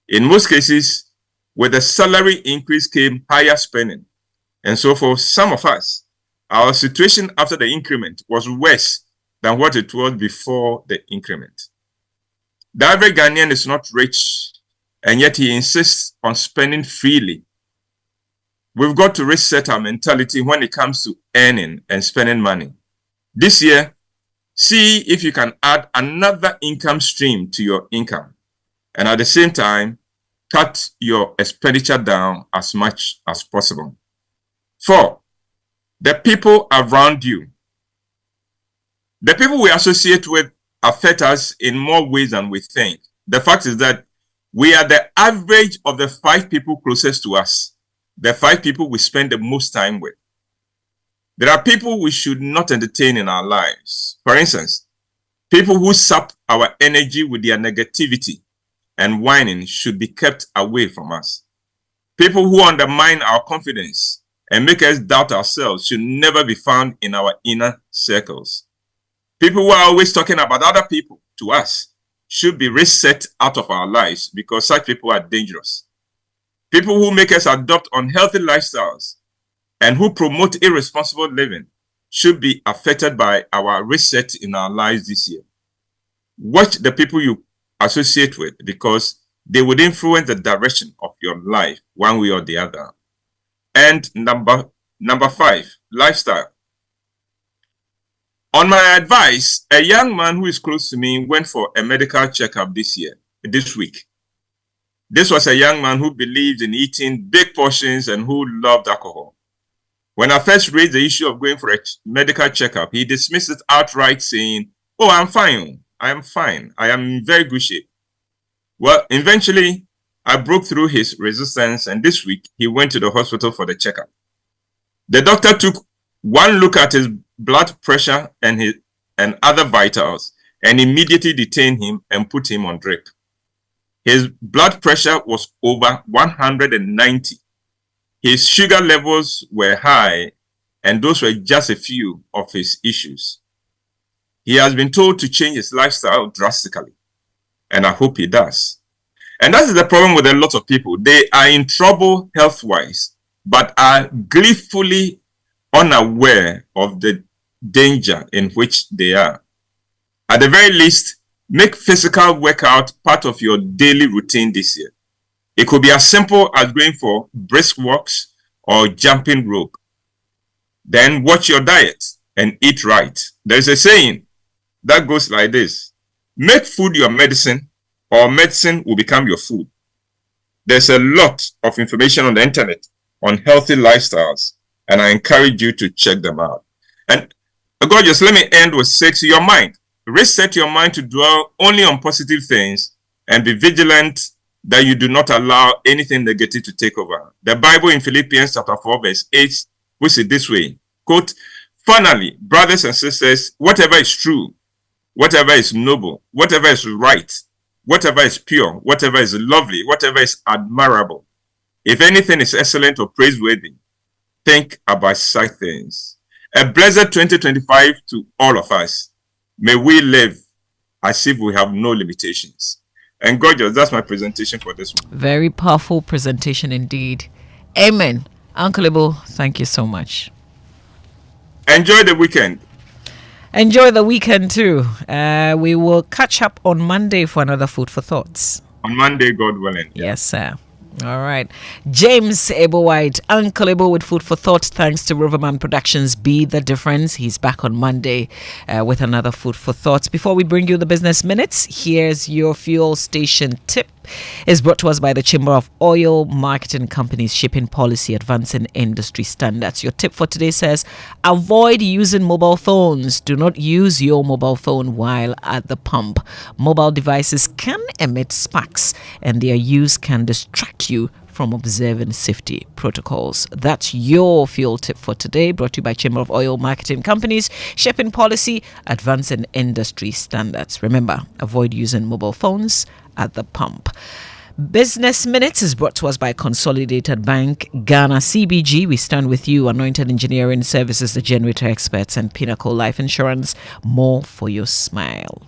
In most cases, with the salary increase came higher spending. And so for some of us, our situation after the increment was worse than what it was before the increment. The average Ghanaian is not rich, and yet he insists on spending freely. We've got to reset our mentality when it comes to earning and spending money. This year, see if you can add another income stream to your income, and at the same time, cut your expenditure down as much as possible. 4, the people around you. The people we associate with affect us in more ways than we think. The fact is that we are the average of the 5 people closest to us, the 5 people we spend the most time with. There are people we should not entertain in our lives. For instance, people who sap our energy with their negativity and whining should be kept away from us. People who undermine our confidence and make us doubt ourselves should never be found in our inner circles. People who are always talking about other people to us should be reset out of our lives because such people are dangerous. People who make us adopt unhealthy lifestyles and who promote irresponsible living should be affected by our reset in our lives this year. Watch the people you associate with because they would influence the direction of your life one way or the other. And number 5, lifestyle. On my advice, a young man who is close to me went for a medical checkup this week. This was a young man who believed in eating big portions and who loved alcohol. When I first raised the issue of going for a medical checkup, he dismissed it outright, saying, "Oh, I'm fine. I am fine. I am in very good shape." Well, eventually, I broke through his resistance, and this week, he went to the hospital for the checkup. The doctor took one look at his blood pressure and other vitals and immediately detained him and put him on drip. His blood pressure was over 190. His sugar levels were high, and those were just a few of his issues. He has been told to change his lifestyle drastically, and I hope he does. And that is the problem with a lot of people. They are in trouble health-wise, but are gleefully unaware of the danger in which they are. At the very least, make physical workout part of your daily routine this year. It could be as simple as going for brisk walks or jumping rope. Then watch your diet and eat right. There's a saying that goes like this: make food your medicine, or medicine will become your food. There's a lot of information on the internet on healthy lifestyles, and I encourage you to check them out. And gorgeous, let me end with 6, your mind. Reset your mind to dwell only on positive things and be vigilant that you do not allow anything negative to take over. The Bible in Philippians chapter 4 verse 8 puts it this way, quote, "Finally, brothers and sisters, whatever is true, whatever is noble, whatever is right, whatever is pure, whatever is lovely, whatever is admirable, if anything is excellent or praiseworthy, think about such things." A blessed 2025 to all of us. May we live as if we have no limitations. And gorgeous, that's my presentation for this one. Very powerful presentation indeed. Amen. Uncle Ibo, thank you so much. Enjoy the weekend. Enjoy the weekend too. We will catch up on Monday for another Food for Thoughts. On Monday, God willing. Yes, sir. All right. James Ebo White, Uncle Ebo with Food for Thought. Thanks to Riverman Productions. Be the difference. He's back on Monday with another Food for Thoughts. Before we bring you the business minutes, here's your fuel station tip. Is brought to us by the Chamber of Oil Marketing Companies Shipping Policy Advancing Industry Standards. Your tip for today says, avoid using mobile phones. Do not use your mobile phone while at the pump. Mobile devices can emit sparks and their use can distract you from observing safety protocols. That's your fuel tip for today, brought to you by Chamber of Oil Marketing Companies Shipping Policy Advancing Industry Standards. Remember, avoid using mobile phones at the pump. Business Minutes is brought to us by Consolidated Bank, Ghana CBG. We stand with you. Anointed Engineering Services, the Generator Experts, and Pinnacle Life Insurance. More for your smile.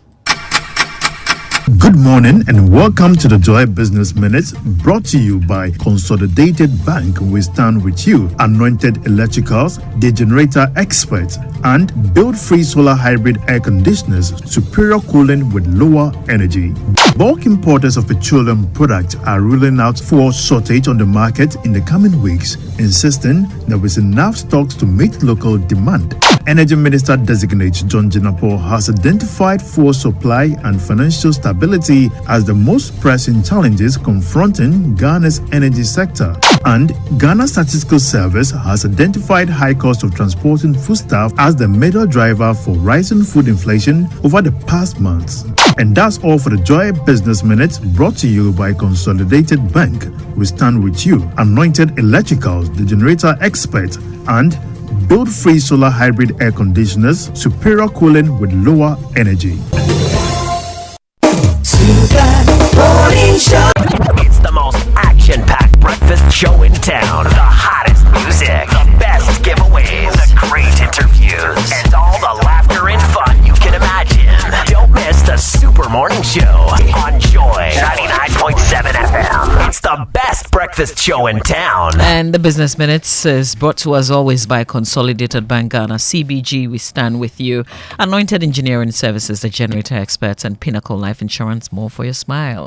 Good morning and welcome to the Joy Business Minute, brought to you by Consolidated Bank. We stand with you. Anointed Electricals, the generator expert, and build-free solar hybrid air conditioners, superior cooling with lower energy. Bulk importers of petroleum products are ruling out fuel shortage on the market in the coming weeks, insisting there is enough stocks to meet local demand. Energy Minister Designate John Jinapor has identified fuel supply and financial stability as the most pressing challenges confronting Ghana's energy sector. And Ghana Statistical Service has identified high cost of transporting foodstuff as the major driver for rising food inflation over the past months. And that's all for the Joy Business Minute, brought to you by Consolidated Bank. We stand with you. Anointed Electricals, the generator expert, and build-free solar hybrid air conditioners, superior cooling with lower energy. It's the most action-packed breakfast show in town. The hottest music, the best giveaways, the great interviews, and all the laughter and fun you can imagine. Don't miss the Super Morning Show on Joy 99.7 FM. It's the best breakfast show in town. And the Business Minutes is brought to us always by Consolidated Bank Ghana, CBG. We stand with you. Anointed Engineering Services, the generator experts, and Pinnacle Life Insurance. More for your smile.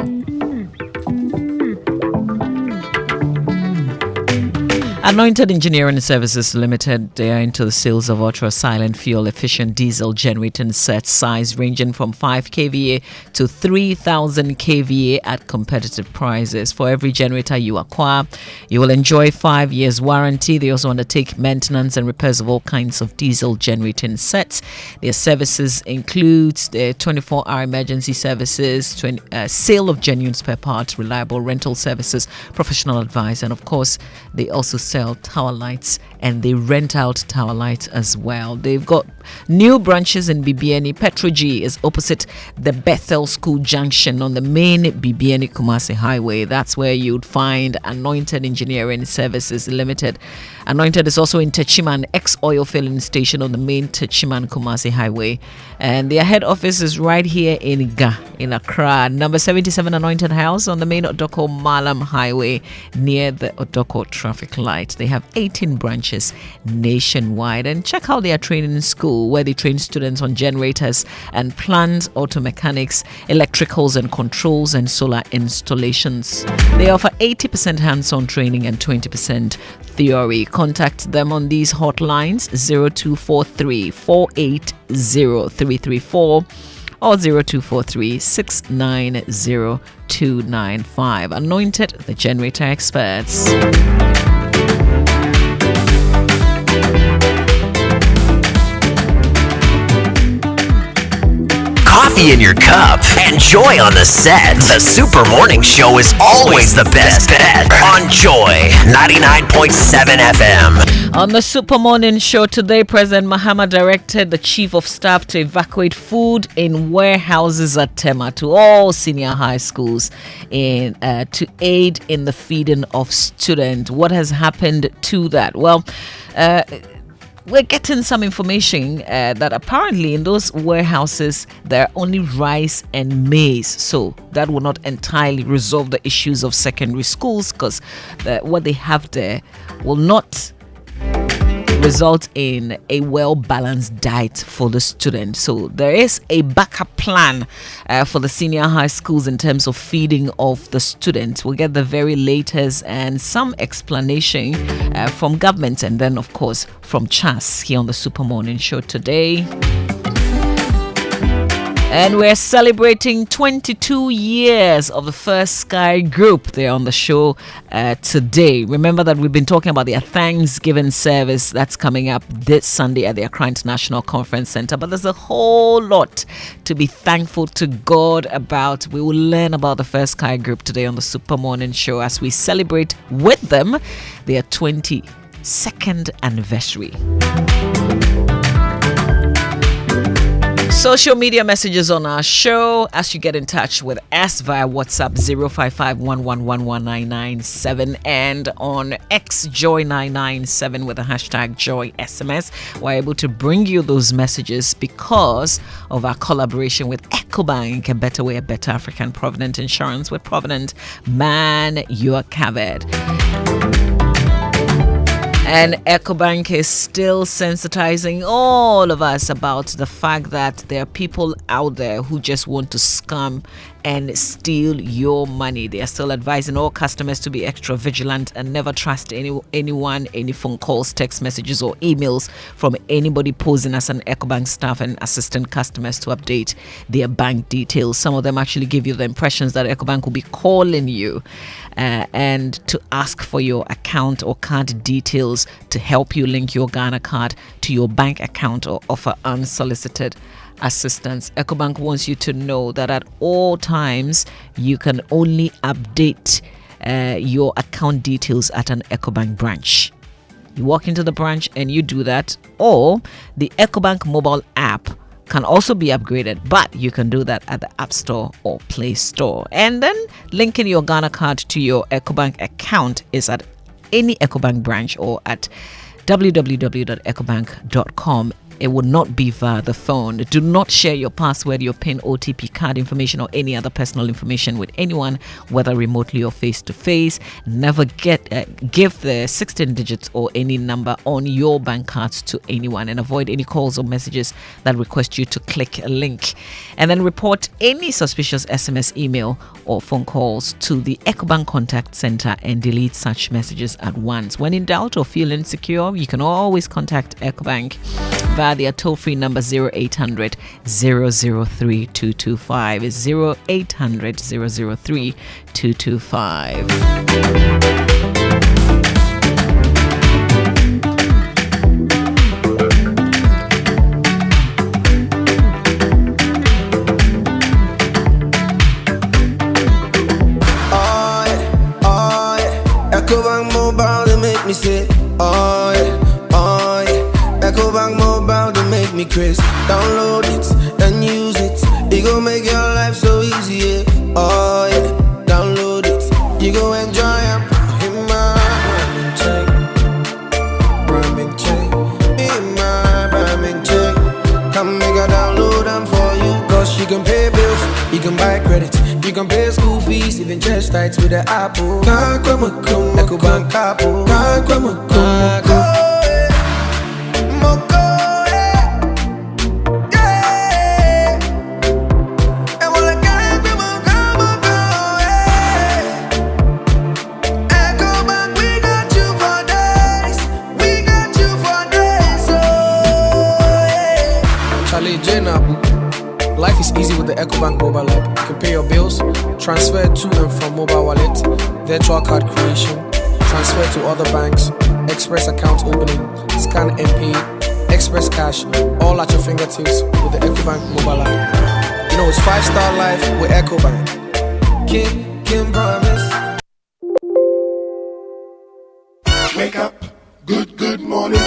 Anointed Engineering Services Limited, they are into the sales of ultra-silent fuel-efficient diesel generating sets, size ranging from 5 kVA to 3,000 kVA at competitive prices. For every generator you acquire, you will enjoy 5 years warranty. They also undertake maintenance and repairs of all kinds of diesel generating sets. Their services include the 24-hour emergency services, sale of genuine spare parts, reliable rental services, professional advice, and of course, they also sell tower lights and they rent out tower lights as well. They've got new branches in BBNE. Petrogy is opposite the Bethel School Junction on the main BBNE Kumasi Highway. That's where you'd find Anointed Engineering Services Limited. Anointed is also in Techiman ex-oil filling station on the main Techiman Kumasi Highway. And their head office is right here in Ga, in Accra. Number 77 Anointed House on the main Odoko Malam Highway near the Odoko traffic light. They have 18 branches nationwide. And check out their training school where they train students on generators and plant auto mechanics, electricals and controls, and solar installations. They offer 80% hands-on training and 20% theory. Contact them on these hotlines 0243 480 334 or 0243 690 295. Anointed, the generator experts. Coffee in your cup and joy on the set. The Super Morning Show is always the best bet on Joy 99.7 FM. On the Super Morning Show today, President Mahama directed the Chief of Staff to evacuate food in warehouses at Tema to all senior high schools to aid in the feeding of students. What has happened to that? Well, we're getting some information that apparently in those warehouses there are only rice and maize, so that will not entirely resolve the issues of secondary schools, because what they have there will not result in a well-balanced diet for the student. So there is a backup plan for the senior high schools in terms of feeding of the students. We'll get the very latest and some explanation from government, and then of course from Chas here on the Super Morning Show today. And we're celebrating 22 years of the First Sky Group. They're on the show today. Remember that we've been talking about their Thanksgiving service that's coming up this Sunday at the Accra International Conference Center. But there's a whole lot to be thankful to God about. We will learn about the First Sky Group today on the Super Morning Show as we celebrate with them their 22nd anniversary. Social media messages on our show as you get in touch with us via WhatsApp 05511119997 and on X Joy997 with the hashtag JoySMS. We're able to bring you those messages because of our collaboration with EcoBank, a better way, a better African Provident Insurance. With Provident, man, you are covered. And EcoBank is still sensitizing all of us about the fact that there are people out there who just want to scam and steal your money. They are still advising all customers to be extra vigilant and never trust anyone, any phone calls, text messages, or emails from anybody posing as an EcoBank staff and assisting customers to update their bank details. Some of them actually give you the impressions that EcoBank will be calling you and to ask for your account or card details to help you link your Ghana card to your bank account or offer unsolicited assistance. EcoBank wants you to know that at all times you can only update your account details at an EcoBank branch. You walk into the branch and you do that, or the EcoBank mobile app can also be upgraded, but you can do that at the App Store or Play Store. And then linking your Ghana card to your EcoBank account is at any EcoBank branch or at www.ecobank.com. It will not be via the phone. Do not share your password, your PIN, OTP, card information, or any other personal information with anyone, whether remotely or face-to-face. Never give the 16 digits or any number on your bank cards to anyone, and avoid any calls or messages that request you to click a link. And then report any suspicious SMS, email, or phone calls to the EcoBank Contact Center and delete such messages at once. When in doubt or feel insecure, you can always contact EcoBank via their toll-free number 0800 003 225. It's 0800 003 225. EcoBank Mobile, they make me say, oh yeah, oh yeah. EcoBank Mobile, they make me crazy. Download it and use it. It gon' make your life so easy, yeah. Oh yeah, download it. You go enjoy it. In my rhyming check, rhyming check. In my rhyming check. Come make a download them for you. Cause you can pay bills, you can buy credit, you can pay school fees, even church tights with the Apple. EcoBank Apple. Life is easy with the EcoBank mobile app. You can pay your bills, transfer to and from mobile wallet, virtual card creation, transfer to other banks, express account opening, scan and pay, express cash, all at your fingertips with the EcoBank mobile app. You know it's 5-star life with EcoBank. Can promise. Wake up, good morning.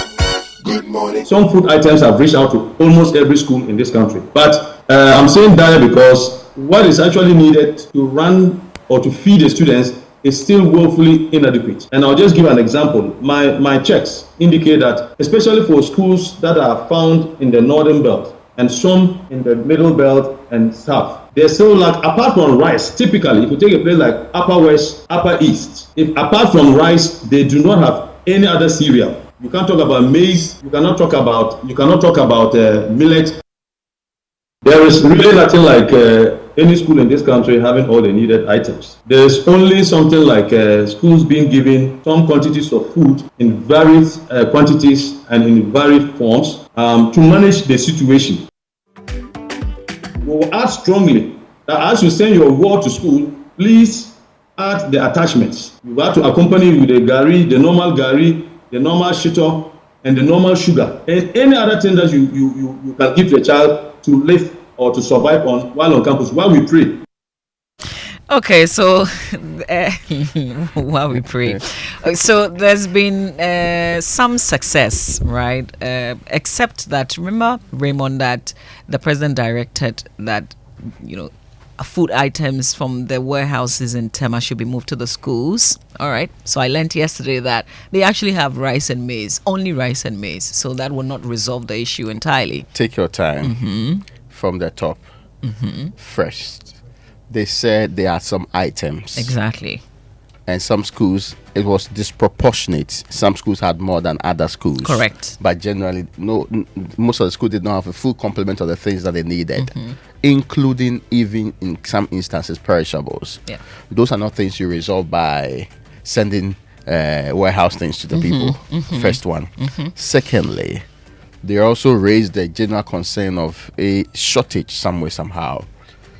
Good morning. Some food items have reached out to almost every school in this country. But I'm saying that because what is actually needed to run or to feed the students is still woefully inadequate. And I'll just give an example. My checks indicate that, especially for schools that are found in the northern belt and some in the middle belt and south, there's still like, apart from rice, typically, if you take a place like Upper West, Upper East, if apart from rice, they do not have any other cereal. You can't talk about maize. You cannot talk about millet. There is really nothing like any school in this country having all the needed items. There is only something like schools being given some quantities of food in various quantities and in varied forms to manage the situation. We will add strongly that as you send your word to school, please add the attachments. You have to accompany with the gari, the normal gari, the normal shito, and the normal sugar, and any other thing that you can give the child to live or to survive on while on campus, while we pray. Okay, so while we pray, so there's been some success, right? Except that, remember, Raymond, that the president directed that, food items from the warehouses in Tema should be moved to the schools. All right. So I learned yesterday that they actually have rice and maize, only rice and maize. So that will not resolve the issue entirely. Take your time from the top. First, they said there are some items. Exactly. And some schools, it was disproportionate. Some schools had more than other schools. Correct. But generally, most of the schools did not have a full complement of the things that they needed, including even in some instances perishables. Yeah. Those are not things you resolve by sending warehouse things to the people. First one. Secondly, they also raised the general concern of a shortage somewhere, somehow.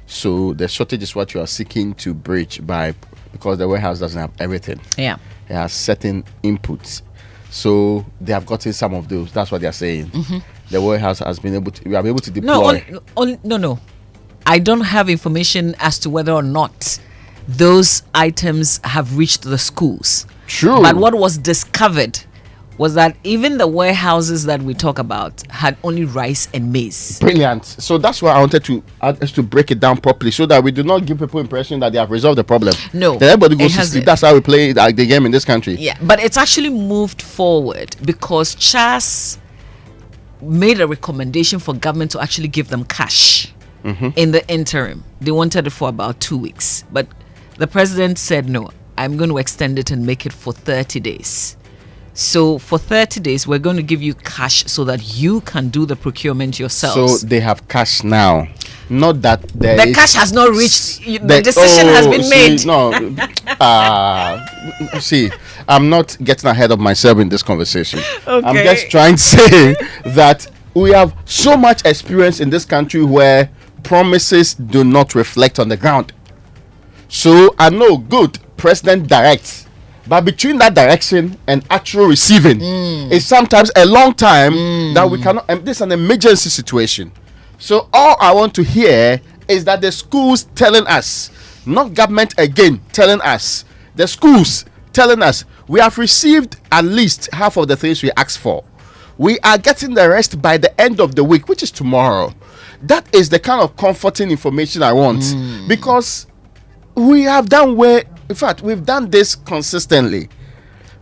So the shortage is what you are seeking to bridge because the warehouse doesn't have everything. Yeah. It has certain inputs. So they have gotten some of those. That's what they are saying. The warehouse has been able to, we are able to deploy. No. I don't have information as to whether or not those items have reached the schools. True. But what was discovered was that even the warehouses that we talk about had only rice and maize. Brilliant. So that's why I wanted to break it down properly so that we do not give people impression that they have resolved the problem. No. Then everybody goes to sleep. That's how we play the game in this country. Yeah, but it's actually moved forward because CHAS made a recommendation for government to actually give them cash in the interim. They wanted it for about 2 weeks. But the president said, no, I'm going to extend it and make it for 30 days. So for 30 days, we're going to give you cash so that you can do the procurement yourselves. So they have cash now. Not that the cash has not reached. The decision has been made. No. See, I'm not getting ahead of myself in this conversation. Okay. I'm just trying to say that we have so much experience in this country where promises do not reflect on the ground. So I know, good, president directs. But between that direction and actual receiving is sometimes a long time that we cannot. And this is an emergency situation. So all I want to hear is that the schools telling us, not government again, telling us, the schools telling us, we have received at least half of the things we asked for. We are getting the rest by the end of the week, which is tomorrow. That is the kind of comforting information I want. Because we have done in fact, we've done this consistently.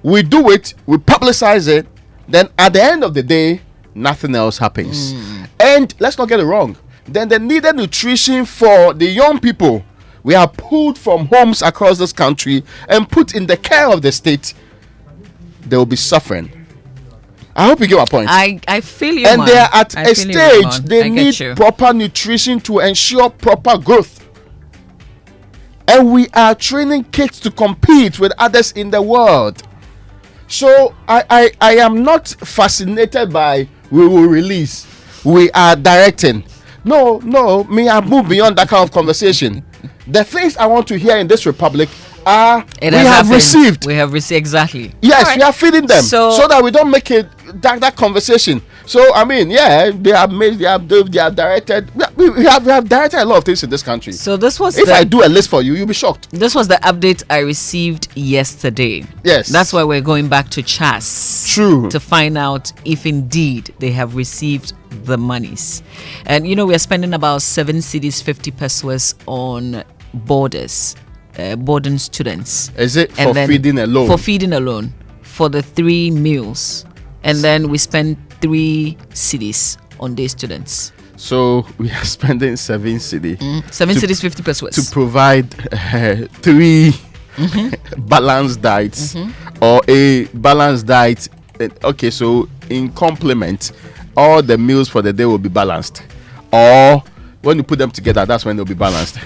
We do it, we publicize it, then at the end of the day, nothing else happens. And let's not get it wrong. Then the needed nutrition for the young people, we are pulled from homes across this country and put in the care of the state. They will be suffering. I hope you get my point. I feel you, and man. they are at I a feel you, stage, man. they I need get you. proper nutrition to ensure proper growth. And we are training kids to compete with others in the world. So I am not fascinated by we will release, we are directing. No, me, I move beyond that kind of conversation. The things I want to hear in this republic are we have received. We have received, exactly. Yes, Right. we are feeding them So that we don't make it that conversation. So I mean, yeah, they have directed. We have directed a lot of things in this country. So this was. If I do a list for you, you'll be shocked. This was the update I received yesterday. Yes, that's why we're going back to CHAS. True. To find out if indeed they have received the monies, and we are spending about 7 cedis 50 pesos on boarders. Boarding students. Is it for feeding alone? For feeding alone, for the 3 meals, and then we spend 3 cedis on day students. So we are spending 7 cedis. 7 cedis 50 pesos to provide 3 balanced diets or a balanced diet. Okay, so in complement, all the meals for the day will be balanced, or when you put them together, that's when they'll be balanced.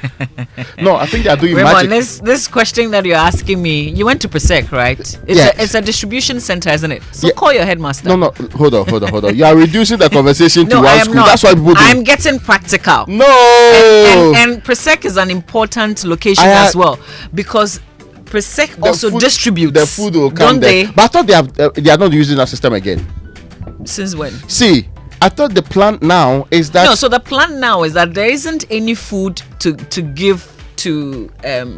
No, I think they are doing Raymond, magic. this question that you're asking me, you went to Persec, right? It's a distribution center, isn't it? So call your headmaster. No, hold on. You are reducing the conversation to no, one school. Not. That's what people do. I'm getting practical. No. And Persec is an important location as well, because Persec also distributes. The food will come there. But I thought they are not using that system again. Since when? See, I thought the plan now is that so the plan now is that there isn't any food to give to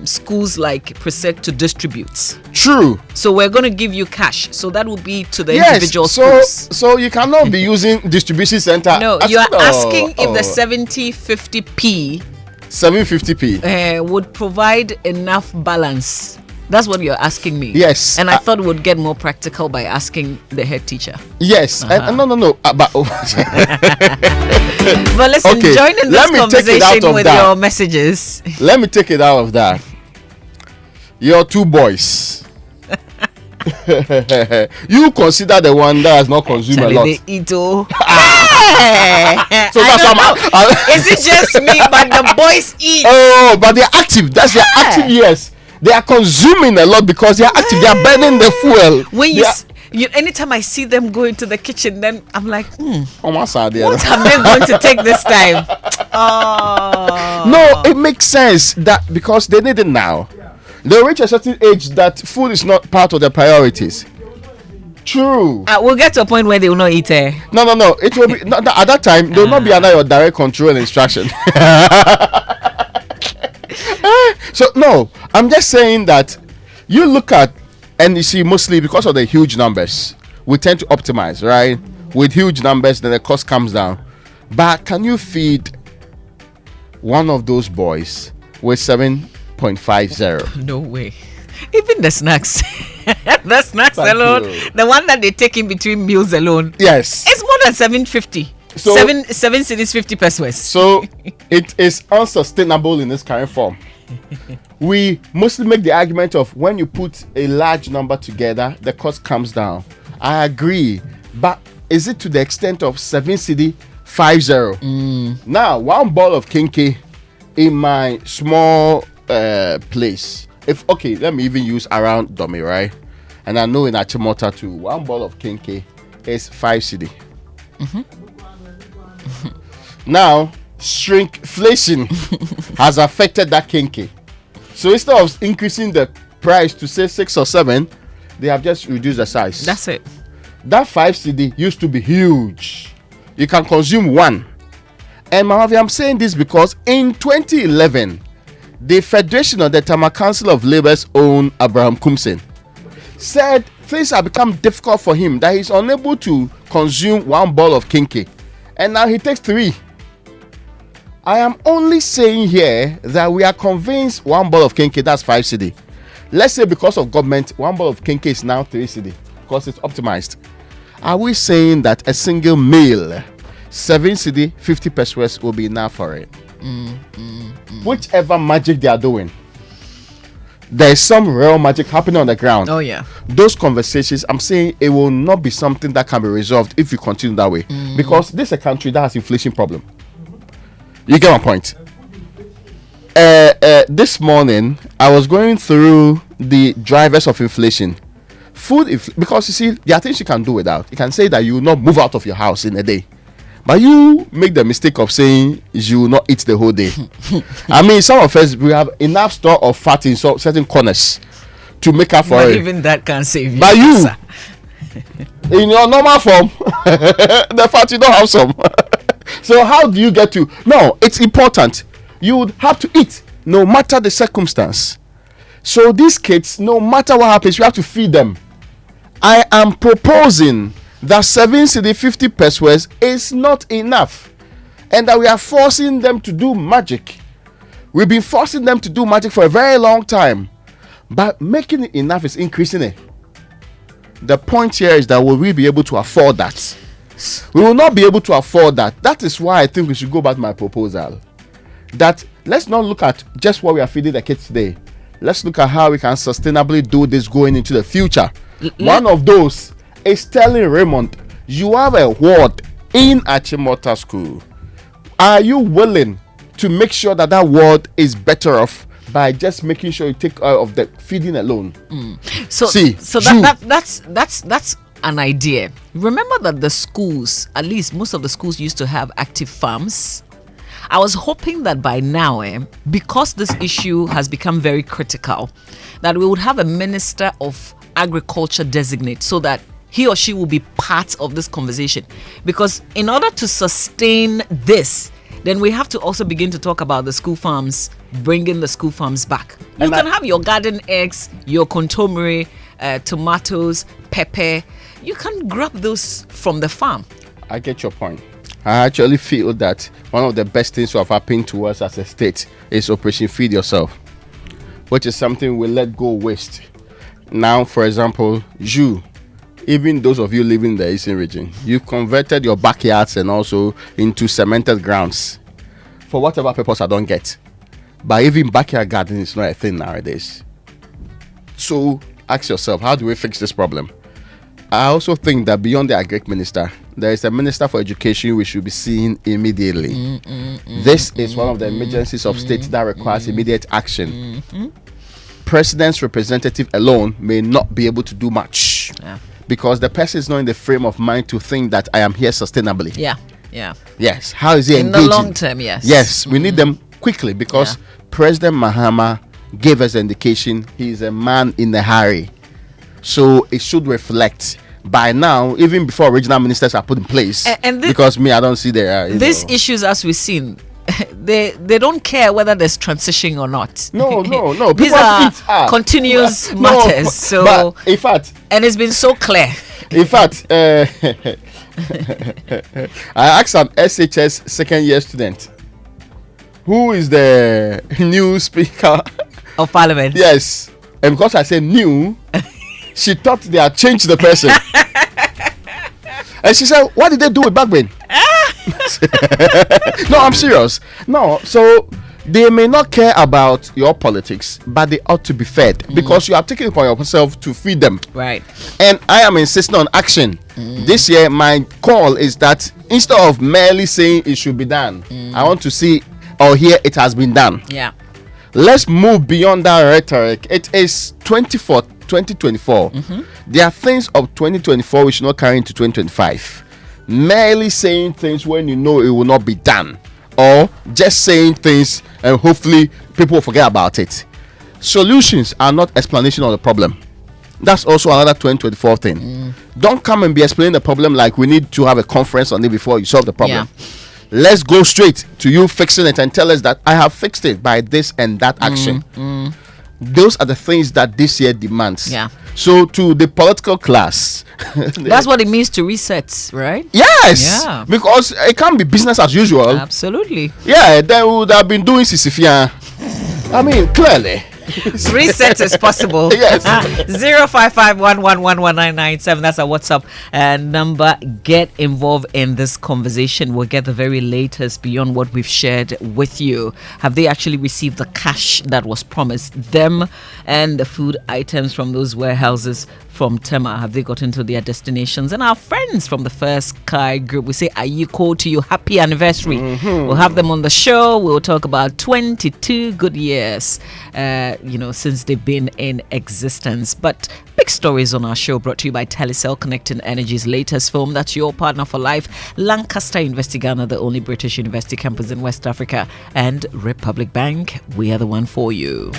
schools like Presec to distribute. True. So we're going to give you cash. So that will be to the Yes. individual So schools. so you cannot be using distribution center. No, I you are said, asking if the 70-50p 750p would provide enough balance. That's what you're asking me. Yes. And I thought we'd get more practical by asking the head teacher. Yes. And no. But But listen, Okay, join in let this me take it out conversation of with that. your messages. let me take it out of that. Your two boys. You consider the one that has not consumed a lot. They eat, oh. So that's how Is it just me? But the boys eat. Oh, but they're active. That's their active years. They are consuming a lot because they are active. They are burning the fuel. When They are- anytime I see them go into the kitchen, then I'm like, what are they going to take this time? Oh. No, it makes sense that because they need it now. They reach a certain age that food is not part of their priorities. True. We'll get to a point where they will not eat. No. It will be at that time. They will not be under your direct control and instruction. So no, I'm just saying that you look at and you see mostly because of the huge numbers, we tend to optimize, right? With huge numbers, then the cost comes down. But can you feed one of those boys with 7.50? No way. Even the snacks. The snacks Thank alone. you. The one that they take in between meals alone. Yes. It's more than 750. So- seven cities 50 pesos. So it is unsustainable in its current form. We mostly make the argument of when you put a large number together, the cost comes down. I agree, but is it to the extent of 7 cedi 50? Now, one ball of kinky in my small place. Let me even use around Domi, right? And I know in Achimota too, one ball of kinky is 5 cedi. Now, shrinkflation has affected that kinky. So instead of increasing the price to say 6 or 7, they have just reduced the size. That's it. That 5 cedi used to be huge. You can consume one. And Mahavi, I'm saying this because in 2011, the Federation of the Tama Council of Labor's own Abraham Kumsen said things have become difficult for him, that he's unable to consume one ball of kinky. And now he takes 3. I am only saying here that we are convinced one ball of kinky, that's 5 cedi. Let's say because of government, one ball of kinky is now 3 cedi because it's optimized. Are we saying that a single meal, 7 cedi, 50 pesos will be enough for it? Whichever magic they are doing, there is some real magic happening on the ground. Oh yeah. Those conversations, I'm saying it will not be something that can be resolved if you continue that way. Because this is a country that has inflation problem. You get my point. This morning, I was going through the drivers of inflation. Because you see, there are things you can do without. You can say that you will not move out of your house in a day. But you make the mistake of saying you will not eat the whole day. I mean, some of us, we have enough store of fat in certain corners to make up for But it. even that can't save you. But you, sir. in your normal form, the fact you don't have some. So how do you get to? No, it's important. You would have to eat no matter the circumstance. So these kids, no matter what happens, you have to feed them. I am proposing that 7 cedi 50 pesos is not enough, and that we are forcing them to do magic. We've been forcing them to do magic for a very long time, but making it enough is increasing it. The point here is that will we be able to afford that? We will not be able to afford that. That is why I think we should go back to my proposal. That let's not look at just what we are feeding the kids today. Let's look at how we can sustainably do this going into the future. One of those is telling Raymond, you have a ward in Achimota School. Are you willing to make sure that that ward is better off by just making sure you take out of the feeding alone? So that's an idea. Remember that the schools, at least most of the schools, used to have active farms. I was hoping that by now, because this issue has become very critical, that we would have a minister of agriculture designate so that he or she will be part of this conversation. Because in order to sustain this, then we have to also begin to talk about the school farms bringing the school farms back. You And can have your garden eggs, your contomere, tomatoes, pepper. You can grab those from the farm. I get your point. I actually feel that one of the best things to have happened to us as a state is Operation Feed Yourself, which is something we let go waste. Now, for example, even those of you living in the Eastern region, you've converted your backyards and also into cemented grounds. For whatever purpose I don't get. But even backyard gardening is not a thing nowadays. So ask yourself, how do we fix this problem? I also think that beyond the agric minister, there is a minister for education we should be seeing immediately. This is one of the emergencies of state that requires immediate action. President's representative alone may not be able to do much because the person is not in the frame of mind to think that I am here sustainably. Yeah. Yes. How is he in engaging? the long term? Yes. Yes, we need them quickly because President Mahama gave us an indication he is a man in a hurry. So it should reflect by now, even before regional ministers are put in place. And because I don't see there. These issues, as we've seen, they don't care whether there's transition or not. No. These are continuous matters. So, in fact, and it's been so clear. In fact, I asked an SHS second year student, who is the new speaker of parliament? Yes, and because I said new, she thought they had changed the person. And she said, what did they do with Bagbin? No, I'm serious. No, so they may not care about your politics, but they ought to be fed because you are taking it upon yourself to feed them. Right. And I am insisting on action. This year, my call is that instead of merely saying it should be done, I want to see or hear it has been done. Yeah. Let's move beyond that rhetoric. It is 2024. There are things of 2024 we should not carry into 2025. Merely saying things when you know it will not be done, or just saying things and hopefully people will forget about it. Solutions are not explanation of the problem. That's also another 2024 thing. Don't come and be explaining the problem like we need to have a conference on it before you solve the problem. Let's go straight to you fixing it and tell us that I have fixed it by this and that action. Those are the things that this year demands. So to the political class, that's what it means to reset, right? Yes. Because it can't be business as usual. Absolutely. Yeah, they would have been doing ceasefire. I mean, clearly. Reset is possible. Yes. 0551111997. That's our WhatsApp number. Get involved in this conversation. We'll get the very latest beyond what we've shared with you. Have they actually received the cash that was promised them and the food items from those warehouses from Tema? Have they gotten to their destinations? And our friends from the First Kai group, we say, are you called to your happy anniversary? We'll have them on the show. We'll talk about 22 good years, since they've been in existence. But big stories on our show brought to you by Telecel, Connecting Energy's latest film. That's your partner for life. Lancaster University Ghana, the only British university campus in West Africa, and Republic Bank. We are the one for you.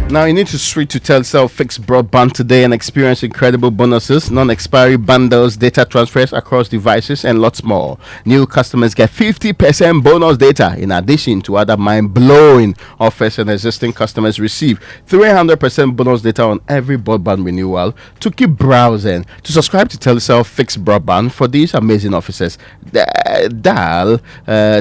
Now you need to switch to Telecel fixed broadband today and experience incredible bonuses, non-expiry bundles, data transfers across devices, and lots more. New customers get 50% bonus data in addition to other mind-blowing offers, and existing customers receive 300% bonus data on every broadband renewal. To keep browsing, to subscribe to Telecel fixed broadband for these amazing offers, dial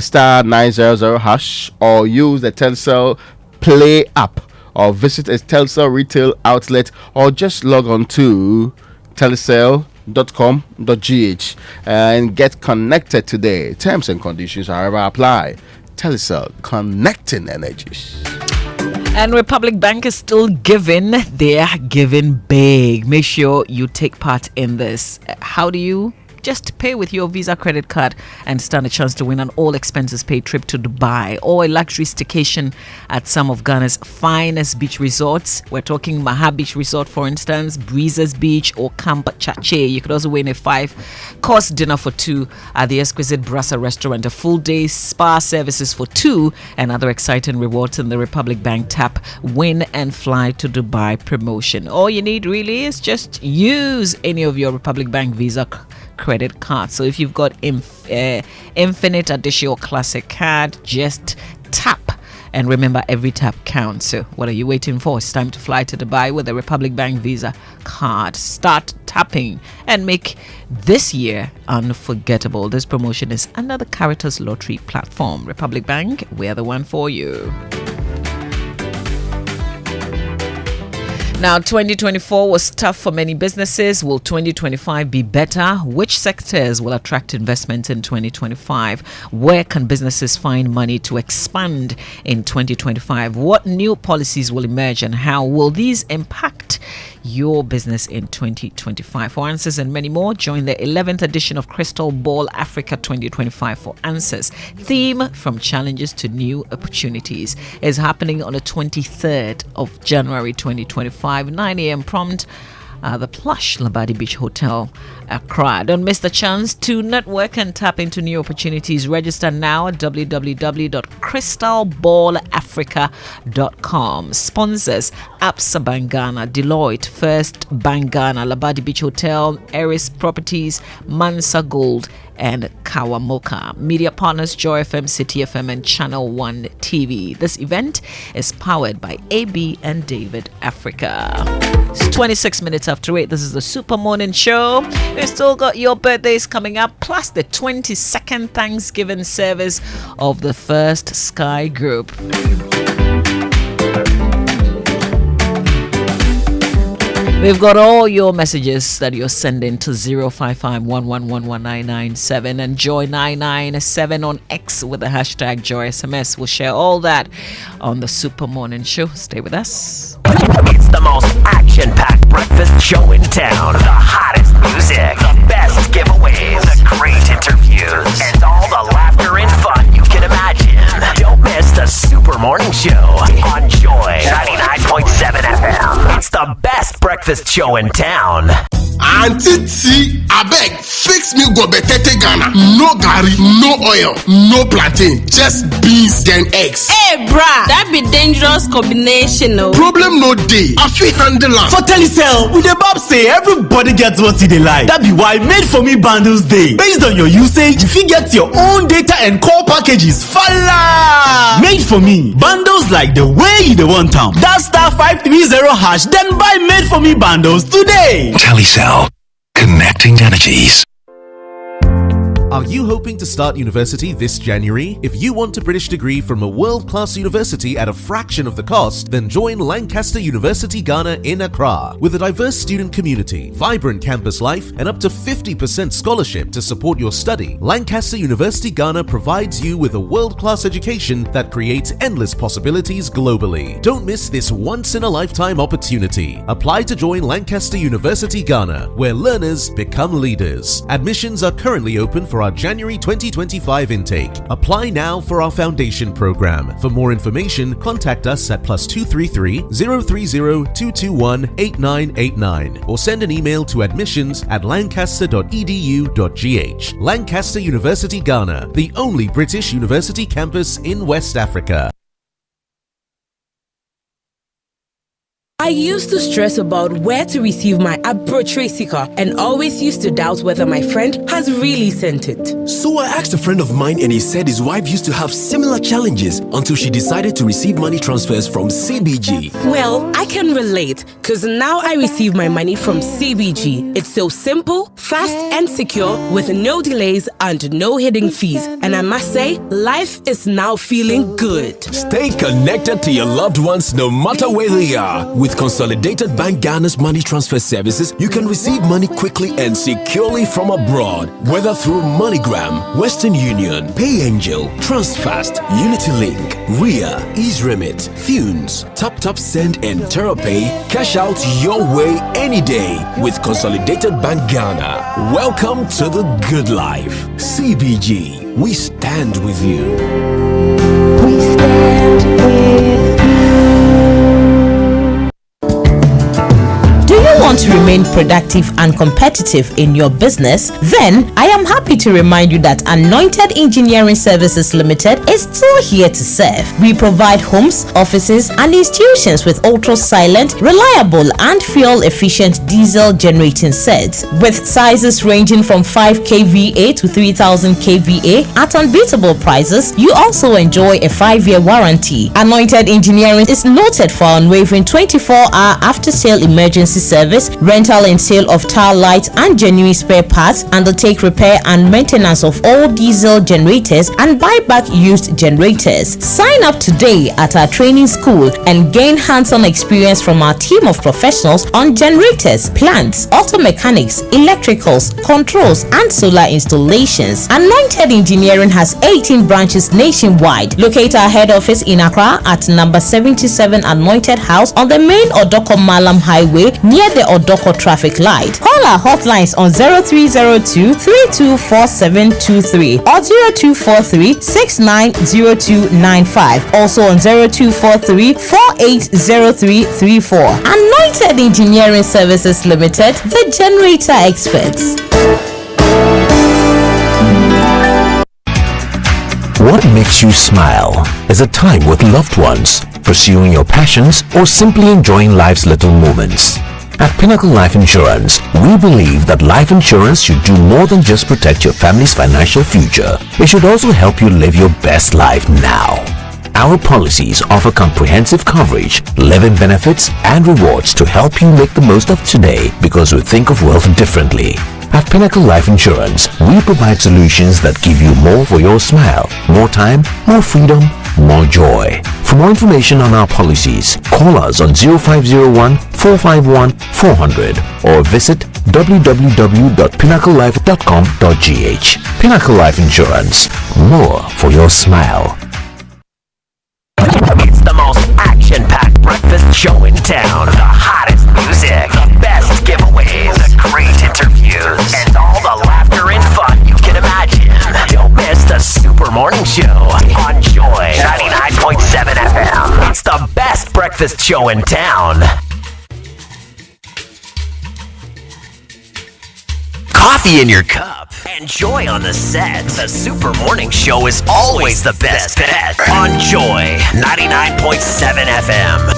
star 900 hash or use the Telecel Play app, or visit a Telecel retail outlet, or just log on to telecel.com.gh and get connected today. Terms and conditions, however, apply. Telecel, connecting energies. And Republic Bank is still giving. They are giving big. Make sure you take part in this. How do you? Just pay with your Visa credit card and stand a chance to win an all expenses paid trip to Dubai or a luxury staycation at some of Ghana's finest beach resorts. We're talking Maha Beach Resort, for instance, Breezes Beach, or Camp Chache. You could also win a 5-course dinner for 2 at the exquisite Brasa restaurant, a full day spa services for 2, and other exciting rewards in the Republic Bank Tap Win and Fly to Dubai promotion. All you need really is just use any of your Republic Bank Visa credit card. So if you've got Infinite Additional Classic card, just tap And remember, every tap counts. So what are you waiting for? It's time to fly to Dubai with the Republic Bank Visa card. Start tapping and make this year unforgettable. This promotion is under the Caritas Lottery platform. Republic Bank, we're the one for you. Now, 2024 was tough for many businesses. Will 2025 be better? Which sectors will attract investment in 2025? Where can businesses find money to expand in 2025? What new policies will emerge and how will these impact your business in 2025? For answers and many more, join the 11th edition of Crystal Ball Africa 2025 for answers. Theme From Challenges to New Opportunities is happening on the 23rd of January 2025, 9 a.m. prompt. The plush Labadi Beach Hotel, Accra. Don't miss the chance to network and tap into new opportunities. Register now at www.crystalballafrica.com. Sponsors: Absa Bangana, Deloitte, First Bangana, Labadi Beach Hotel, Eris Properties, Mansa Gold, and Kawamoka. Media partners: Joy FM, City FM, and Channel 1 TV. This event is powered by AB and David Africa. It's 26 minutes after 8. This is the Super Morning Show. We've still got your birthdays coming up, plus the 22nd Thanksgiving service of the First Sky Group. We've got all your messages that you're sending to 055-111-1997 and Joy997 on X with the hashtag JoySMS. We'll share all that on the Super Morning Show. Stay with us. It's the most action-packed breakfast show in town. The hottest music, the best giveaways, the great interviews, and all the laughter and fun you can imagine. Don't miss the Super Morning Show on Joy 99.7 FM. It's the best breakfast show in town. Auntie T, abeg, fix me gobetete Ghana. No gari, no oil, no plantain, just beans then eggs. Hey, brah, that be dangerous combination, no? Problem no day. I feel handle am. For Telecel, with the Bob say everybody gets what they like. That be why Made For Me bundles day. Based on your usage, if you get your own data and call packages, falla! Made For Me bundles like the way you want them. That *530#, then buy Made For Me bundles today. Telecel, connecting energies. Are you hoping to start university this January? If you want a British degree from a world-class university at a fraction of the cost, then join Lancaster University Ghana in Accra. With a diverse student community, vibrant campus life, and up to 50% scholarship to support your study, Lancaster University Ghana provides you with a world-class education that creates endless possibilities globally. Don't miss this once-in-a-lifetime opportunity. Apply to join Lancaster University Ghana, where learners become leaders. Admissions are currently open for our January 2025 intake. Apply now for our foundation program. For more information, contact us at +233 030 221 8989 or send an email to admissions@lancaster.edu.gh. Lancaster University Ghana, the only British university campus in West Africa. I used to stress about where to receive my Adverts sticker and always used to doubt whether my friend has really sent it. So I asked a friend of mine and he said his wife used to have similar challenges until she decided to receive money transfers from CBG. Well, I can relate because now I receive my money from CBG. It's so simple, fast and secure with no delays and no hidden fees. And I must say, life is now feeling good. Stay connected to your loved ones no matter where they are. With Consolidated Bank Ghana's money transfer services, you can receive money quickly and securely from abroad, whether through MoneyGram, Western Union, PayAngel, Transfast, UnityLink, Ria, EaseRemit, Thunes, TapTap Send, and TerraPay. Cash out your way any day with Consolidated Bank Ghana. Welcome to the good life. CBG, we stand with you. We stand with you. want to remain productive and competitive in your business? Then I am happy to remind you that Anointed Engineering Services Limited is still here to serve. We provide homes, offices, and institutions with ultra-silent, reliable, and fuel-efficient diesel generating sets with sizes ranging from 5 kVA to 3000 kVA at unbeatable prices. You also enjoy a 5-year warranty. Anointed Engineering is noted for unwavering 24-hour after-sale emergency service, rental and sale of tire lights and genuine spare parts, undertake repair and maintenance of all diesel generators, and buy back used generators. Sign up today at our training school and gain hands-on experience from our team of professionals on generators, plants, auto mechanics, electricals, controls, and solar installations. Anointed Engineering has 18 branches nationwide. Locate our head office in Accra at number 77 Anointed House on the main Odoko Malam Highway near the Odoko traffic light. Call our hotlines on 0302 324723 or 0243 690295. Also on 0243 480334. Anointed Engineering Services Limited, the generator experts. What makes you smile? Is a time with loved ones, pursuing your passions, or simply enjoying life's little moments? At Pinnacle Life Insurance, we believe that life insurance should do more than just protect your family's financial future. It should also help you live your best life now. Our policies offer comprehensive coverage, living benefits, and rewards to help you make the most of today because we think of wealth differently. At Pinnacle Life Insurance, we provide solutions that give you more for your smile, more time, more freedom, more joy. For more information on our policies, call us on 0501 451 400 or visit www.pinnaclelife.com.gh. Pinnacle Life Insurance, more for your smile. It's the most action-packed breakfast show in town. The hottest music, the best giveaways, the great interviews, and all the laughter and fun you can imagine. Don't miss the Super Morning Show on Joy 99.7 FM. It's the best breakfast show in town. Coffee in your cup. Enjoy on the set. The Super Morning Show is always the best bet. On Joy 99.7 FM.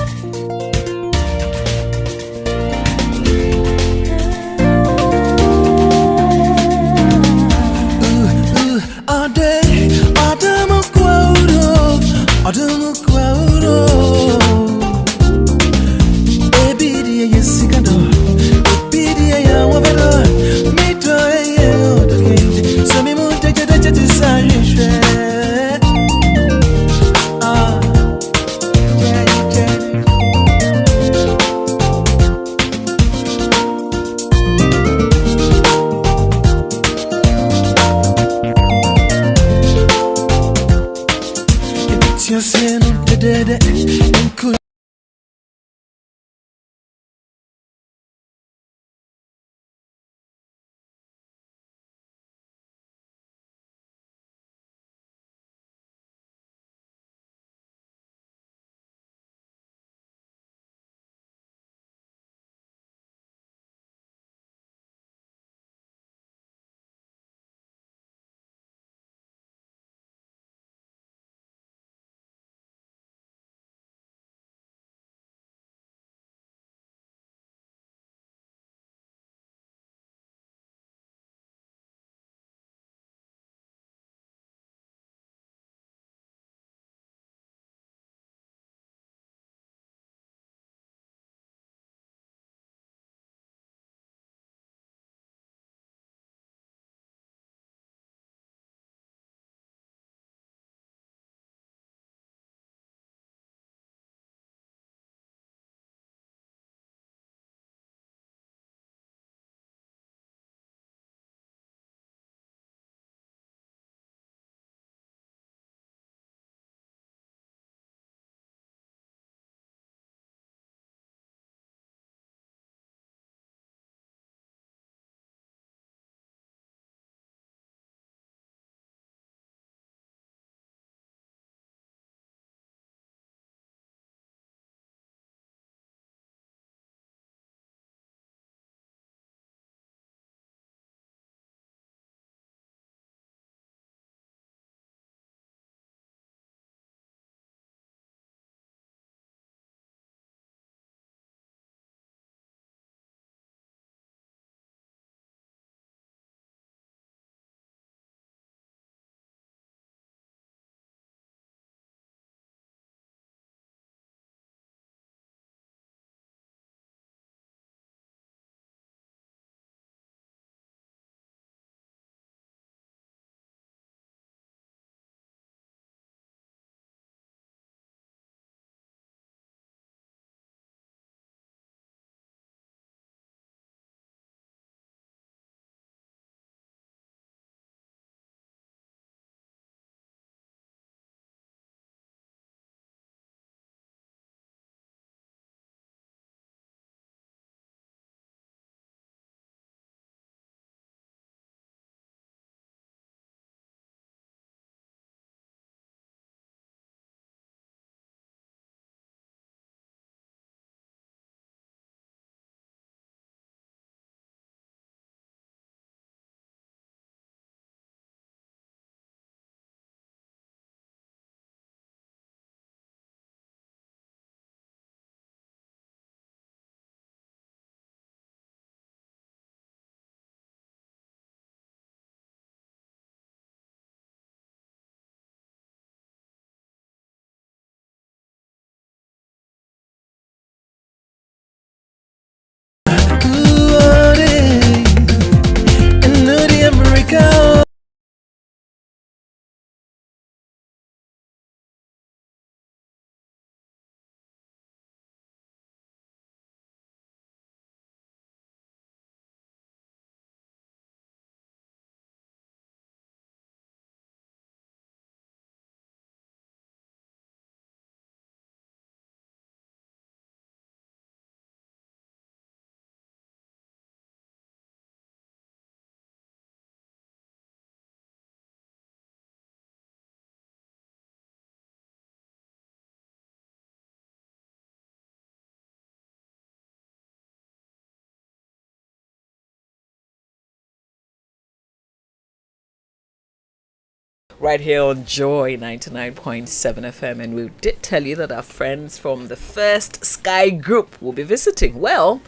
right here on Joy 99.7 FM. And we did tell you that our friends from the First Sky Group will be visiting. Well,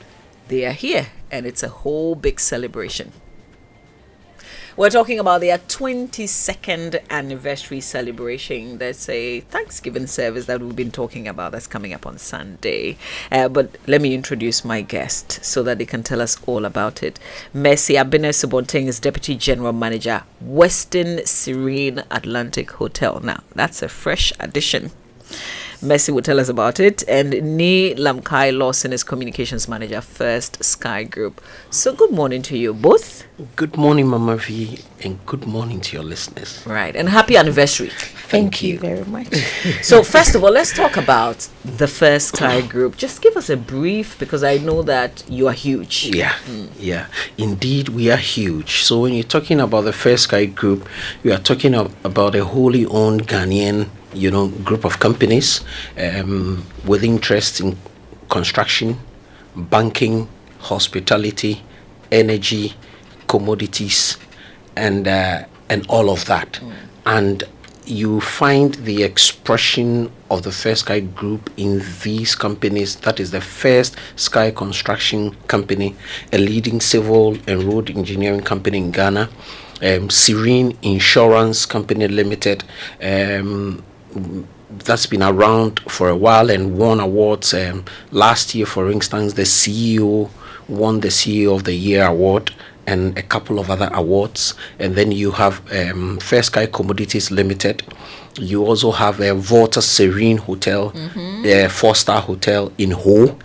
they are here, and it's a whole big celebration. We're talking about their 22nd anniversary celebration. There's a Thanksgiving service that we've been talking about that's coming up on Sunday. But let me introduce my guest so that they can tell us all about it. Mercy Abene-Subonting is Deputy General Manager, Western Serene Atlantic Hotel. Now, that's a fresh addition. Mercy will tell us about it. And Ni Lamkai Lawson is Communications Manager, First Sky Group. So good morning to you both. Good morning, Mama V, and good morning to your listeners. Right, and happy anniversary. Thank you very much. So first of all, let's talk about the First Sky Group. Just give us a brief, because I know that you are huge. Yeah, indeed we are huge. So when you're talking about the First Sky Group, we are talking about a wholly owned Ghanaian group of companies with interest in construction, banking, hospitality, energy, commodities, and all of that. And you find the expression of the First Sky Group in these companies. That is the First Sky Construction Company, a leading civil and road engineering company in Ghana, Serene Insurance Company Limited, that's been around for a while and won awards. Last year, for instance, the CEO won the CEO of the Year award and a couple of other awards. And then you have First Sky Commodities Limited. You also have a Volta Serene Hotel, a 4-star hotel in Ho.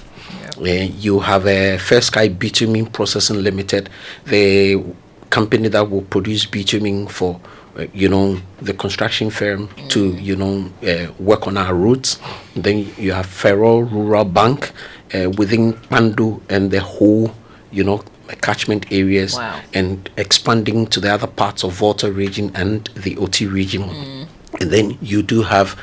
You have a First Sky Bitumen Processing Limited, the company that will produce bitumen for the construction firm to work on our roads. Then you have Federal Rural Bank within Pandu and the whole catchment areas. Wow. And expanding to the other parts of Volta region and the OT region. And then you do have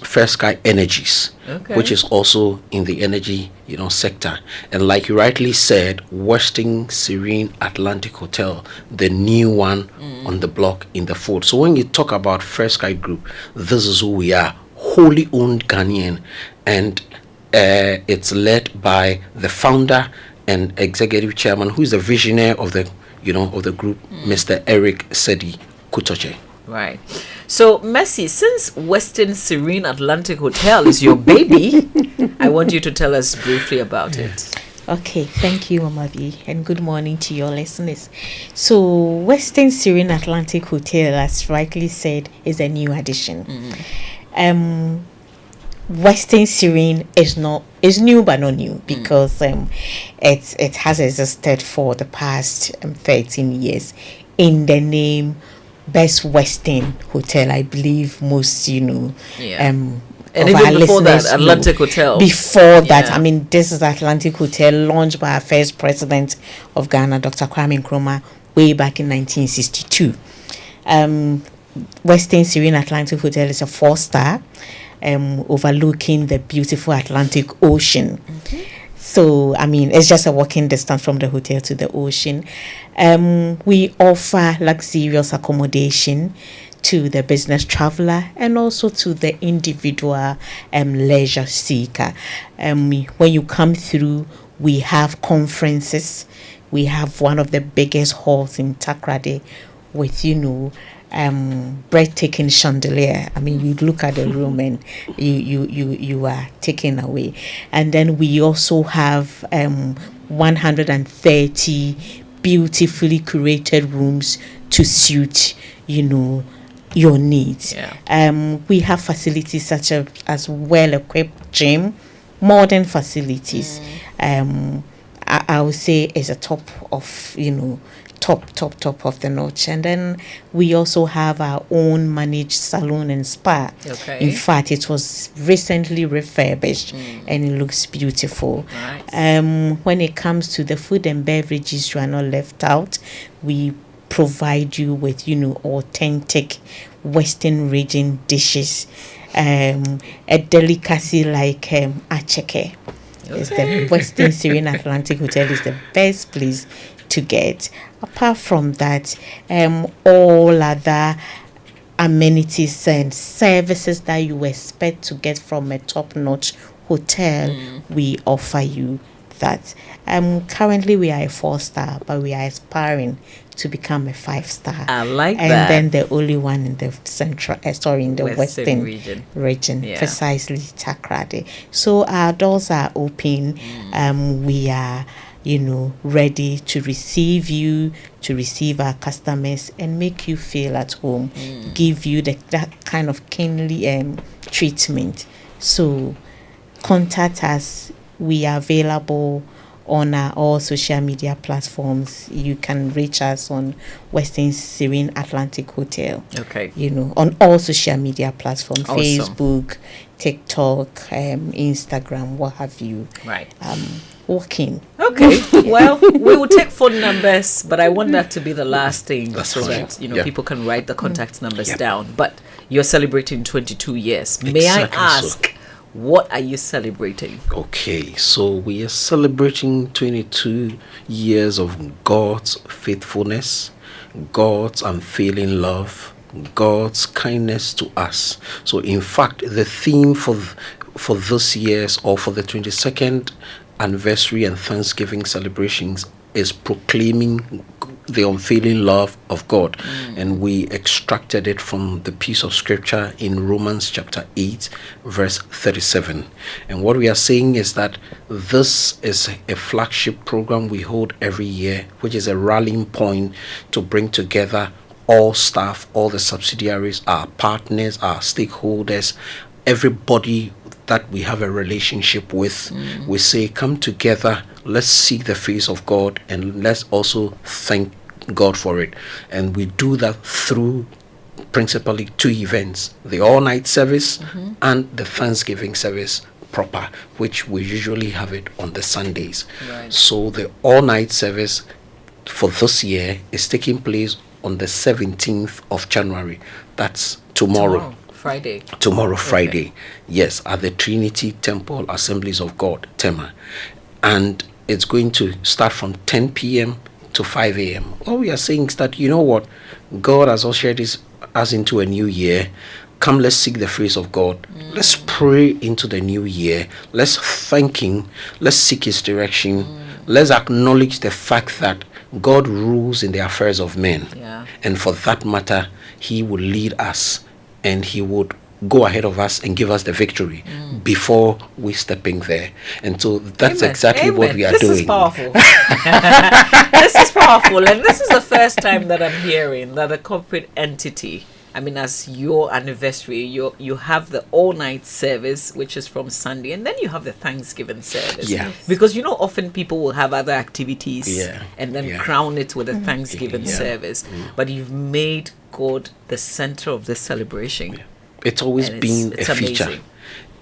First Sky Energies, which is also in the energy sector. And like you rightly said, Western Serene Atlantic Hotel, the new one on the block in the fold. So when you talk about First Sky Group, this is who we are, wholly owned Ghanaian, and it's led by the founder and executive chairman, who is the visionary of the of the group, Mr. Eric Sedi Kutoche. Right. So, Mercy, since Western Serene Atlantic Hotel is your baby, I want you to tell us briefly about it. Okay, thank you, Mama V, and good morning to your listeners. So, Western Serene Atlantic Hotel, as rightly said, is a new addition. Western Serene is new but not new, because it has existed for the past 13 years in the name Best Western Hotel. I believe most and even before that, Atlantic Hotel. Before that, I mean, this is Atlantic Hotel, launched by our first president of Ghana, Dr. Kwame Nkrumah, way back in 1962. Western Serene Atlantic Hotel is a 4-star, overlooking the beautiful Atlantic Ocean. So, I mean, it's just a walking distance from the hotel to the ocean. We offer luxurious accommodation to the business traveler and also to the individual leisure seeker. When you come through, we have conferences. We have one of the biggest halls in Takrady with, breathtaking chandelier. I mean, you look at the room and you are taken away. And then we also have 130 beautifully curated rooms to suit your needs. We have facilities such as well-equipped gym, modern facilities. I would say is a top of top of the notch. And then we also have our own managed salon and spa. In fact, it was recently refurbished and it looks beautiful. When it comes to the food and beverages, you are not left out. We provide you with authentic Western region dishes, a delicacy like acheke. It's the Western Serene Atlantic Hotel is the best place to get. apart from that, all other amenities and services that you expect to get from a top-notch hotel, we offer you that. Currently we are a 4-star, but we are aspiring to become a 5-star. I like and that. And then the only one in the central, in the western region, Yeah. precisely Takoradi. So our doors are open. We are, ready to receive you, to receive our customers, and make you feel at home. Give you that kind of kindly treatment. So contact us. We are available on our all social media platforms. You can reach us on Western Serene Atlantic Hotel. Okay. On all social media platforms, Awesome. Facebook, TikTok, Instagram, what have you. Right. Walking. Okay. Well, we will take phone numbers, but I want that to be the last thing. That's so fine. that Yeah. people can write the contact numbers Yeah. down. But you're celebrating 22 years. May I Exactly so. ask, what are you celebrating? Okay, so we are celebrating 22 years of God's faithfulness, God's unfailing love, God's kindness to us. So in fact, the theme for this year's, or for the 22nd anniversary and Thanksgiving celebrations, is proclaiming the unfailing love of God. And we extracted it from the piece of scripture in Romans chapter 8 verse 37. And what we are saying is that this is a flagship program we hold every year, which is a rallying point to bring together all staff, all the subsidiaries, our partners, our stakeholders, everybody that we have a relationship with. We say, come together, let's seek the face of God, and let's also thank God for it. And we do that through principally 2 events: the all-night service and the Thanksgiving service proper, which we usually have it on the Sundays. Right. So the all-night service for this year is taking place on the 17th of January. That's tomorrow. Friday. Tomorrow, Friday. Yes, at the Trinity Temple Assemblies of God, Tema. And it's going to start from 10 p.m. to 5 a.m. What we are saying is that, God has ushered us into a new year. Come, let's seek the face of God. Let's pray into the new year. Let's thank Him. Let's seek His direction. Let's acknowledge the fact that God rules in the affairs of men. Yeah. And for that matter, He will lead us, and He would go ahead of us and give us the victory before we step in there. And so that's exactly what we are doing. This is powerful. This is powerful. And this is the first time that I'm hearing that a corporate entity, as your anniversary, you have the all-night service, which is from Sunday, and then you have the Thanksgiving service. Yeah. Because often people will have other activities and then Yeah. crown it with a Thanksgiving Yeah. service. But you've made God the center of this celebration. It's always And been it's a feature. amazing.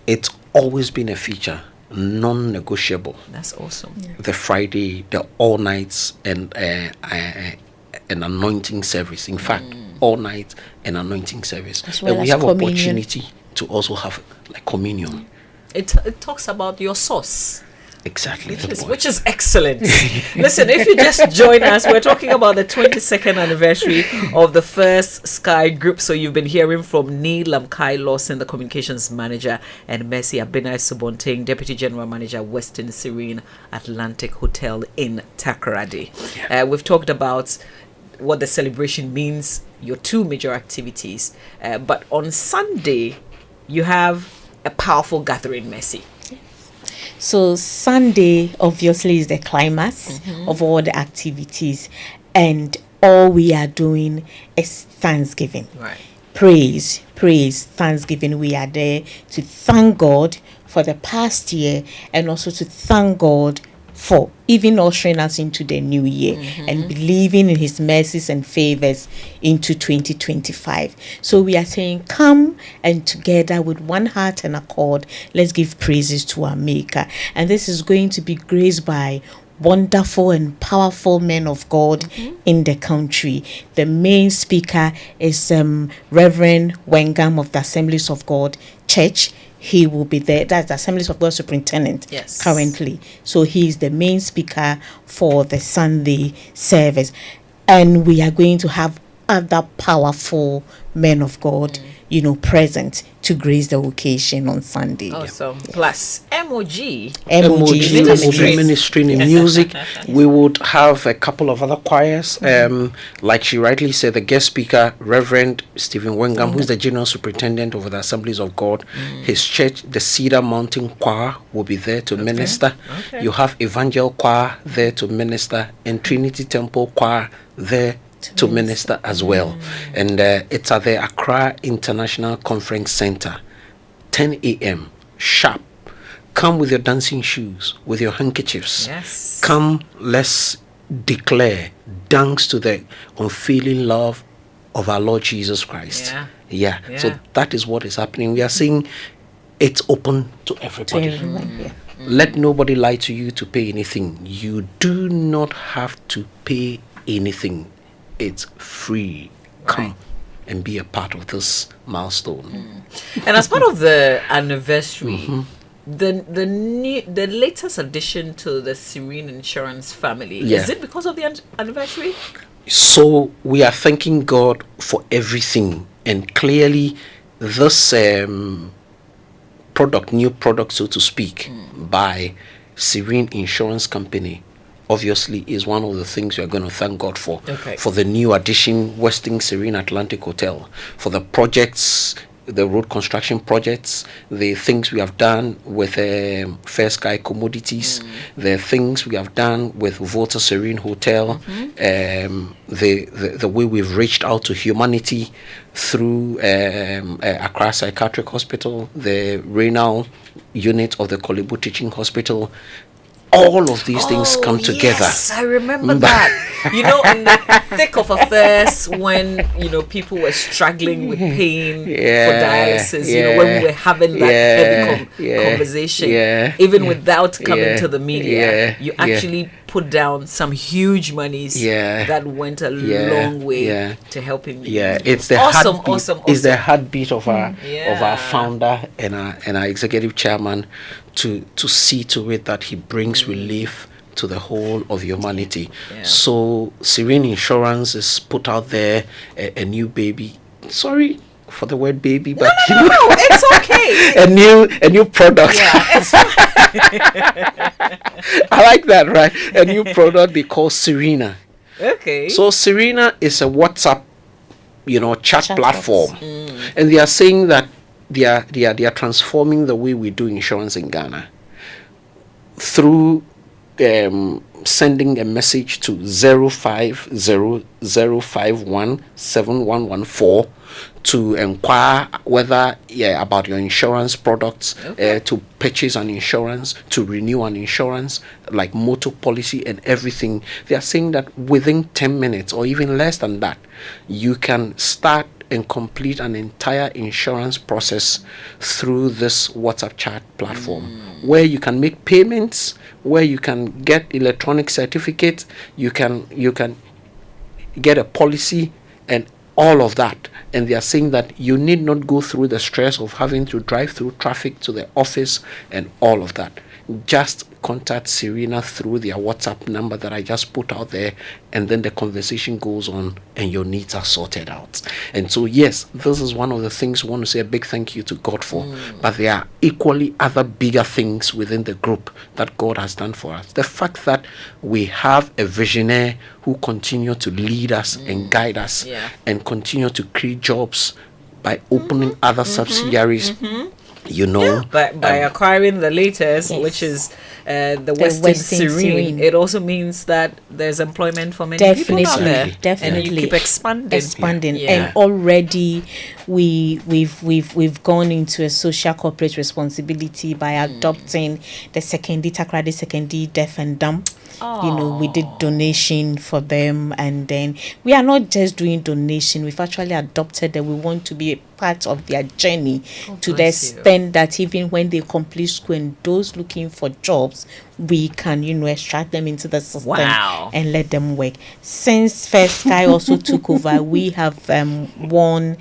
It's always been a feature, non-negotiable. That's awesome. The Friday, the all nights, and an anointing service. In fact, all night and anointing service. As well And we as have communion. opportunity to also have like communion. It talks about your source. Exactly. Which is excellent. Listen, if you just join us, we're talking about the 22nd anniversary of the first Sky Group. So you've been hearing from Neil Lamkai Lawson, the communications manager, and Mercy Abinai Subonting, deputy general manager, Western Serene Atlantic Hotel in Takoradi. We've talked about what the celebration means, your 2 major activities. But on Sunday, you have a powerful gathering, Mercy. So Sunday obviously is the climax of all the activities, and all we are doing is Thanksgiving. Right. Praise, Thanksgiving. We are there to thank God for the past year, and also to thank God for even ushering us into the new year and believing in His mercies and favors into 2025. So we are saying, come and together with one heart and accord, let's give praises to our Maker. And this is going to be graced by wonderful and powerful men of God in the country. The main speaker is Reverend Wengam of the Assemblies of God Church. He will be there. That's the Assemblies of God Superintendent currently. So he is the main speaker for the Sunday service. and we are going to have other powerful men of God, present to grace the occasion on Sunday. Awesome. Plus MOG ministry in music. We would have a couple of other choirs. Like she rightly said, the guest speaker, Reverend Stephen Wengham, who's the General Superintendent of the Assemblies of God. His church, the Cedar Mountain Choir, will be there to minister. You have Evangel Choir there to minister, and Trinity Temple Choir there to minister as well. And it's at the Accra International Conference Center, 10 a.m. sharp. Come with your dancing shoes, with your handkerchiefs. Yes. Come, let's declare thanks to the unfailing love of our Lord Jesus Christ. Yeah. So that is what is happening. We are saying it's open to everybody. Let nobody lie to you to pay anything. You do not have to pay anything. It's free. Come and be a part of this milestone. And as part of the anniversary, the latest addition to the Serene Insurance family, is it because of the anniversary? So we are thanking God for everything, and clearly this new product, so to speak, by Serene Insurance Company, obviously is one of the things we are going to thank God for. For the new addition, Westin Serene Atlantic Hotel, for the projects, the road construction projects, the things we have done with Fair Sky Commodities, the things we have done with Volta Serene Hotel, the way we've reached out to humanity through Accra Psychiatric Hospital, the renal unit of the Kolebu Teaching Hospital. All of these things come together. Yes, I remember that. In the thick of affairs, when people were struggling with pain for dialysis, when we were having that heavy conversation, even without coming to the media, you actually put down some huge monies that went a long way to helping you. It's the heartbeat. It's the heartbeat of our founder and our executive chairman to see to it that he brings relief to the whole of humanity. So Serene Insurance is put out there a new baby. Sorry for the word baby, but no, it's okay. a new product. I like that, right? A new product they call Serena. Okay. So Serena is a WhatsApp, chat platform, and they are saying that they are transforming the way we do insurance in Ghana through sending a message to 0500517114 to inquire whether about your insurance products, to purchase an insurance, to renew an insurance like motor policy and everything. They are saying that within 10 minutes or even less than that, you can start and complete an entire insurance process through this WhatsApp chat platform, where you can make payments, where you can get electronic certificates, you can get a policy and all of that. And they are saying that you need not go through the stress of having to drive through traffic to the office and all of that. Just contact Serena through their WhatsApp number that I just put out there, and then the conversation goes on and your needs are sorted out. And so yes, this is one of the things we want to say a big thank you to God for. But there are equally other bigger things within the group that God has done for us. The fact that we have a visionary who continue to lead us and guide us and continue to create jobs by opening other subsidiaries. By acquiring the latest, which is the Westin Serene, it also means that there's employment for many people out there. Definitely, and you keep expanding. And already we've gone into a social corporate responsibility by adopting the Takrady Deaf and Dumb. We did donation for them, and then we are not just doing donation, we've actually adopted that we want to be a part of their journey to the extent that even when they complete school and those looking for jobs, we can extract them into the system and let them work. Since First Sky also took over, we have won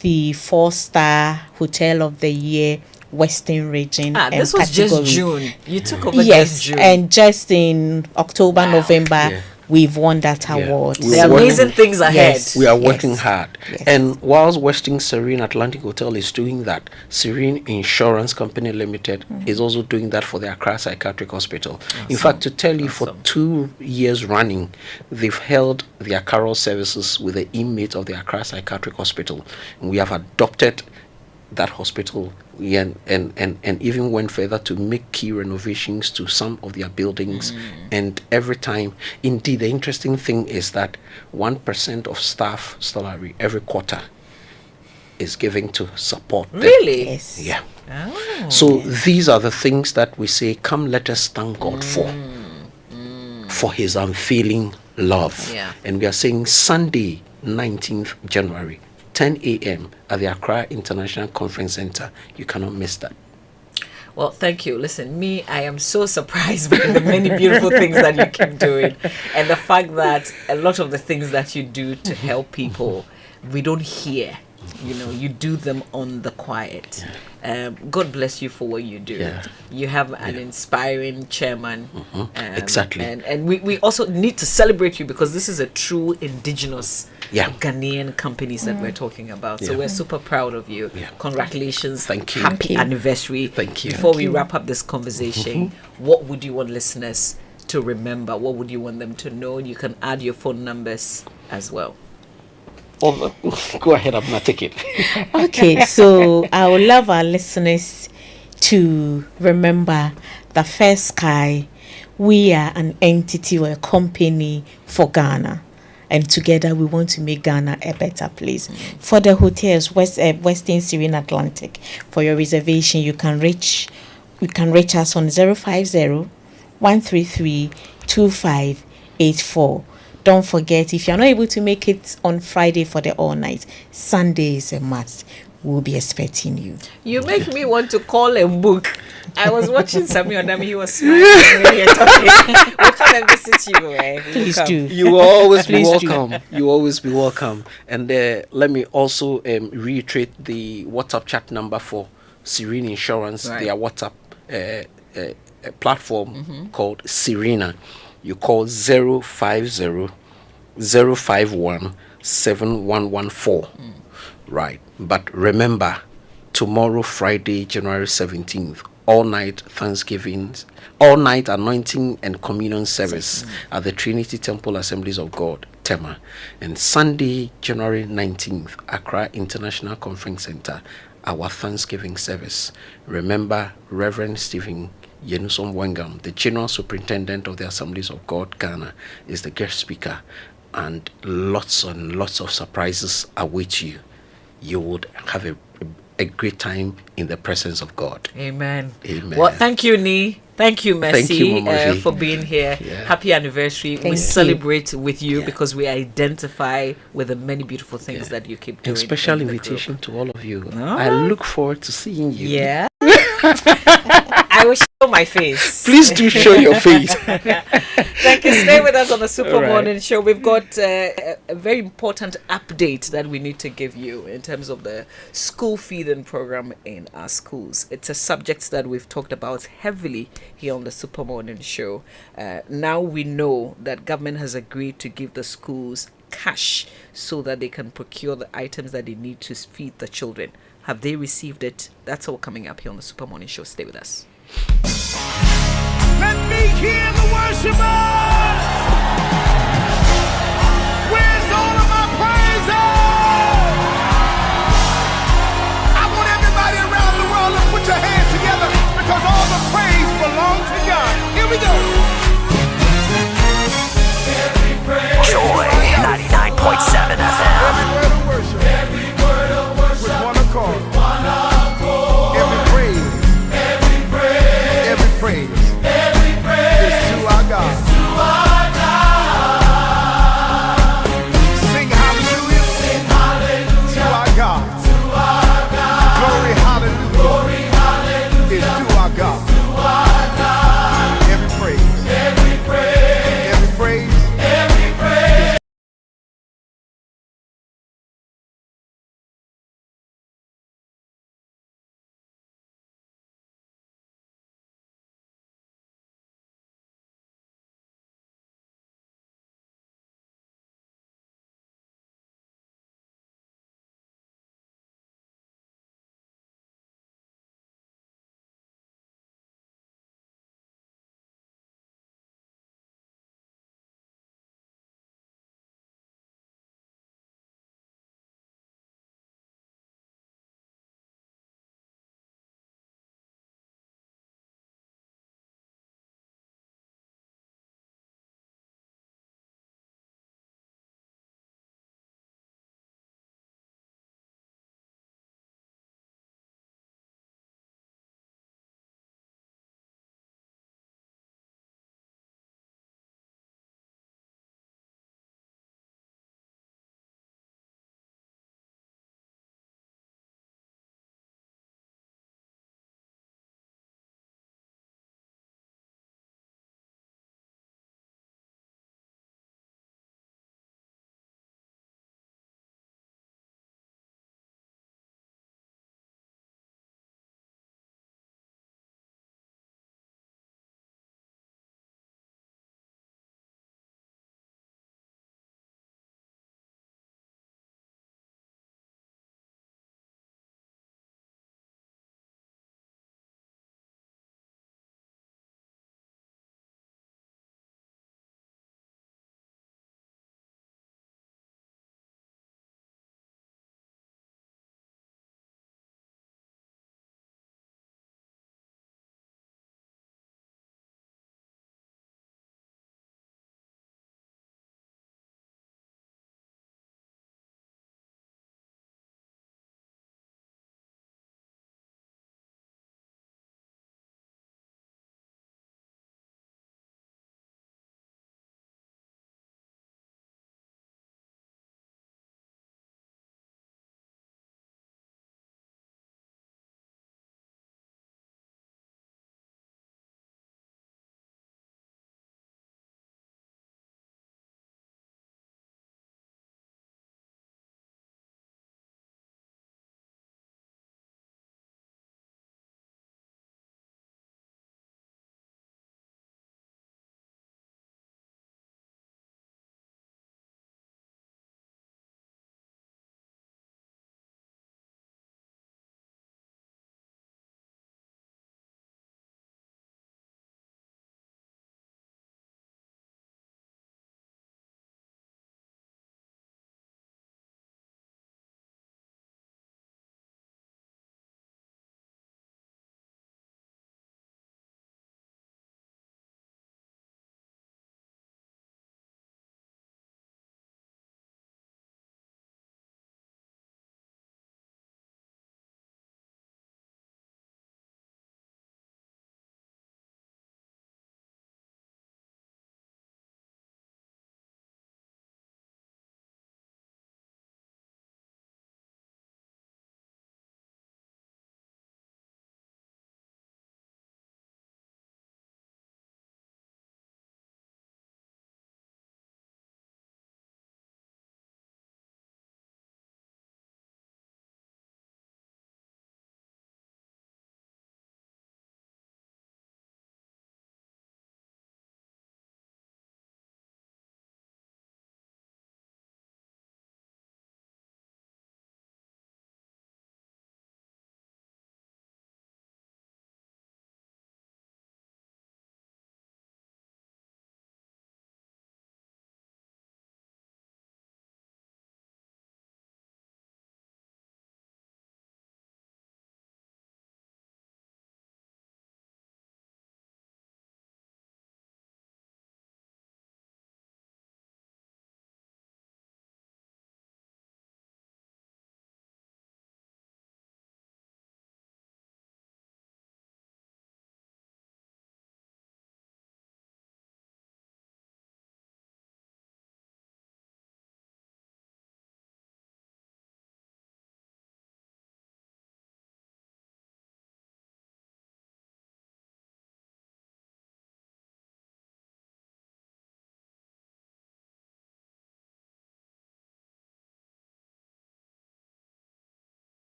the 4-star Hotel of the Year Western region. This was category. Just June. You took over just June. And just in October, November, we've won that award. There are amazing things ahead. Yes. We are working hard. And whilst Western Serene Atlantic Hotel is doing that, Serene Insurance Company Limited is also doing that for the Accra Psychiatric Hospital. In fact, to tell you, for 2 years running, they've held their carol services with the inmates of the Accra Psychiatric Hospital. And we have adopted that hospital and even went further to make key renovations to some of their buildings. And every time, indeed, the interesting thing is that 1% of staff salary every quarter is given to support them. Really? Yes. Yeah. So these are the things that we say, come let us thank God for his unfailing love. Yeah. And we are saying Sunday 19th January 10 a.m. at the Accra International Conference Center. You cannot miss that. Well, thank you. Listen, I am so surprised by the many beautiful things that you keep doing, and the fact that a lot of the things that you do to help people, we don't hear. You do them on the quiet. God bless you for what you do. You have an inspiring chairman. Exactly. And we also need to celebrate you, because this is a true indigenous Ghanaian companies that we're talking about. So we're super proud of you. Congratulations. Thank you. Happy anniversary. Thank you. Before we wrap up this conversation, what would you want listeners to remember? What would you want them to know? You can add your phone numbers as well. Go ahead, I'm not taking it. Okay, so I would love our listeners to remember that First Sky, we are an entity or a company for Ghana. And together we want to make Ghana a better place. For the hotels, Western Serene Atlantic, for your reservation, you can reach us on 050-133-2584. Don't forget, if you're not able to make it on Friday for the all night, Sunday is a must. We'll be expecting you. You make me want to call and book. I was watching Samuel Adami, he was smiling when you're talking. We'll come and visit you. Please do. You will always be welcome. You will always be welcome. And let me also reiterate the WhatsApp chat number for Serene Insurance, their WhatsApp platform called Serena. You call 050-051-7114. Right. But remember, tomorrow, Friday, January 17th, all night Thanksgivings, all night anointing and communion service at the Trinity Temple Assemblies of God, Tema. And Sunday, January 19th, Accra International Conference Center, our Thanksgiving service. Remember, Reverend Stephen Yenusom Wengam, the General Superintendent of the Assemblies of God, Ghana, is the guest speaker, and lots of surprises await you. You would have a great time in the presence of God. Amen. Amen. Well, thank you, Nee. Thank you, Mercy, Thank you, for being here. Happy anniversary. We celebrate with you because we identify with the many beautiful things that you keep doing. And special invitation to all of you. I look forward to seeing you. Yeah. I will show my face. Please do show your face. Thank you. Stay with us on the Super Morning Show. We've got a very important update that we need to give you in terms of the school feeding program in our schools. It's a subject that we've talked about heavily here on the Super Morning Show. Now we know that government has agreed to give the schools cash so that they can procure the items that they need to feed the children. Have they received it? That's all coming up here on the Super Morning Show. Stay with us. Let me hear the worshipers. Where's all of my praises? I want everybody around the world to put your hands together, because all the praise belongs to God. Here we go. Joy 99.7 FM. Every word of worship. With one accord. Every praise. Every praise. Every praise. Is to our God.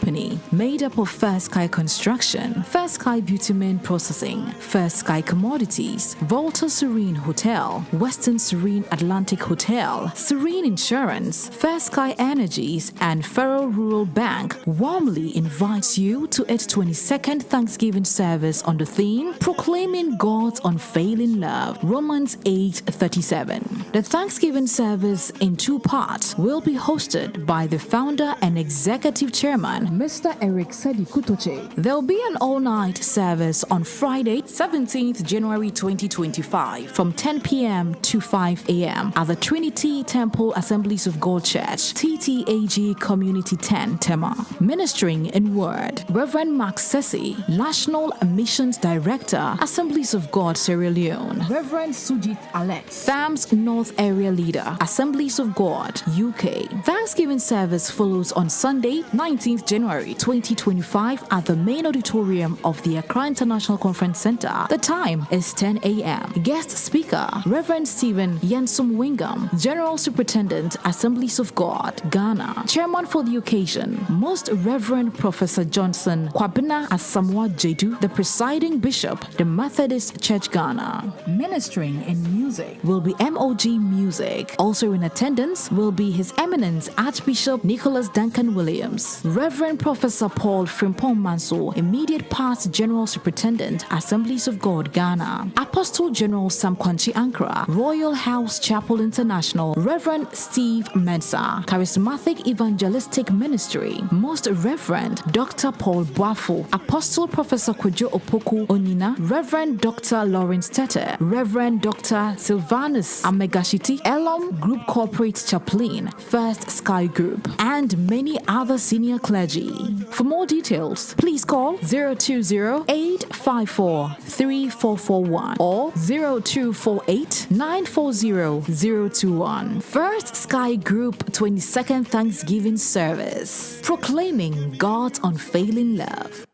Company, made up of First Sky Construction, First Sky Bitumen Processing, First Sky Commodities, Volta Serene Hotel, Western Serene Atlantic Hotel, Serene Insurance, First Sky Energies, and Federal Rural Bank warmly invites you to its 22nd Thanksgiving service on the theme Proclaiming God's Unfailing Love, Romans 8:37. The Thanksgiving service in two parts will be hosted by the founder and executive chairman, Mr. Eric Sedi Kutoche. There will be an all-night service on Friday, 17th January 2025 from 10 p.m. to 5 a.m. at the Trinity Temple Assemblies of God Church, TTAG Community 10, Tema. Ministering in Word, Reverend Mark Sessi, National Missions Director, Assemblies of God, Sierra Leone. Reverend Sujit Alex, FAM's North Area Leader, Assemblies of God, UK. Thanksgiving service follows on Sunday, 19th January 2025 at the main auditorium of the Accra International Conference Center. The time is 10 a.m. Guest speaker, Reverend Stephen Yensum Wingham, General Superintendent, Assemblies of God, Ghana. Chairman for the occasion, Most Reverend Professor Johnson Kwabena Asamoah Jedu, the presiding bishop, the Methodist Church Ghana. Ministering in music will be MOG Music. Also in attendance will be His Eminence Archbishop Nicholas Duncan Williams, Reverend Professor Paul Frimpong Manso, immediate past General Superintendent, Assemblies of God, Ghana. Apostle General Sam Kwanchi Ankara, Royal House Chapel International, Reverend Steve Mensah, Charismatic Evangelistic Ministry, Most Reverend Dr. Paul Boafo, Apostle Professor Kwejo Opoku Onina, Reverend Dr. Lawrence Tete, Reverend Dr. Sylvanus Amegashiti, Elam Group Corporate Chaplain, First Sky Group, and many other senior clergy. For more details, please call 020-854-3441 or 0248-940-021. First Sky Group 22nd Thanksgiving Service, proclaiming God's unfailing love.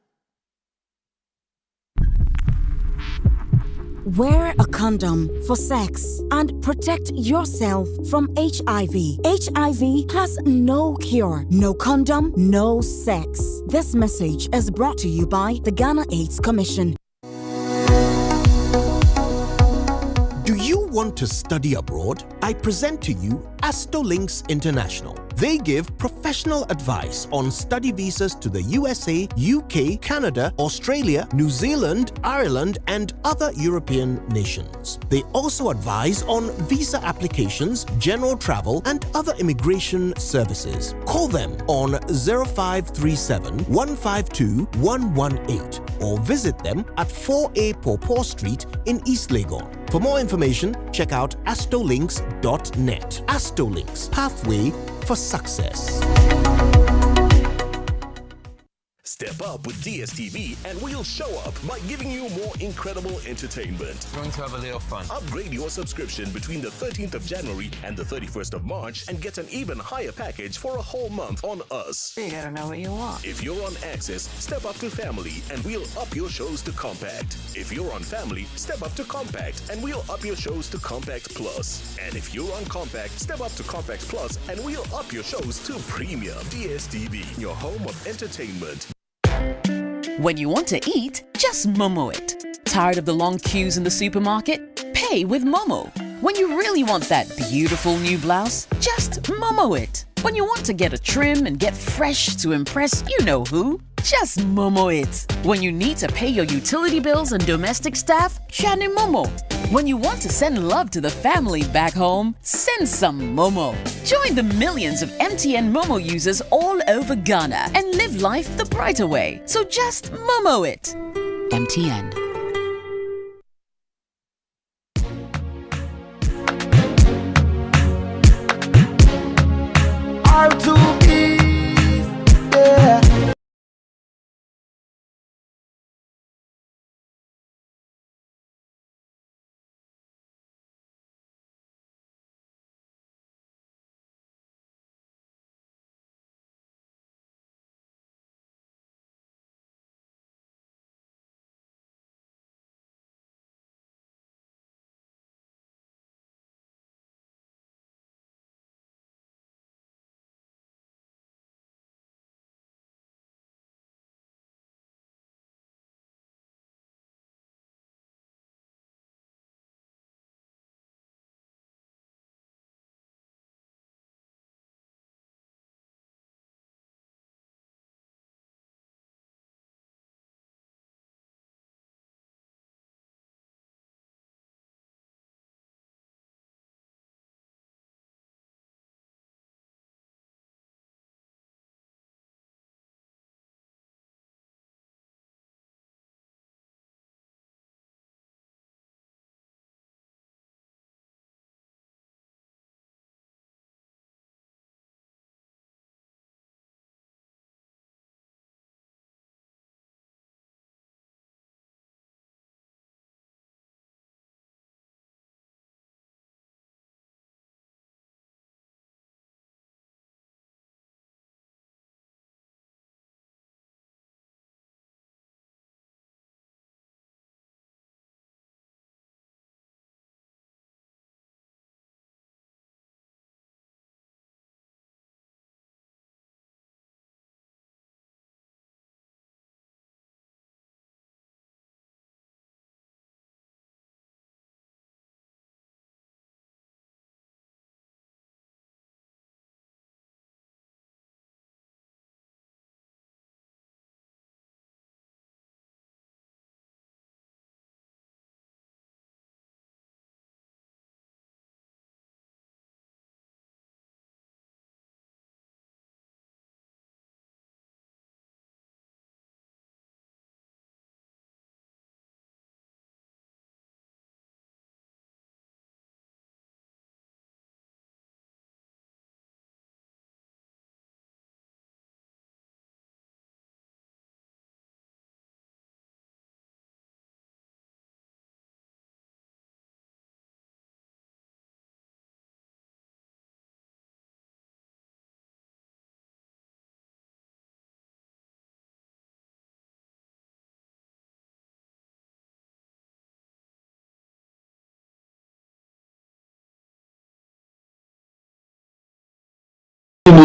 Wear a condom for sex and protect yourself from HIV. HIV has no cure, no condom, no sex. This message is brought to you by the Ghana AIDS Commission. Do you want to study abroad? I present to you Astolinks International. They give professional advice on study visas to the USA, UK, Canada, Australia, New Zealand, Ireland, and other European nations. They also advise on visa applications, general travel, and other immigration services. Call them on 0537 152 118 or visit them at 4A Pawpaw Street in East Legon. For more information, check out astolinks.net. Astolinks, pathway for success. Step up with DSTV and we'll show up by giving you more incredible entertainment. Going to have a little fun. Upgrade your subscription between the 13th of January and the 31st of March and get an even higher package for a whole month on us. You gotta know what you want. If you're on Access, step up to Family and we'll up your shows to Compact. If you're on Family, step up to Compact and we'll up your shows to Compact Plus. And if you're on Compact, step up to Compact Plus and we'll up your shows to Premium. DSTV, your home of entertainment. When you want to eat, just Momo it. Tired of the long queues in the supermarket? Pay with Momo. When you really want that beautiful new blouse, just Momo it. When you want to get a trim and get fresh to impress you know who, just Momo it. When you need to pay your utility bills and domestic staff, Shani Momo. When you want to send love to the family back home, send some Momo. Join the millions of MTN Momo users all over Ghana and live life the brighter way. So just Momo it. MTN. R2E, yeah.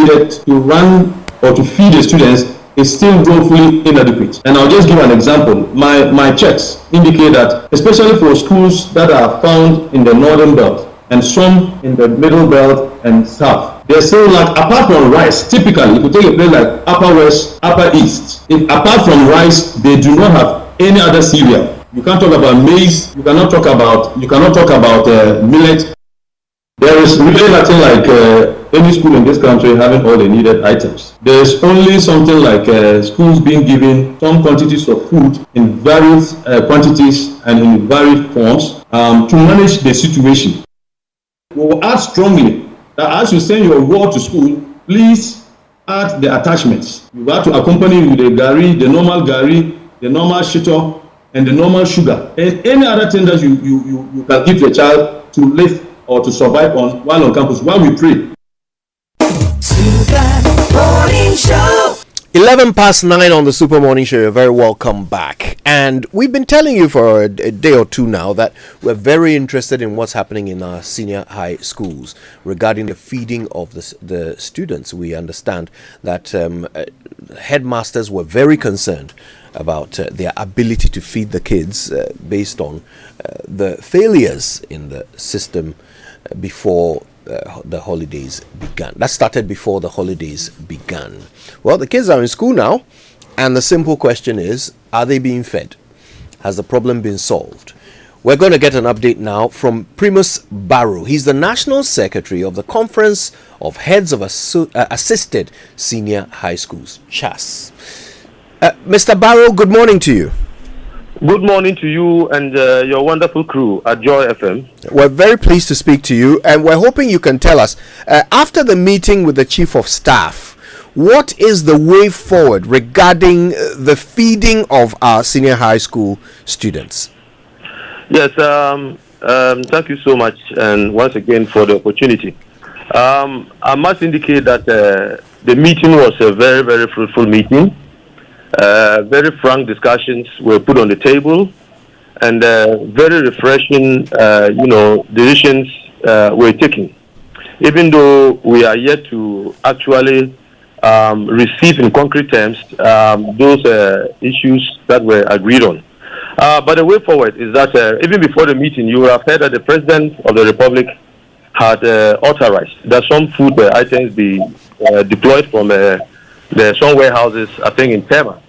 needed to run or to feed the students is still woefully inadequate. And I'll just give an example. My checks indicate that, especially for schools that are found in the northern belt and some in the middle belt and south, there's still like, apart from rice, typically, if you take a place like Upper West, Upper East, apart from rice, they do not have any other cereal. You can't talk about maize, you cannot talk about millet. There is really nothing like any school in this country having all the needed items. There is only something like schools being given some quantities of food in various quantities and in various forms to manage the situation. We will add strongly that as you send your ward to school, please add the attachments. You have to accompany with the gari, the normal shito, and the normal sugar, and any other thing that you can give your child to live or to survive on while on campus, while we pray. 11 past 9 on the Super Morning Show. You're very welcome back. And we've been telling you for a day or two now that we're very interested in what's happening in our senior high schools regarding the feeding of the students. We understand that headmasters were very concerned about their ability to feed the kids based on the failures in the system before the holidays began. That started before the holidays began. Well, the kids are in school now, and the simple question is, are they being fed? Has the problem been solved? We're going to get an update now from Primus Barrow. He's the National Secretary of the Conference of Heads of Assisted Senior High Schools, CHAS. Mr. Barrow, good morning to you. Good morning to you and your wonderful crew at Joy FM. We're very pleased to speak to you, and we're hoping you can tell us, after the meeting with the Chief of Staff, what is the way forward regarding the feeding of our senior high school students? Yes, thank you so much, and once again for the opportunity. I must indicate that the meeting was a very, very fruitful meeting. Very frank discussions were put on the table, and very refreshing, decisions were taken. Even though we are yet to actually receive in concrete terms those issues that were agreed on. But the way forward is that even before the meeting, you will have heard that the President of the Republic had authorized that some food items be deployed from the some warehouses, I think in Tema.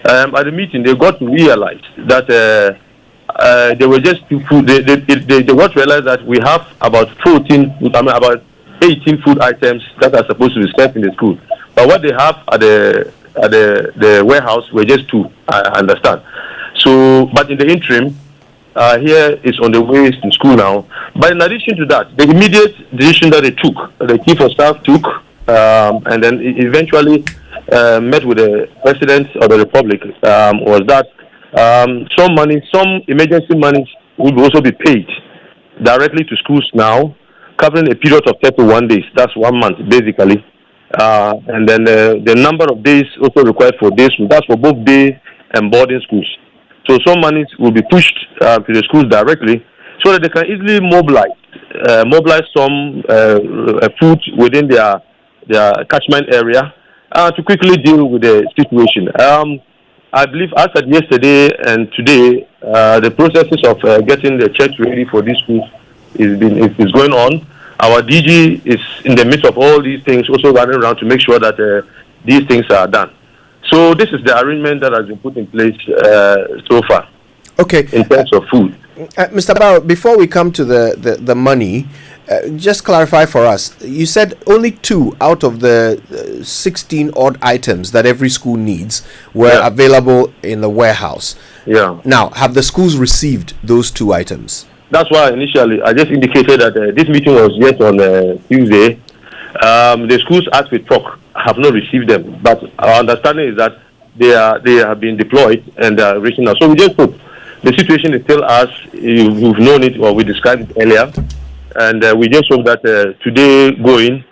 At the meeting, they got to realize that there were just two food. They got to realize that we have about 18 food items that are supposed to be served in the school. But what they have at the warehouse were just two. I understand. So, but in the interim, here is on the way to school now. But in addition to that, the immediate decision that they took, the Chief of Staff took, and then eventually met with the President of the Republic, was that some emergency monies will also be paid directly to schools now, covering a period of 31 days. That's 1 month, basically. And then the number of days also required for day school. That's for both day and boarding schools. So some monies will be pushed to the schools directly so that they can easily mobilize some food within their catchment area to quickly deal with the situation. I believe as of yesterday and today, the processes of getting the checks ready for this school is going on. Our DG is in the midst of all these things, also running around to make sure that these things are done. So this is the arrangement that has been put in place so far. Okay. In terms of food. Mr. Barrow, before we come to the money, just clarify for us. You said only 2 out of the 16 odd items that every school needs were available in the warehouse. Yeah. Now, have the schools received those 2 items? That's why initially I just indicated that this meeting was yet on Tuesday. The schools, as we talk, have not received them, but our understanding is that they have been deployed and are reaching out. So we just hope the situation is still as you've known it, or we described it earlier, and we just hope that today going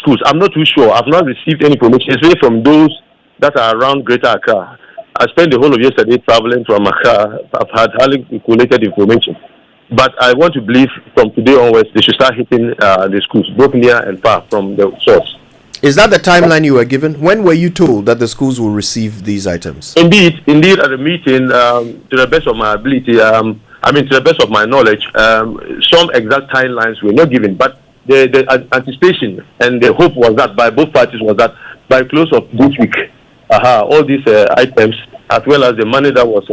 schools. I'm not too sure. I've not received any information, especially from those that are around Greater Accra. I spent the whole of yesterday traveling from Accra. I've had highly collated information. But I want to believe from today onwards, they should start hitting the schools, both near and far from the source. Is that the timeline you were given? When were you told that the schools will receive these items? Indeed, at the meeting, to the best of my ability, to the best of my knowledge, some exact timelines were not given, but the anticipation and the hope was that by both parties was that by close of this week, all these items, as well as the money that was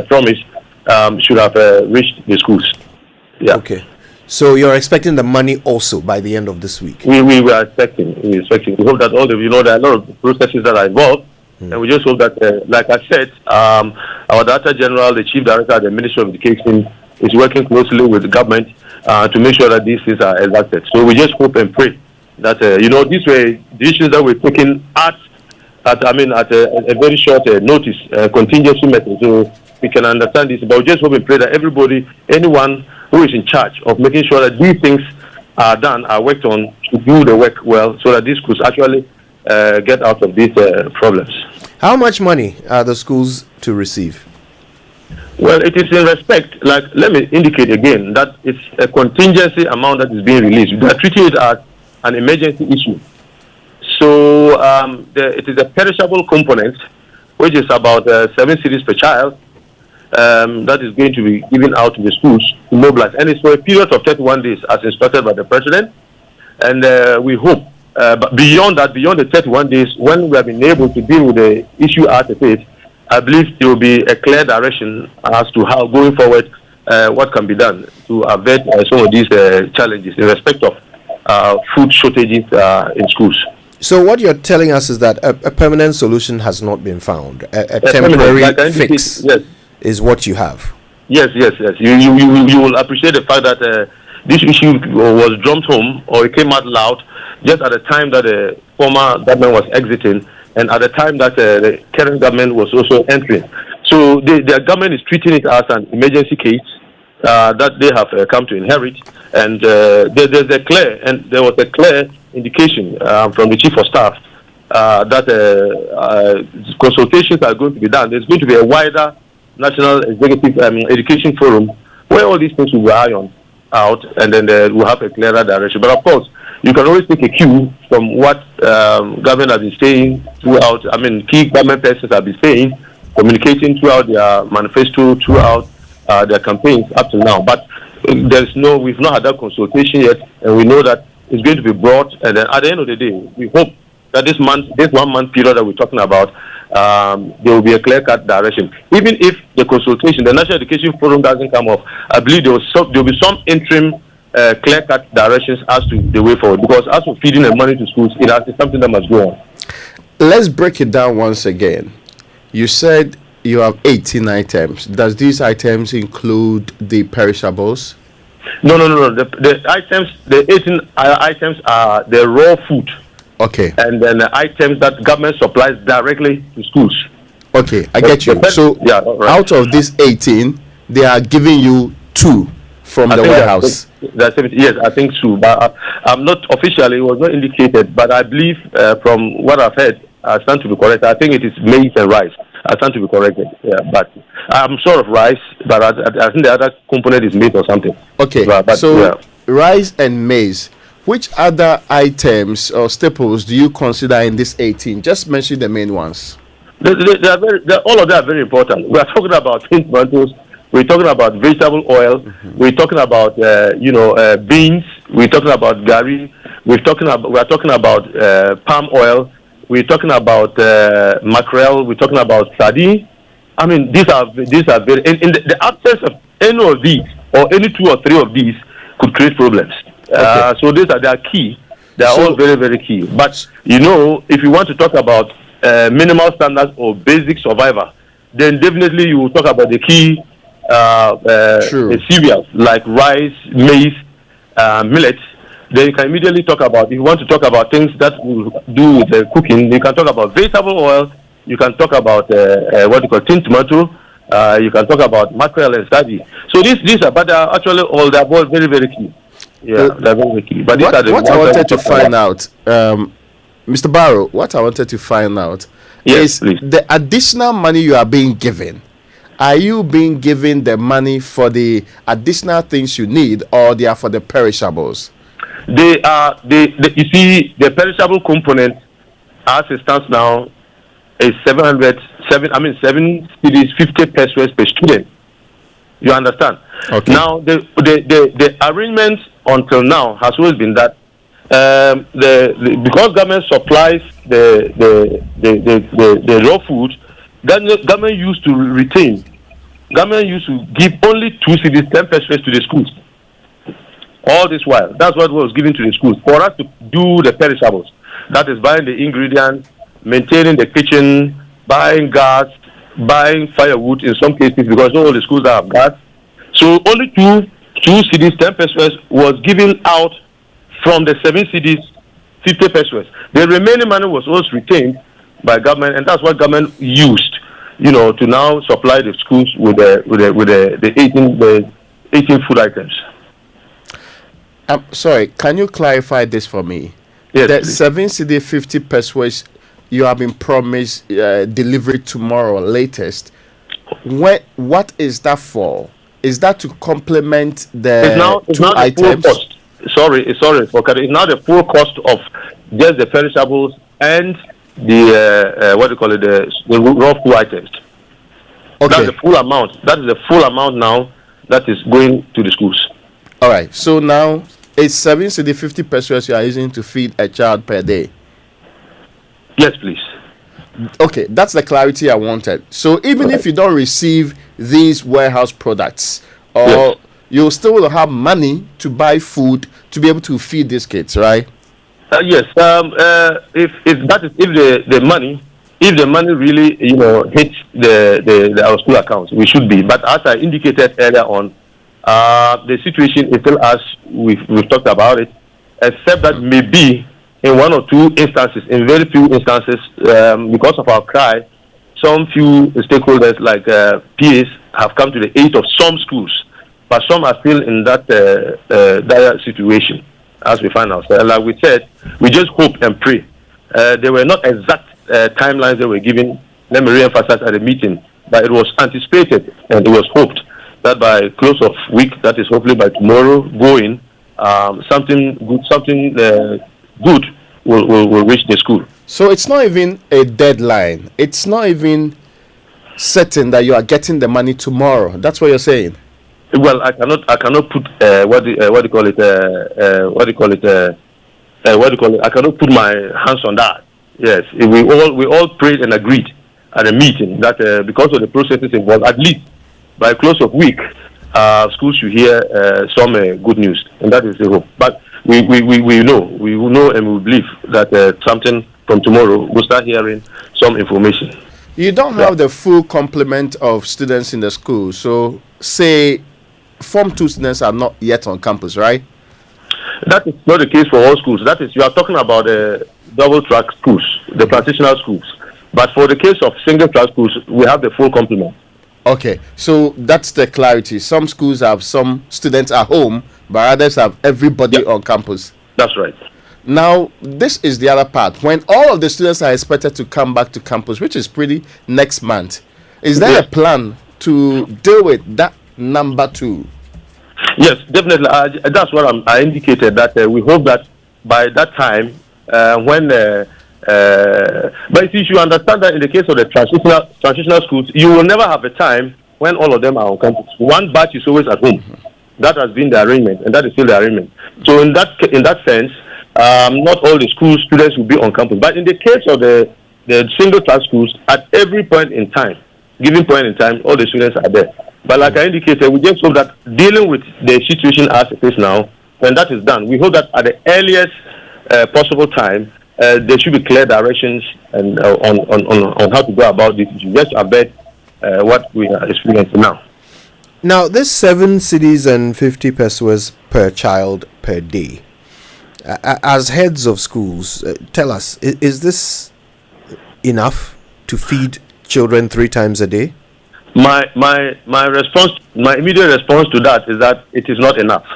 promised, should have reached the schools. Yeah. Okay. So you're expecting the money also by the end of this week? We were expecting. We hope that all the, there are a lot of processes that are involved, and we just hope that, like I said, our Director General, the Chief Director of the Ministry of Education, is working closely with the government to make sure that these things are enacted. So we just hope and pray that these were decisions that were taken at a very short notice, contingency method. So we can understand this, but we just hope and pray that everybody, anyone who is in charge of making sure that these things are done, are worked on, to do the work well, so that these schools actually get out of these problems. How much money are the schools to receive? Well, it is in respect, let me indicate again, that it's a contingency amount that is being released. We are treating it as an emergency issue. So it is a perishable component, which is about 7 cedis per child, that is going to be given out to the schools to mobilize. And it's for a period of 31 days, as instructed by the President. And we hope, but beyond the 31 days, when we have been able to deal with the issue as it is, I believe there will be a clear direction as to how, going forward, what can be done to avert some of these challenges in respect of food shortages in schools. So what you're telling us is that a permanent solution has not been found. A temporary fix is what you have. Yes. You will appreciate the fact that this issue was drummed home, or it came out loud just at the time that the former government was exiting, and at the time that the current government was also entering. So the government is treating it as an emergency case that they have come to inherit, and there was a clear indication from the Chief of Staff that consultations are going to be done. There's going to be a wider national executive education forum where all these things will be ironed out, and then we'll have a clearer direction. But of course, you can always take a cue from what government has been saying throughout. Key government persons have been saying, communicating throughout their manifesto, throughout their campaigns up to now. But we've not had that consultation yet, and we know that it's going to be brought. And then at the end of the day, we hope that this 1 month period that we're talking about, there will be a clear-cut direction. Even if the consultation, the National Education Forum doesn't come off, I believe there will be some interim clear-cut directions as to the way forward. Because as for feeding the money to schools, it's something that must go on. Let's break it down once again. You said you have 18 items. Does these items include the perishables? No. The items, the 18 items are the raw food. Okay. And then the items that government supplies directly to schools. Okay, I get you. So out of these 18, they are giving you 2 from the warehouse. Yes, I think so. But I'm not officially, it was not indicated, but I believe from what I've heard, I stand to be correct. I think it is maize and rice. I stand to be corrected. Yeah, but I'm sure of rice, but I think the other component is maize or something. Okay, rice and maize. Which other items or staples do you consider in this 18? Just mention the main ones. All of them are very important. We are talking about tomatoes. We're talking about vegetable oil. Mm-hmm. We're talking about beans. We're talking about gari. We are talking about palm oil. We're talking about mackerel. We're talking about sardine. These are very. In the absence of any of these, or any 2 or 3 of these, could create problems. Okay. So they are key. They are all very, very key. But if you want to talk about minimal standards or basic survival, then definitely you will talk about the key cereals like rice, maize, millet. Then you can immediately talk about, if you want to talk about things that will do with the cooking, you can talk about vegetable oil, you can talk about what you call tin tomato, you can talk about mackerel and sardine. So these are, but they are actually all, they are both very, very key. Yeah, they're very key. But what I wanted to find out, Mr. Barrow, what I wanted to find out is the additional money you are being given. Are you being given the money for the additional things you need, or they are for the perishables? They are you see the perishable component as it stands now is 7 cities, 50 pesos per student. You understand? Okay. Now the arrangement until now has always been that because government supplies the raw food, government used to retain. Government used to give only 2 cities, 10 pesos to the schools. All this while, that's what was given to the schools for us to do the perishables. That is buying the ingredients, maintaining the kitchen, buying gas, buying firewood in some cases because not all the schools have gas. So only two cities, 10 pesos was given out from the 7 cities, 50 pesos. The remaining money was also retained by government, and that's what government used, to now supply the schools with the 18 food items. I'm sorry, can you clarify this for me? Yes, the please. 7 cedi 50 pesos you have been promised delivery tomorrow latest. What is that for? Is that to complement the it's 2 now items? The full cost. Sorry for cutting. It's now the full cost of just the perishables and the the raw food items. Okay. That's the full amount. That is the full amount now that is going to the schools. All right. So now it's 7 cedi 50 pesos you are using to feed a child per day. Yes, please. Okay, that's the clarity I wanted. So even if you don't receive these warehouse products, or you still will have money to buy food to be able to feed these kids, right? Yes. If the money really hits our school accounts, we should be. But as I indicated earlier on, the situation is still as we've talked about it, except that maybe in 1 or 2 instances, in very few instances, because of our cry, some few stakeholders like PAs have come to the aid of some schools, but some are still in that dire situation as we find ourselves. Like we said, we just hope and pray. There were not exact timelines that were given. Let me re-emphasize at the meeting, but it was anticipated and it was hoped that by close of week, that is hopefully by tomorrow, something good will reach the school. So it's not even a deadline. It's not even certain that you are getting the money tomorrow. That's what you're saying. Well, I cannot put I cannot put my hands on that. Yes, we all prayed and agreed at a meeting that because of the processes involved, at least by close of week, schools should hear some good news, and that is the hope. But we know and we believe that something from tomorrow we'll start hearing some information. You don't have the full complement of students in the school, so say Form 2 students are not yet on campus, right? That is not the case for all schools. That is, you are talking about the double track schools, the transitional schools. But for the case of single track schools, we have the full complement. Okay, so that's the clarity. Some schools have some students at home, but others have everybody on campus. That's right. Now, this is the other part. When all of the students are expected to come back to campus, which is pretty next month, is there a plan to deal with that number 2? Yes, definitely. That's what I indicated, that we hope that by that time, but you should understand that in the case of the transitional schools, you will never have a time when all of them are on campus. One batch is always at home. That has been the arrangement, and that is still the arrangement. So in that sense, not all the school students will be on campus. But in the case of the single class schools, at every point in time, all the students are there. But like I indicated, we just hope that dealing with the situation as it is now, when that is done, we hope that at the earliest possible time, there should be clear directions and on how to go about this issue. Just abet what we are experiencing now. Now, this 7 cities and 50 pesos per child per day. As heads of schools, tell us, is this enough to feed children 3 times a day? My immediate response to that is that it is not enough.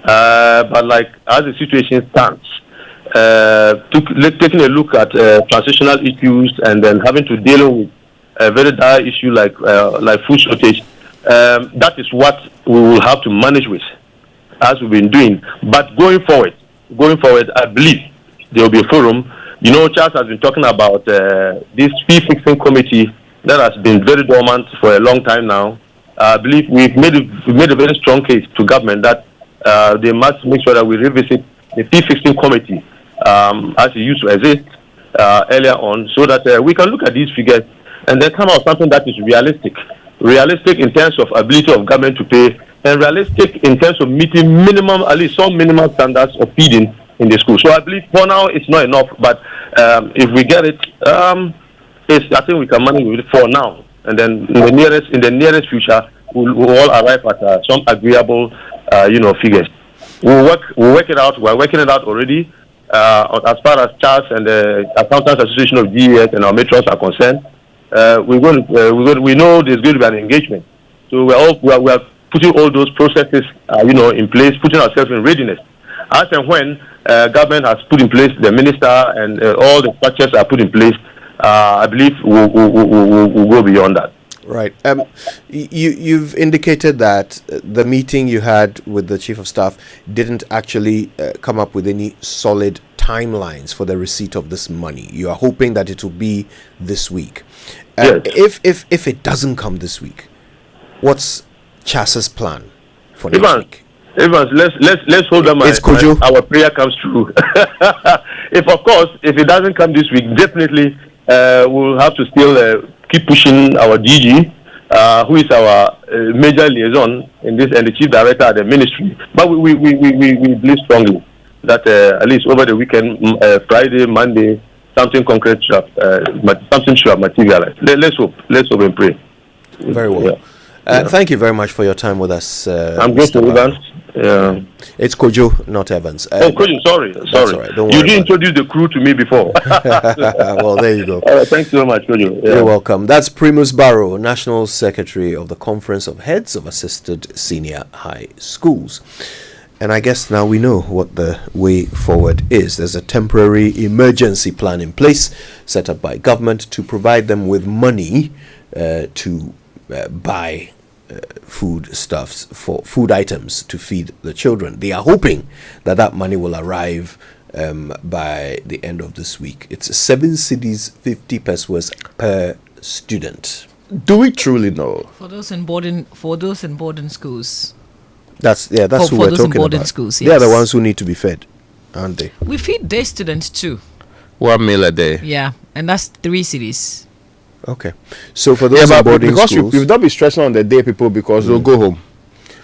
But like as the situation stands, taking a look at transitional issues and then having to deal with a very dire issue like food shortage, that is what we will have to manage with, as we've been doing. But going forward, going forward, I believe there will be a forum. You know, Charles has been talking about this fee fixing committee that has been very dormant for a long time now. I believe we've made a very strong case to government that they must make sure that we revisit the fee fixing committee as it used to exist earlier on, so that we can look at these figures and then come out with something that is realistic in terms of ability of government to pay, and realistic in terms of meeting at least some minimum standards of feeding in the school. So I believe for now it's not enough, but if we get it, I think we can manage with it for now, and then in the nearest future we'll all arrive at some agreeable figures. We'll work it out. We're working it out already. As far as Charles and the Accountants Association of DES and our matrons are concerned, we know there's going to be an engagement. So we are putting all those processes, in place, putting ourselves in readiness. As and when government has put in place, the minister and all the structures are put in place, I believe we'll go beyond that. Right. You've indicated that the meeting you had with the Chief of Staff didn't actually come up with any solid timelines for the receipt of this money. You are hoping that it will be this week. Yes. If it doesn't come this week, what's Chas's plan for next week? Evans, let's hold on. Our prayer comes true. If it doesn't come this week, definitely we'll have to still keep pushing our DG, who is our major liaison in this, and the chief director at the ministry. But we believe strongly that at least over the weekend, Friday, Monday, something concrete should have materialized. Let's hope and pray. Very well. Thank you very much for your time with us. I'm grateful, Evans. It's Kojo, not Evans. Kojo, sorry. Right. You didn't introduce the crew to me before. Well, there you go. Thanks so much, Kojo. You're welcome. That's Primus Barrow, National Secretary of the Conference of Heads of Assisted Senior High Schools. And I guess now we know what the way forward is. There's a temporary emergency plan in place set up by government to provide them with money to buy food items to feed the children. They are hoping that money will arrive by the end of this week. It's 7 cedis, 50 pesos per student. Do we truly know? For those in boarding schools. That's who we're talking about. Schools, yes. They are the ones who need to be fed, aren't they? We feed day students too. 1 meal a day. Yeah, and that's 3 cedis. Okay, so for those in boarding schools, you've not be stressing on the day people because they'll go home.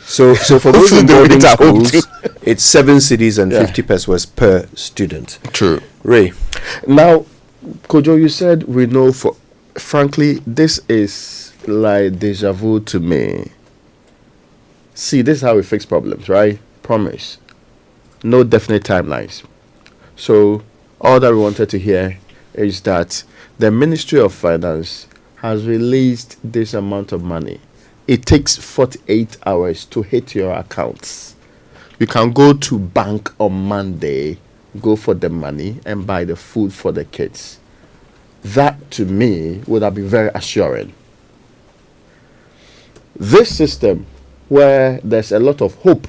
So for those in boarding schools, it's 7 cedis and 50 pesos per student. True. Ray, now, Kojo, you said we know. Frankly, this is like deja vu to me. See, this is how we fix problems, right? Promise. No definite timelines. So all that we wanted to hear is that the Ministry of Finance has released this amount of money. It takes 48 hours to hit your accounts. You can go to bank on Monday, go for the money and buy the food for the kids. That to me would have been very assuring. This system where there's a lot of hope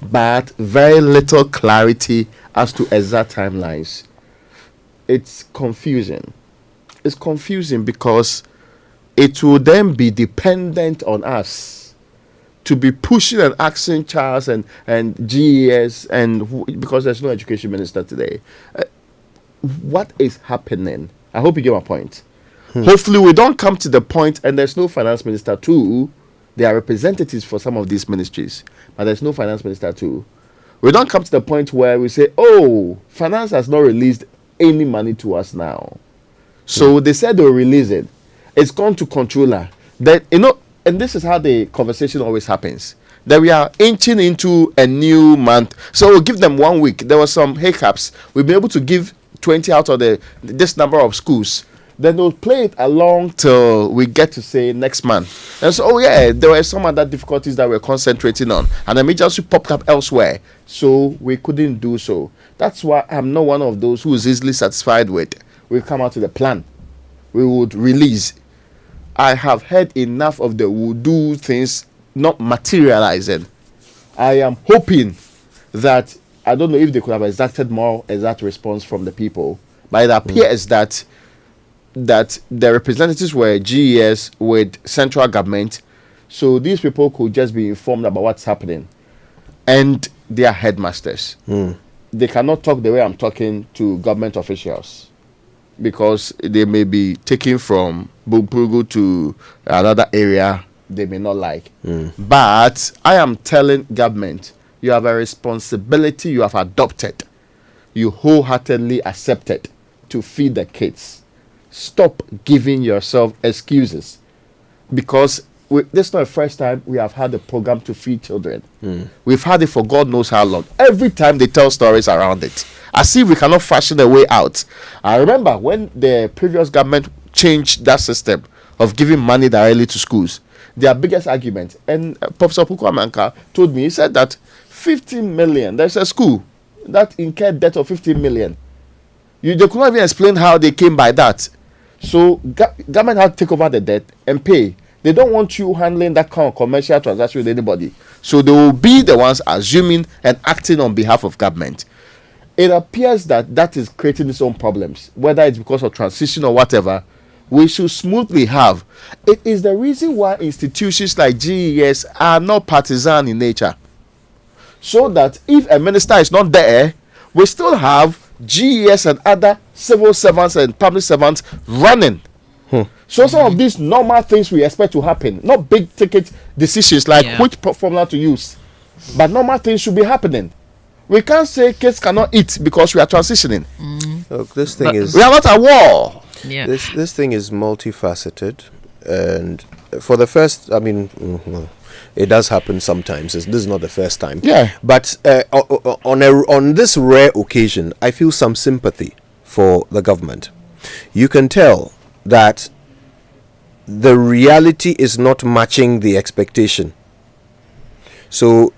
but very little clarity as to exact timelines, it's confusing. It's confusing because it will then be dependent on us to be pushing and asking Charles and GES because there's no education minister today. What is happening? I hope you get my point. Hopefully we don't come to the point and there's no finance minister too. There are representatives for some of these ministries, but there's no finance minister too. We don't come to the point where we say, oh, finance has not released any money to us now. So they said they'll release it. It's gone to controller. Then, and this is how the conversation always happens. That we are inching into a new month. So we'll give them 1 week. There were some hiccups. We'll be able to give 20 out of this number of schools. Then they'll play it along till we get to say next month. And so, there were some other difficulties that we're concentrating on. And the emergency popped up elsewhere. So we couldn't do so. That's why I'm not one of those who is easily satisfied with. We'll come out with a plan. We would release. I have heard enough of the will do things not materializing. I am hoping that I don't know if they could have exacted more exact response from the people, but it appears that the representatives were GES with central government, so these people could just be informed about what's happening, and they are headmasters. They cannot talk the way I'm talking to government officials, because they may be taken from Bupugu to another area they may not like. But I am telling government, you have a responsibility you have adopted, you wholeheartedly accepted, to feed the kids. Stop giving yourself excuses, because this is not the first time we have had a program to feed children. We've had it for God knows how long. Every time they tell stories around it, as if we cannot fashion a way out. I remember when the previous government changed that system of giving money directly to schools, their biggest argument, and Professor Pukwamenka told me, he said that 15 million, there's a school that incurred debt of 15 million. They could not even explain how they came by that. So government had to take over the debt and pay. They don't want you handling that kind of commercial transaction with anybody. So they will be the ones assuming and acting on behalf of government. It appears that is creating its own problems, whether it's because of transition or whatever. We should smoothly have. It is the reason why institutions like GES are not partisan in nature. So that if a minister is not there, we still have GES and other civil servants and public servants running. So some of these normal things we expect to happen, not big ticket decisions like which formula to use, but normal things should be happening. We can't say kids cannot eat because we are transitioning. Look, this thing is, we are not at war. This thing is multifaceted, and for the first, I mean, it does happen sometimes. This is not the first time. But on this rare occasion, I feel some sympathy for the government. You can tell that the reality is not matching the expectation. So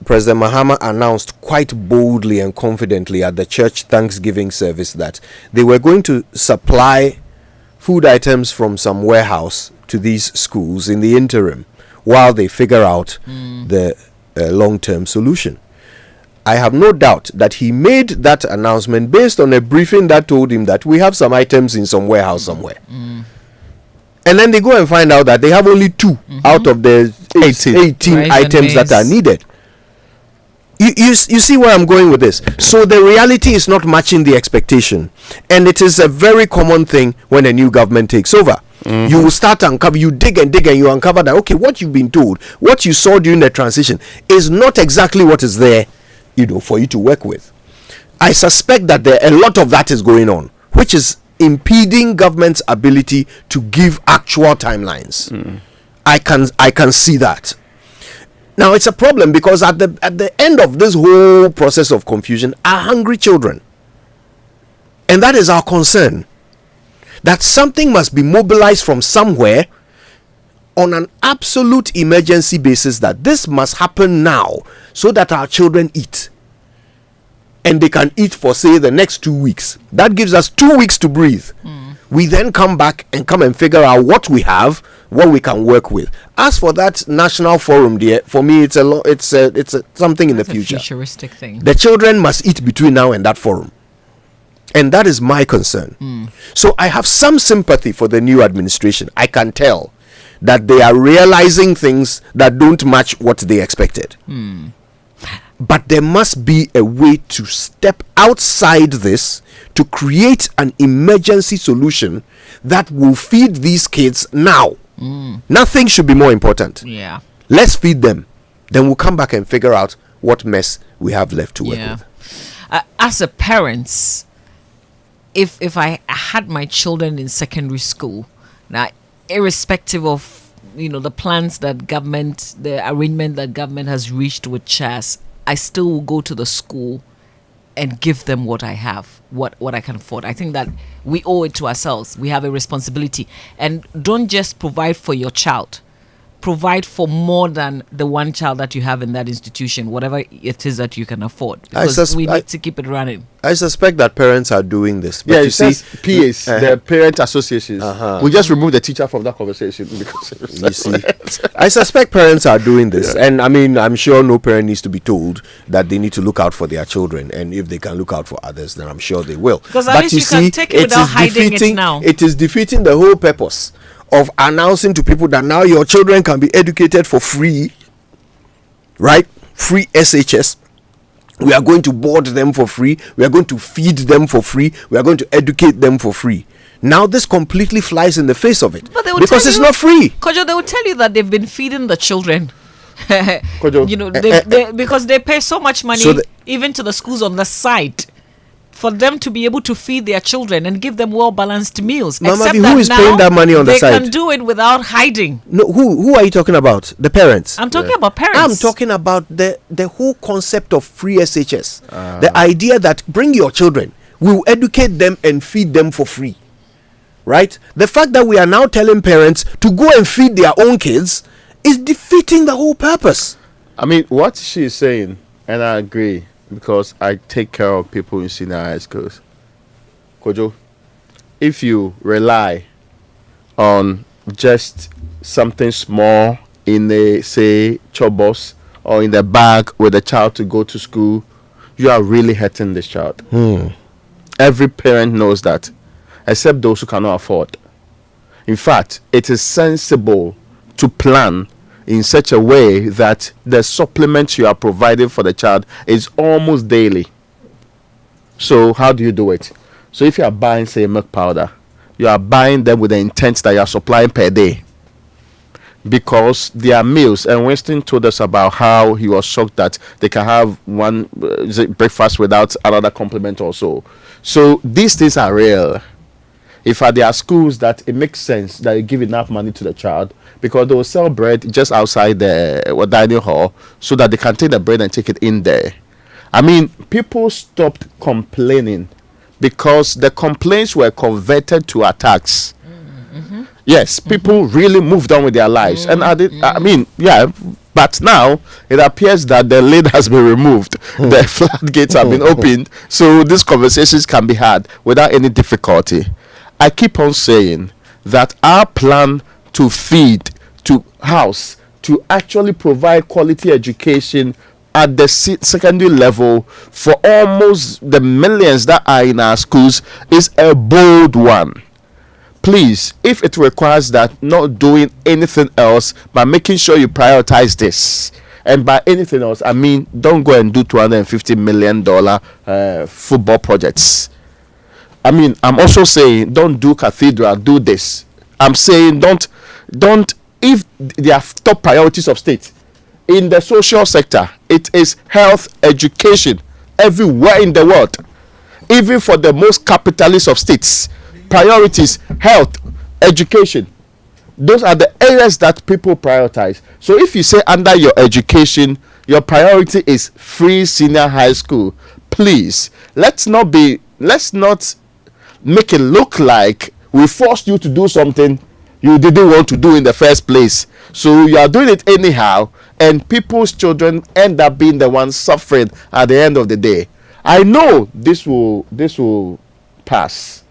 President Mahama announced quite boldly and confidently at the church Thanksgiving service that they were going to supply food items from some warehouse to these schools in the interim while they figure out the long-term solution. I have no doubt that he made that announcement based on a briefing that told him that we have some items in some warehouse somewhere. And then they go and find out that they have only 2 out of the 18 items that are needed. You see where I'm going with this. So the reality is not matching the expectation. And it is a very common thing when a new government takes over. You will start uncover, you dig and you uncover that, okay, what you've been told, what you saw during the transition is not exactly what is there, for you to work with. I suspect that a lot of that is going on, which is impeding government's ability to give actual timelines. I can see that. Now it's a problem because at the end of this whole process of confusion are hungry children. And that is our concern. That something must be mobilized from somewhere on an absolute emergency basis, that this must happen now so that our children eat. And they can eat for, say, the next 2 weeks. That gives us 2 weeks to breathe. We then come back and figure out what we have, what we can work with. As for that national forum, dear, for me, it's something in the future. It's a futuristic thing. The children must eat between now and that forum. And that is my concern. So I have some sympathy for the new administration. I can tell that they are realizing things that don't match what they expected. But there must be a way to step outside this to create an emergency solution that will feed these kids now. Nothing should be more important. Let's feed them. Then we'll come back and figure out what mess we have left to work with. As a parent, if I had my children in secondary school, now irrespective of the plans that government, the arrangement that government has reached with CHAS, I still will go to the school and give them what I have, what I can afford. I think that we owe it to ourselves. We have a responsibility, and don't just provide for your child. provide for more than the one child that you have in that institution, whatever it is that you can afford. Because we need to keep it running. I suspect that parents are doing this. But Yeah, you it says see, PAs, the parent associations. We just remove the teacher from that conversation because you see, I suspect parents are doing this, and I mean, I'm sure no parent needs to be told that they need to look out for their children, and if they can look out for others, then I'm sure they will. Because at least you can take it without hiding it now. It is defeating the whole purpose of announcing to people that now your children can be educated for free, right? Free SHS. We are going to board them for free. We are going to feed them for free. We are going to educate them for free. Now this completely flies in the face of it, But they will because tell it's you, not free. Kojo, they will tell you that they've been feeding the children. Kojo, You know, because they pay so much money, even to the schools on the site, for them to be able to feed their children and give them well-balanced meals. Mama, Except who is now paying that money on the side? They can do it without hiding. No, who are you talking about? The parents. I'm talking about parents. I'm talking about the whole concept of free SHS. The idea that bring your children, we will educate them and feed them for free. Right? The fact that we are now telling parents to go and feed their own kids is defeating the whole purpose. I mean, what she is saying, and I agree, because I take care of people in senior high schools. Kojo, if you rely on just something small in a, say, chobos or in the bag with the child to go to school, you are really hurting this child. Every parent knows that, except those who cannot afford. In fact, it is sensible to plan in such a way that the supplements you are providing for the child is almost daily. So how do you do it? So if you are buying, say, milk powder, you are buying them with the intent that you are supplying per day, because their meals, and Winston told us about how he was shocked that they can have one breakfast without another complement or so. So these things are real. If there are schools that it makes sense that you give enough money to the child, because they will sell bread just outside the dining hall so that they can take the bread and take it in there. I mean, people stopped complaining because the complaints were converted to attacks. Yes, people really moved on with their lives. And I mean, yeah, but now it appears that the lid has been removed. The floodgates have been opened. So these conversations can be had without any difficulty. I keep on saying that our plan to feed, to house, to actually provide quality education at the secondary level for almost the millions that are in our schools is a bold one. Please, if it requires that, not doing anything else, but making sure you prioritize this. And by anything else, I mean, don't go and do $250 million football projects. I mean, I'm also saying don't do cathedral, do this. I'm saying don't, if there are top priorities of state in the social sector, it is health, education everywhere in the world. Even for the most capitalist of states, priorities, health, education. Those are the areas that people prioritize. So if you say under your education, your priority is free senior high school, please, let's not make it look like we forced you to do something you didn't want to do in the first place. So you are doing it anyhow, and people's children end up being the ones suffering at the end of the day. I know this will pass.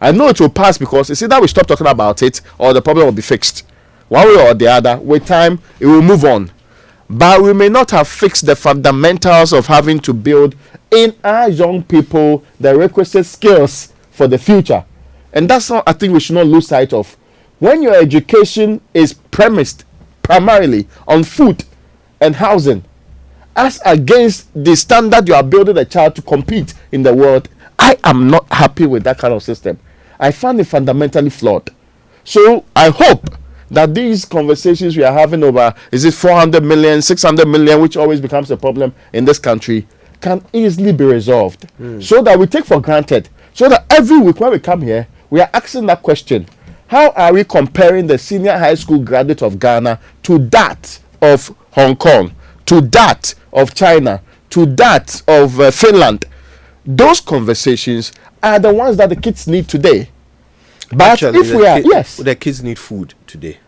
I know it will pass because it's either we stop talking about it or the problem will be fixed. One way or the other, with time, it will move on. But we may not have fixed the fundamentals of having to build in our young people the requisite skills for the future. And that's what I think we should not lose sight of. When your education is premised primarily on food and housing, as against the standard you are building a child to compete in the world, I am not happy with that kind of system. I find it fundamentally flawed. So I hope that these conversations we are having over, is it 400 million, 600 million, which always becomes a problem in this country, can easily be resolved. So that we take for granted, so that every week when we come here, we are asking that question. How are we comparing the senior high school graduate of Ghana to that of Hong Kong, to that of China, to that of Finland? Those conversations are the ones that the kids need today. But actually, if we are, yes, the kids need food today.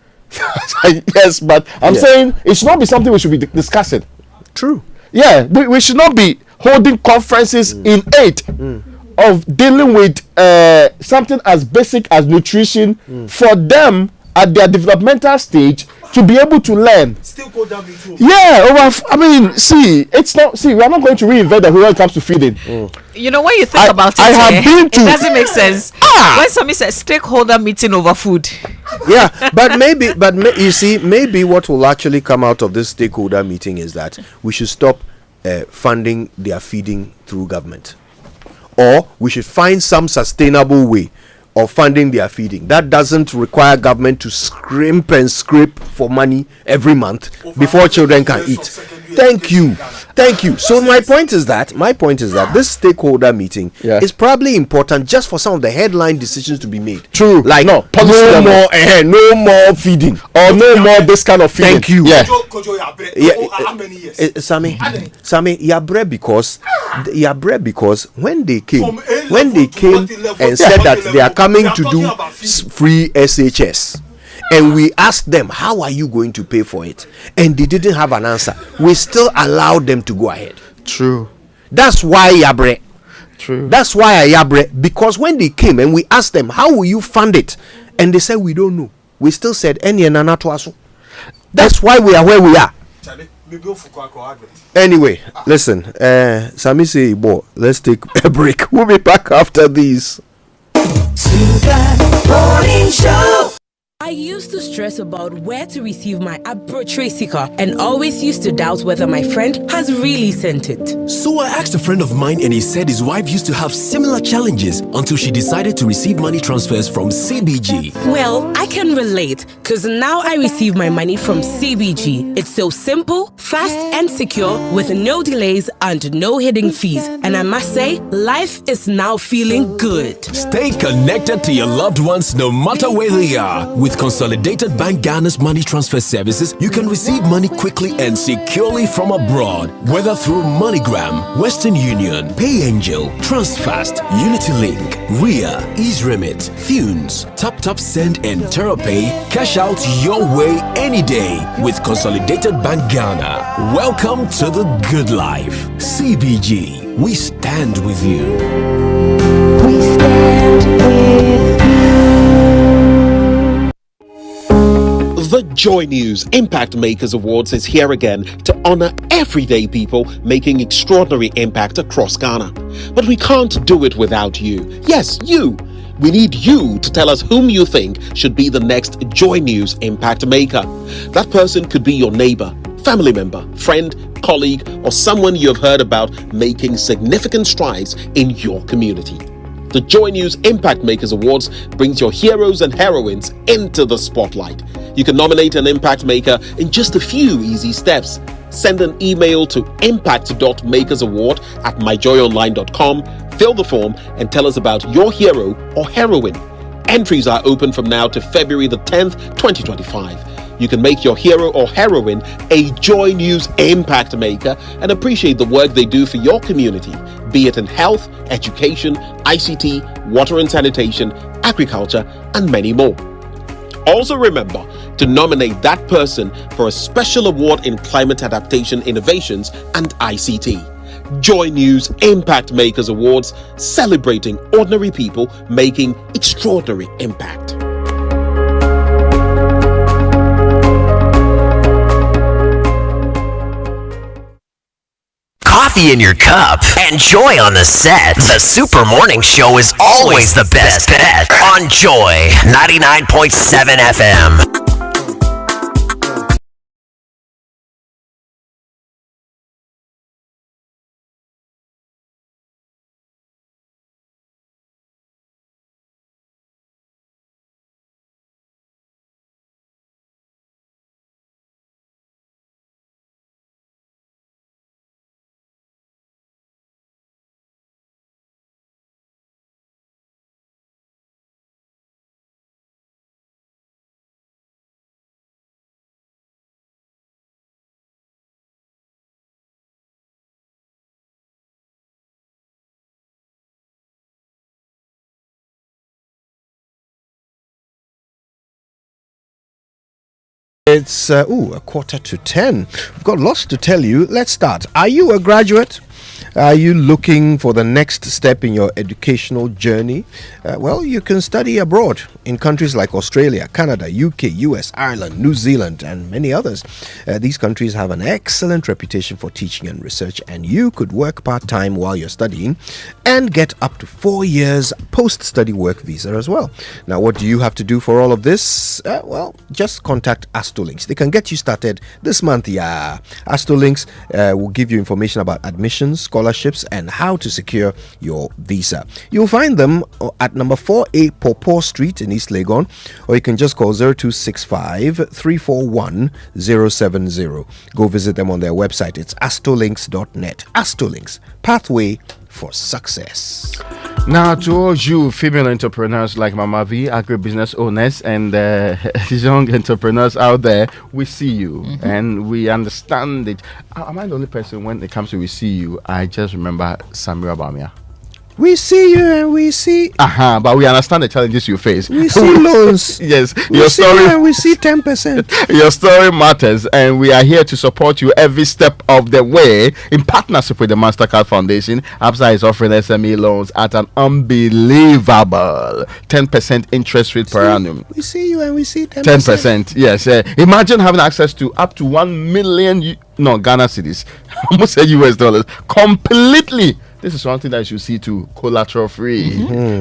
Yes, but I'm saying it should not be something we should be discussing. True. Yeah, we should not be holding conferences in aid of dealing with something as basic as nutrition for them at their developmental stage to be able to learn. Yeah, I mean, it's not. We are not going to reinvent the wheel when it comes to feeding. You know, when you think about it, it doesn't make sense. When somebody says stakeholder meeting over food. Yeah, but you see, maybe what will actually come out of this stakeholder meeting is that we should stop funding their feeding through government, or we should find some sustainable way of funding their feeding that doesn't require government to scrimp and scrape for money every month before children can eat. Thank you. So my point is that this stakeholder meeting is probably important just for some of the headline decisions to be made. True. Like no more feeding, or no more this kind of feeding. Thank you. Yeah. How many years? Sammy, Yabre, because when they came and said that they are coming to do free SHS, and we asked them, how are you going to pay for it? And they didn't have an answer. We still allowed them to go ahead. True. That's why Yabre. True. That's why Yabre, because when they came and we asked them, how will you fund it? And they said, we don't know. We still said, that's why we are where we are. Anyway, listen, Sami say, let's take a break. We'll be back after these. Super Morning Show. I used to stress about where to receive my Adverts sticker and always used to doubt whether my friend has really sent it. So I asked a friend of mine and he said his wife used to have similar challenges until she decided to receive money transfers from CBG. Well, I can relate because now I receive my money from CBG. It's so simple, fast and secure with no delays and no hidden fees. And I must say, life is now feeling good. Stay connected to your loved ones no matter where they are. With Consolidated Bank Ghana's money transfer services, you can receive money quickly and securely from abroad, whether through MoneyGram, Western Union, PayAngel, TransFast, UnityLink, RIA, EaseRemit, Thunes, TapTap Send, and TerraPay. Cash out your way any day with Consolidated Bank Ghana. Welcome to the good life. CBG, we stand with you. We stand with you. The Joy News Impact Makers Awards is here again to honor everyday people making extraordinary impact across Ghana. But we can't do it without you. Yes, you. We need you to tell us whom you think should be the next Joy News Impact Maker. That person could be your neighbor, family member, friend, colleague, or someone you have heard about making significant strides in your community. The Joy News Impact Makers Awards brings your heroes and heroines into the spotlight. You can nominate an impact maker in just a few easy steps. Send an email to impact.makersaward@myjoyonline.com, fill the form, and tell us about your hero or heroine. Entries are open from now to February the 10th, 2025. You can make your hero or heroine a Joy News Impact Maker and appreciate the work they do for your community, be it in health, education, ICT, water and sanitation, agriculture, and many more. Also remember to nominate that person for a special award in climate adaptation innovations and ICT. Joy News Impact Makers Awards, celebrating ordinary people making extraordinary impact. Coffee in your cup and Joy on the set. The Super Morning Show is always the best bet on Joy 99.7 FM. It's a 9:45. We've got lots to tell you. Let's start. Are you a graduate? Are you looking for the next step in your educational journey? Well, you can study abroad in countries like Australia, Canada, UK, US, Ireland, New Zealand, and many others. These countries have an excellent reputation for teaching and research, and you could work part-time while you're studying and get up to 4 years post-study work visa as well. Now, what do you have to do for all of this? Well, just contact Astolinks. They can get you started this month. Astolinks will give you information about admissions, scholarships, and how to secure your visa. You'll find them at number 4A Popo Street in East Legon, or you can just call 0265 341 070. Go visit them on their website. It's astolinks.net. Astolinks, pathway for success. Now, to all you female entrepreneurs like Mama V, agribusiness owners, and young entrepreneurs out there, we see you and we understand it. Am I the only person when it comes to we see you? I just remember Samira Bamia. We see you and we see. But we understand the challenges you face. We see loans. Yes, we your see story. and we see 10%. Your story matters, and we are here to support you every step of the way in partnership with the Mastercard Foundation. ABSA is offering SME loans at an unbelievable 10% interest rate per annum. We see you and we see 10%. 10%. Yes. Imagine having access to up to 1 million Ghana cedis. I almost said US dollars. Completely. This is something that you see to collateral free.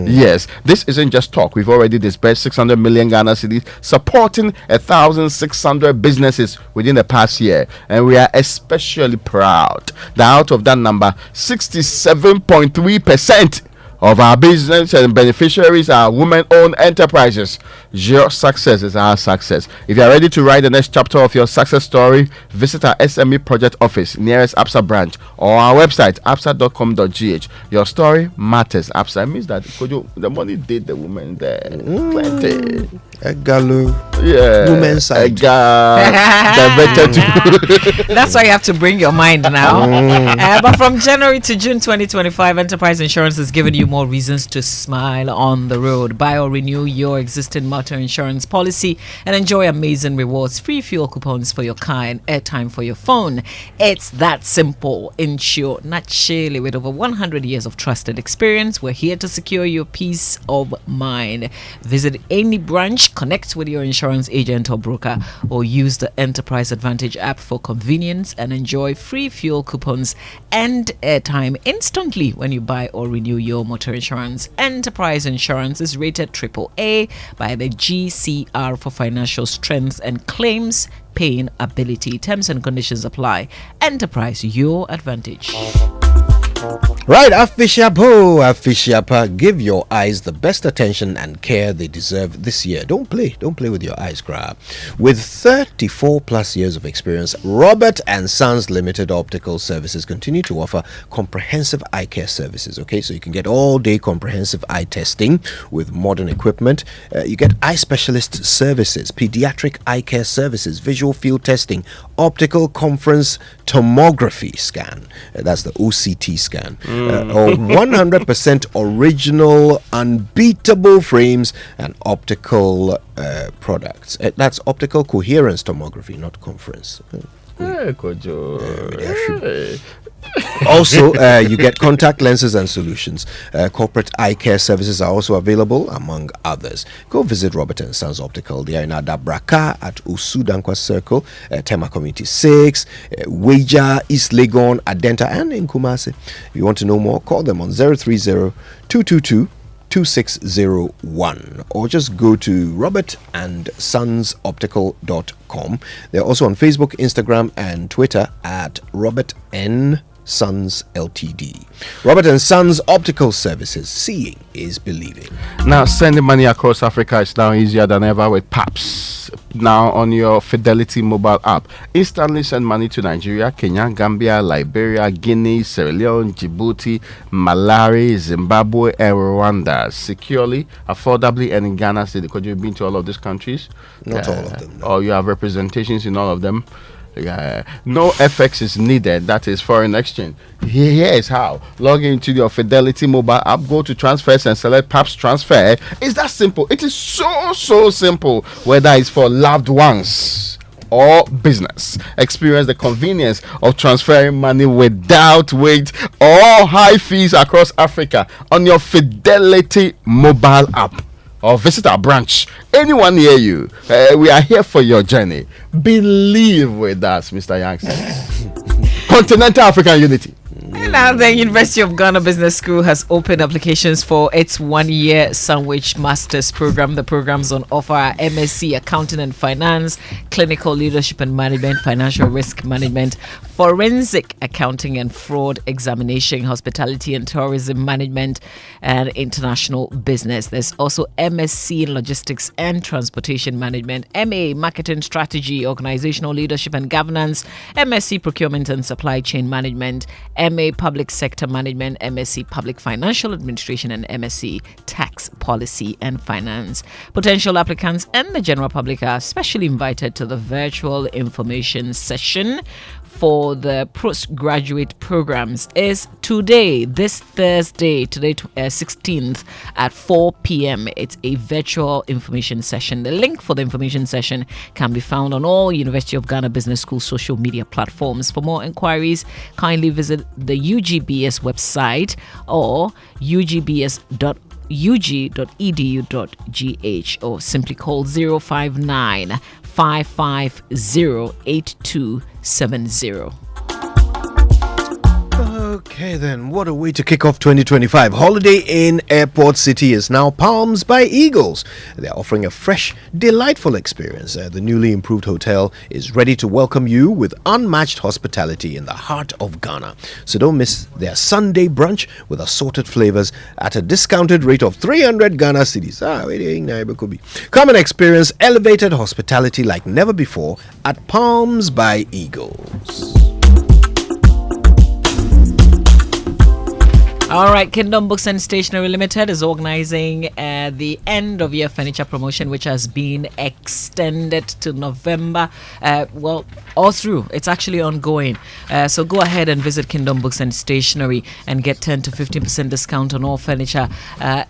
Yes, this isn't just talk. We've already disbursed 600 million Ghana cedis, supporting 1,600 businesses within the past year. And we are especially proud that out of that number, 67.3% of our business and beneficiaries are women-owned enterprises. Your success is our success. If you are ready to write the next chapter of your success story, visit our SME project office nearest ABSA branch or our website absa.com.gh. Your story matters. ABSA means that the money did the woman there. Plenty. Egalo. Yeah. Women's side. That's why you have to bring your mind now. But from January to June 2025, Enterprise Insurance is giving you more reasons to smile on the road. Buy or renew your existing motor insurance policy and enjoy amazing rewards, free fuel coupons for your car and airtime for your phone. It's that simple. Insure naturally. With over 100 years of trusted experience, we're here to secure your peace of mind. Visit any branch, connect with your insurance agent or broker, or use the Enterprise Advantage app for convenience and enjoy free fuel coupons and airtime instantly when you buy or renew your motor insurance. Enterprise Insurance is rated AAA by the GCR for financial strength and claims paying ability. Terms and conditions apply. Enterprise, your advantage. Right, Afishiapa, give your eyes the best attention and care they deserve this year. Don't play with your eyes, crap. With 34 plus years of experience, Robert and Sons Limited Optical Services continue to offer comprehensive eye care services. Okay, so you can get all-day comprehensive eye testing with modern equipment. You get eye specialist services, pediatric eye care services, visual field testing, optical conference tomography scan. That's the OCT scan. Or 100% original, unbeatable frames and optical products. That's optical coherence tomography, not conference. Also, you get contact lenses and solutions. Corporate eye care services are also available, among others. Go visit Robert and Sons Optical. They are in Adabraka at Usudankwa Circle, Tema Community 6, Weja, East Legon, Adenta, and in Kumasi. If you want to know more, call them on 030-222-2601 or just go to robertandsonsoptical.com. They're also on Facebook, Instagram, and Twitter at Robert N. Sons Ltd. Robert and Sons Optical Services. Seeing is believing. Now, sending money across Africa is now easier than ever with PAPS. Now on your Fidelity mobile app, instantly send money to Nigeria, Kenya, Gambia, Liberia, Guinea, Sierra Leone, Djibouti, Malawi, Zimbabwe, and Rwanda securely, affordably, and in Ghana City. Because you've been to all of these countries, not all of them, no. Or you have representations in all of them. No FX is needed, that is foreign exchange. Here is how. Log into your Fidelity mobile app, go to transfers and select PAPS transfer. It's that simple. It is so simple. Whether it's for loved ones, or business. Experience the convenience of transferring money without wait or high fees across Africa on your Fidelity mobile app, or visit our branch. Anyone near you, we are here for your journey. Believe with us, Mr. Yanks. Continental African Unity. Now, the University of Ghana Business School has opened applications for its 1-year Sandwich Masters program. The programs on offer are MSc Accounting and Finance, Clinical Leadership and Management, Financial Risk Management, Forensic Accounting and Fraud Examination, Hospitality and Tourism Management, and International Business. There's also MSc in Logistics and Transportation Management, MA Marketing Strategy, Organizational Leadership and Governance, MSc Procurement and Supply Chain Management, MA Public Sector Management, MSc Public Financial Administration, and MSc Tax Policy and Finance. Potential applicants and the general public are specially invited to the virtual information session for the postgraduate programs is today, this Thursday, 16th at 4 p.m. It's a virtual information session. The link for the information session can be found on all University of Ghana Business School social media platforms. For more inquiries, kindly visit the UGBS website or ug.edu.gh or simply call 059 550 8270. Okay, then, what a way to kick off 2025. Holiday Inn Airport City is now Palms by Eagles. They're offering a fresh, delightful experience. The newly improved hotel is ready to welcome you with unmatched hospitality in the heart of Ghana. So don't miss their Sunday brunch with assorted flavors at a discounted rate of 300 Ghana cedis. Come and experience elevated hospitality like never before at Palms by Eagles. All right, Kingdom Books and Stationery Limited is organizing the end of year furniture promotion, which has been extended to November. All through. It's actually ongoing. So go ahead and visit Kingdom Books and Stationery and get 10 to 15% discount on all furniture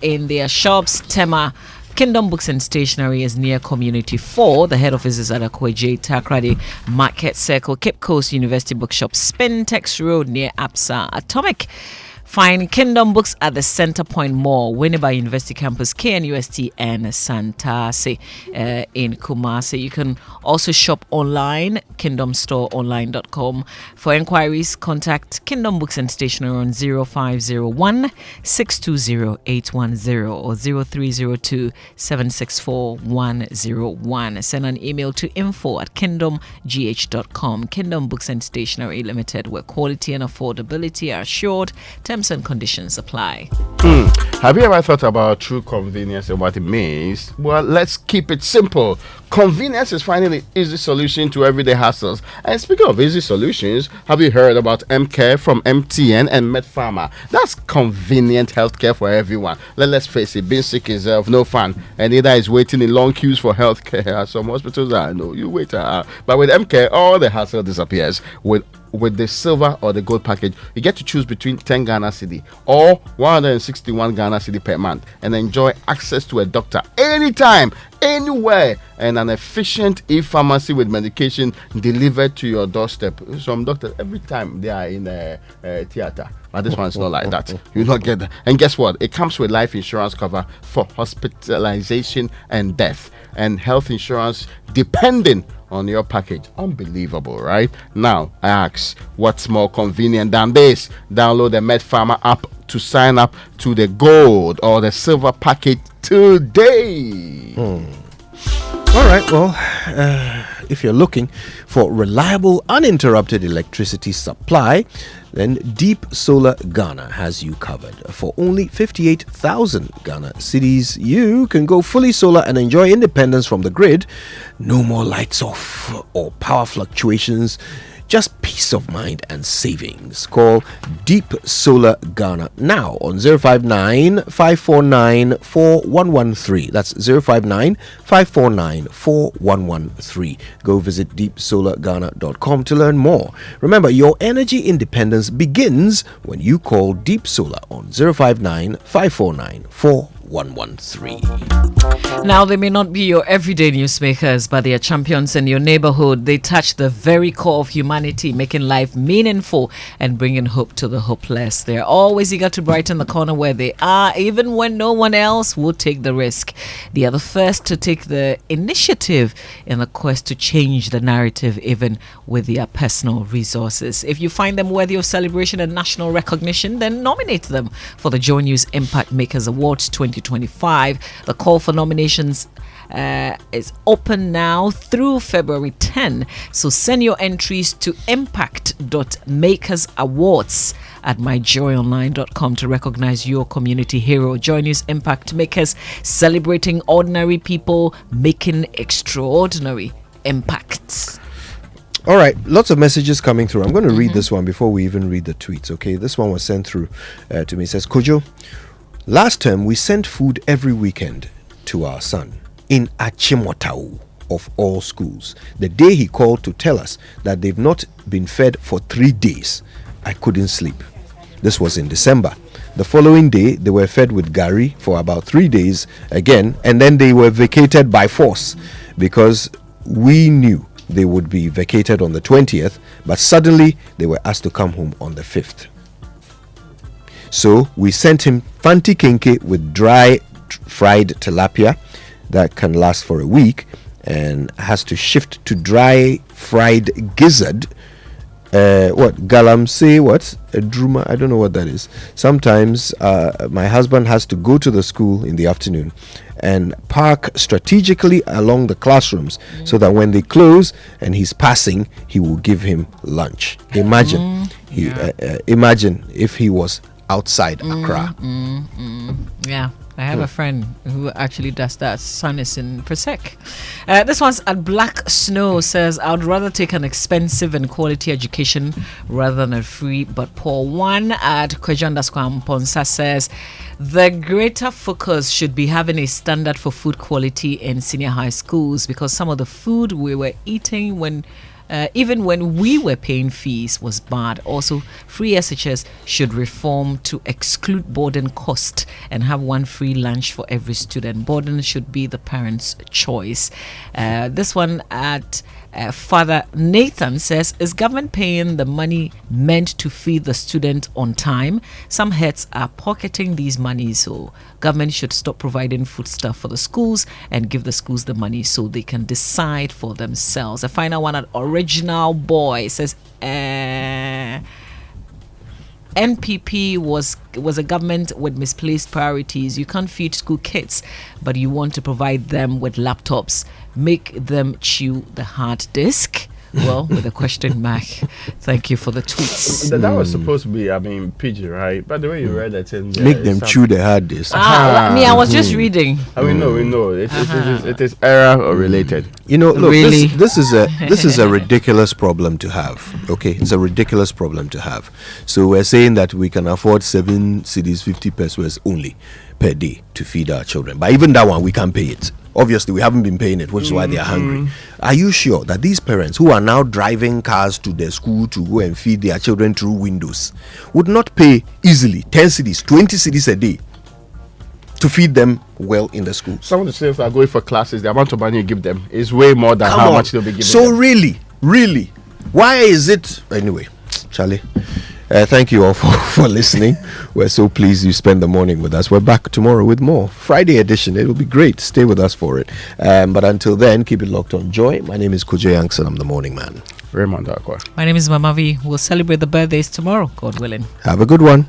in their shops. Tema Kingdom Books and Stationery is near Community 4. The head office is at Akweje Takrady Market Circle, Cape Coast University Bookshop, Spintex Road near APSA Atomic. Find Kingdom Books at the Center Point Mall, Winneba University Campus, KNUST, and Santase in Kumasi. You can also shop online, kingdomstoreonline.com. For inquiries, contact Kingdom Books and Stationery on 0501 620 810 or 0302 764 101. Send an email to info@kingdomgh.com. Kingdom Books and Stationery Limited, where quality and affordability are assured. Terms and conditions apply. Have you ever thought about true convenience and what it means? Well, let's keep it simple. Convenience is finding the easy solution to everyday hassles. And speaking of easy solutions, have you heard about M-Care from MTN and MedPharma? That's convenient healthcare for everyone. Let's face it, being sick is no fun. And neither is waiting in long queues for healthcare. Some hospitals are, no, you wait. But with M-Care, all the hassle disappears. With the silver or the gold package, you get to choose between 10 Ghana cedi or 161 Ghana cedi per month and enjoy access to a doctor anytime, anywhere, and an efficient e-pharmacy with medication delivered to your doorstep. Some doctors, every time they are in a theater, but this one's not like that. You don't get that. And guess what? It comes with life insurance cover for hospitalization and death, and health insurance depending on your package. Unbelievable, right? Now, I ask, what's more convenient than this? Download the MedPharma app to sign up to the gold or the silver package today. All right, well, if you're looking for reliable, uninterrupted electricity supply, then Deep Solar Ghana has you covered. For only 58,000 Ghana cedis, you can go fully solar and enjoy independence from the grid. No more lights off or power fluctuations. Just peace of mind and savings. Call Deep Solar Ghana now on 059 549 4113. That's 059 549 4113. Go visit deepsolarghana.com to learn more. Remember, your energy independence begins when you call Deep Solar on 059 549 4113. 113. Now, they may not be your everyday newsmakers, but they are champions in your neighborhood. They touch the very core of humanity, making life meaningful and bringing hope to the hopeless. They're always eager to brighten the corner where they are, even when no one else would take the risk. They are the first to take the initiative in the quest to change the narrative, even with their personal resources. If you find them worthy of celebration and national recognition, then nominate them for the Joy News Impact Makers Awards 2025. The call for nominations is open now through February 10. So send your entries to impact.makersawards@myjoyonline.com to recognize your community hero. Joy News Impact Makers, celebrating ordinary people making extraordinary impacts. All right, lots of messages coming through. I'm going to read this one before we even read the tweets, okay? This one was sent through to me. It says, Kojo, last term we sent food every weekend to our son in Achimotau of all schools. The day he called to tell us that they've not been fed for 3 days, I couldn't sleep. This was in December. The following day, they were fed with gari for about 3 days again, and then they were vacated by force because we knew they would be vacated on the 20th, but suddenly they were asked to come home on the 5th. So we sent him fanti kenke with dry fried tilapia that can last for a week and has to shift to dry fried gizzard. Galamsey, a druma, I don't know what that is. Sometimes my husband has to go to the school in the afternoon and park strategically along the classrooms so that when they close and he's passing, he will give him lunch. Imagine if he was outside Accra. Yeah, I have a friend who actually does that. Son is in Persec. This one's at Black Snow, says, I would rather take an expensive and quality education rather than a free but poor one. At Kwejandaskwam Ponsa says, the greater focus should be having a standard for food quality in senior high schools, because some of the food we were eating even when we were paying fees was bad. Also, free SHS should reform to exclude boarding cost and have one free lunch for every student. Boarding should be the parents' choice. This one at Father Nathan says, is government paying the money meant to feed the student on time? Some heads are pocketing these money, so government should stop providing food stuff for the schools and give the schools the money so they can decide for themselves. A final one at Original Boy says, NPP was a government with misplaced priorities. You can't feed school kids, but you want to provide them with laptops. Make them chew the hard disk. Well, with a question mark. Thank you for the tweets. That was supposed to be, PG, right? But the way you read that, make them chew the hard disk. I was just reading. We know. It is error related. Look, really? this is a ridiculous problem to have. Okay, it's a ridiculous problem to have. So we're saying that we can afford 7 cedis 50 pesos only per day to feed our children, but even that one we can't pay it. Obviously, we haven't been paying it, which is why they are hungry. Are you sure that these parents who are now driving cars to their school to go and feed their children through windows would not pay easily 10 cedis, 20 cedis a day to feed them well in the school? Some of the students are going for classes. The amount of money you give them is way more than how much they'll be giving so them. Really, why is it? Anyway, Charlie. Thank you all for listening. We're so pleased you spend the morning with us. We're back tomorrow with more Friday edition. It'll be great. Stay with us for it. But until then, keep it locked on Joy. My name is Kojo Yankson. I'm the morning man. Raymond Akwa. My name is Mama V. We'll celebrate the birthdays tomorrow, God willing. Have a good one.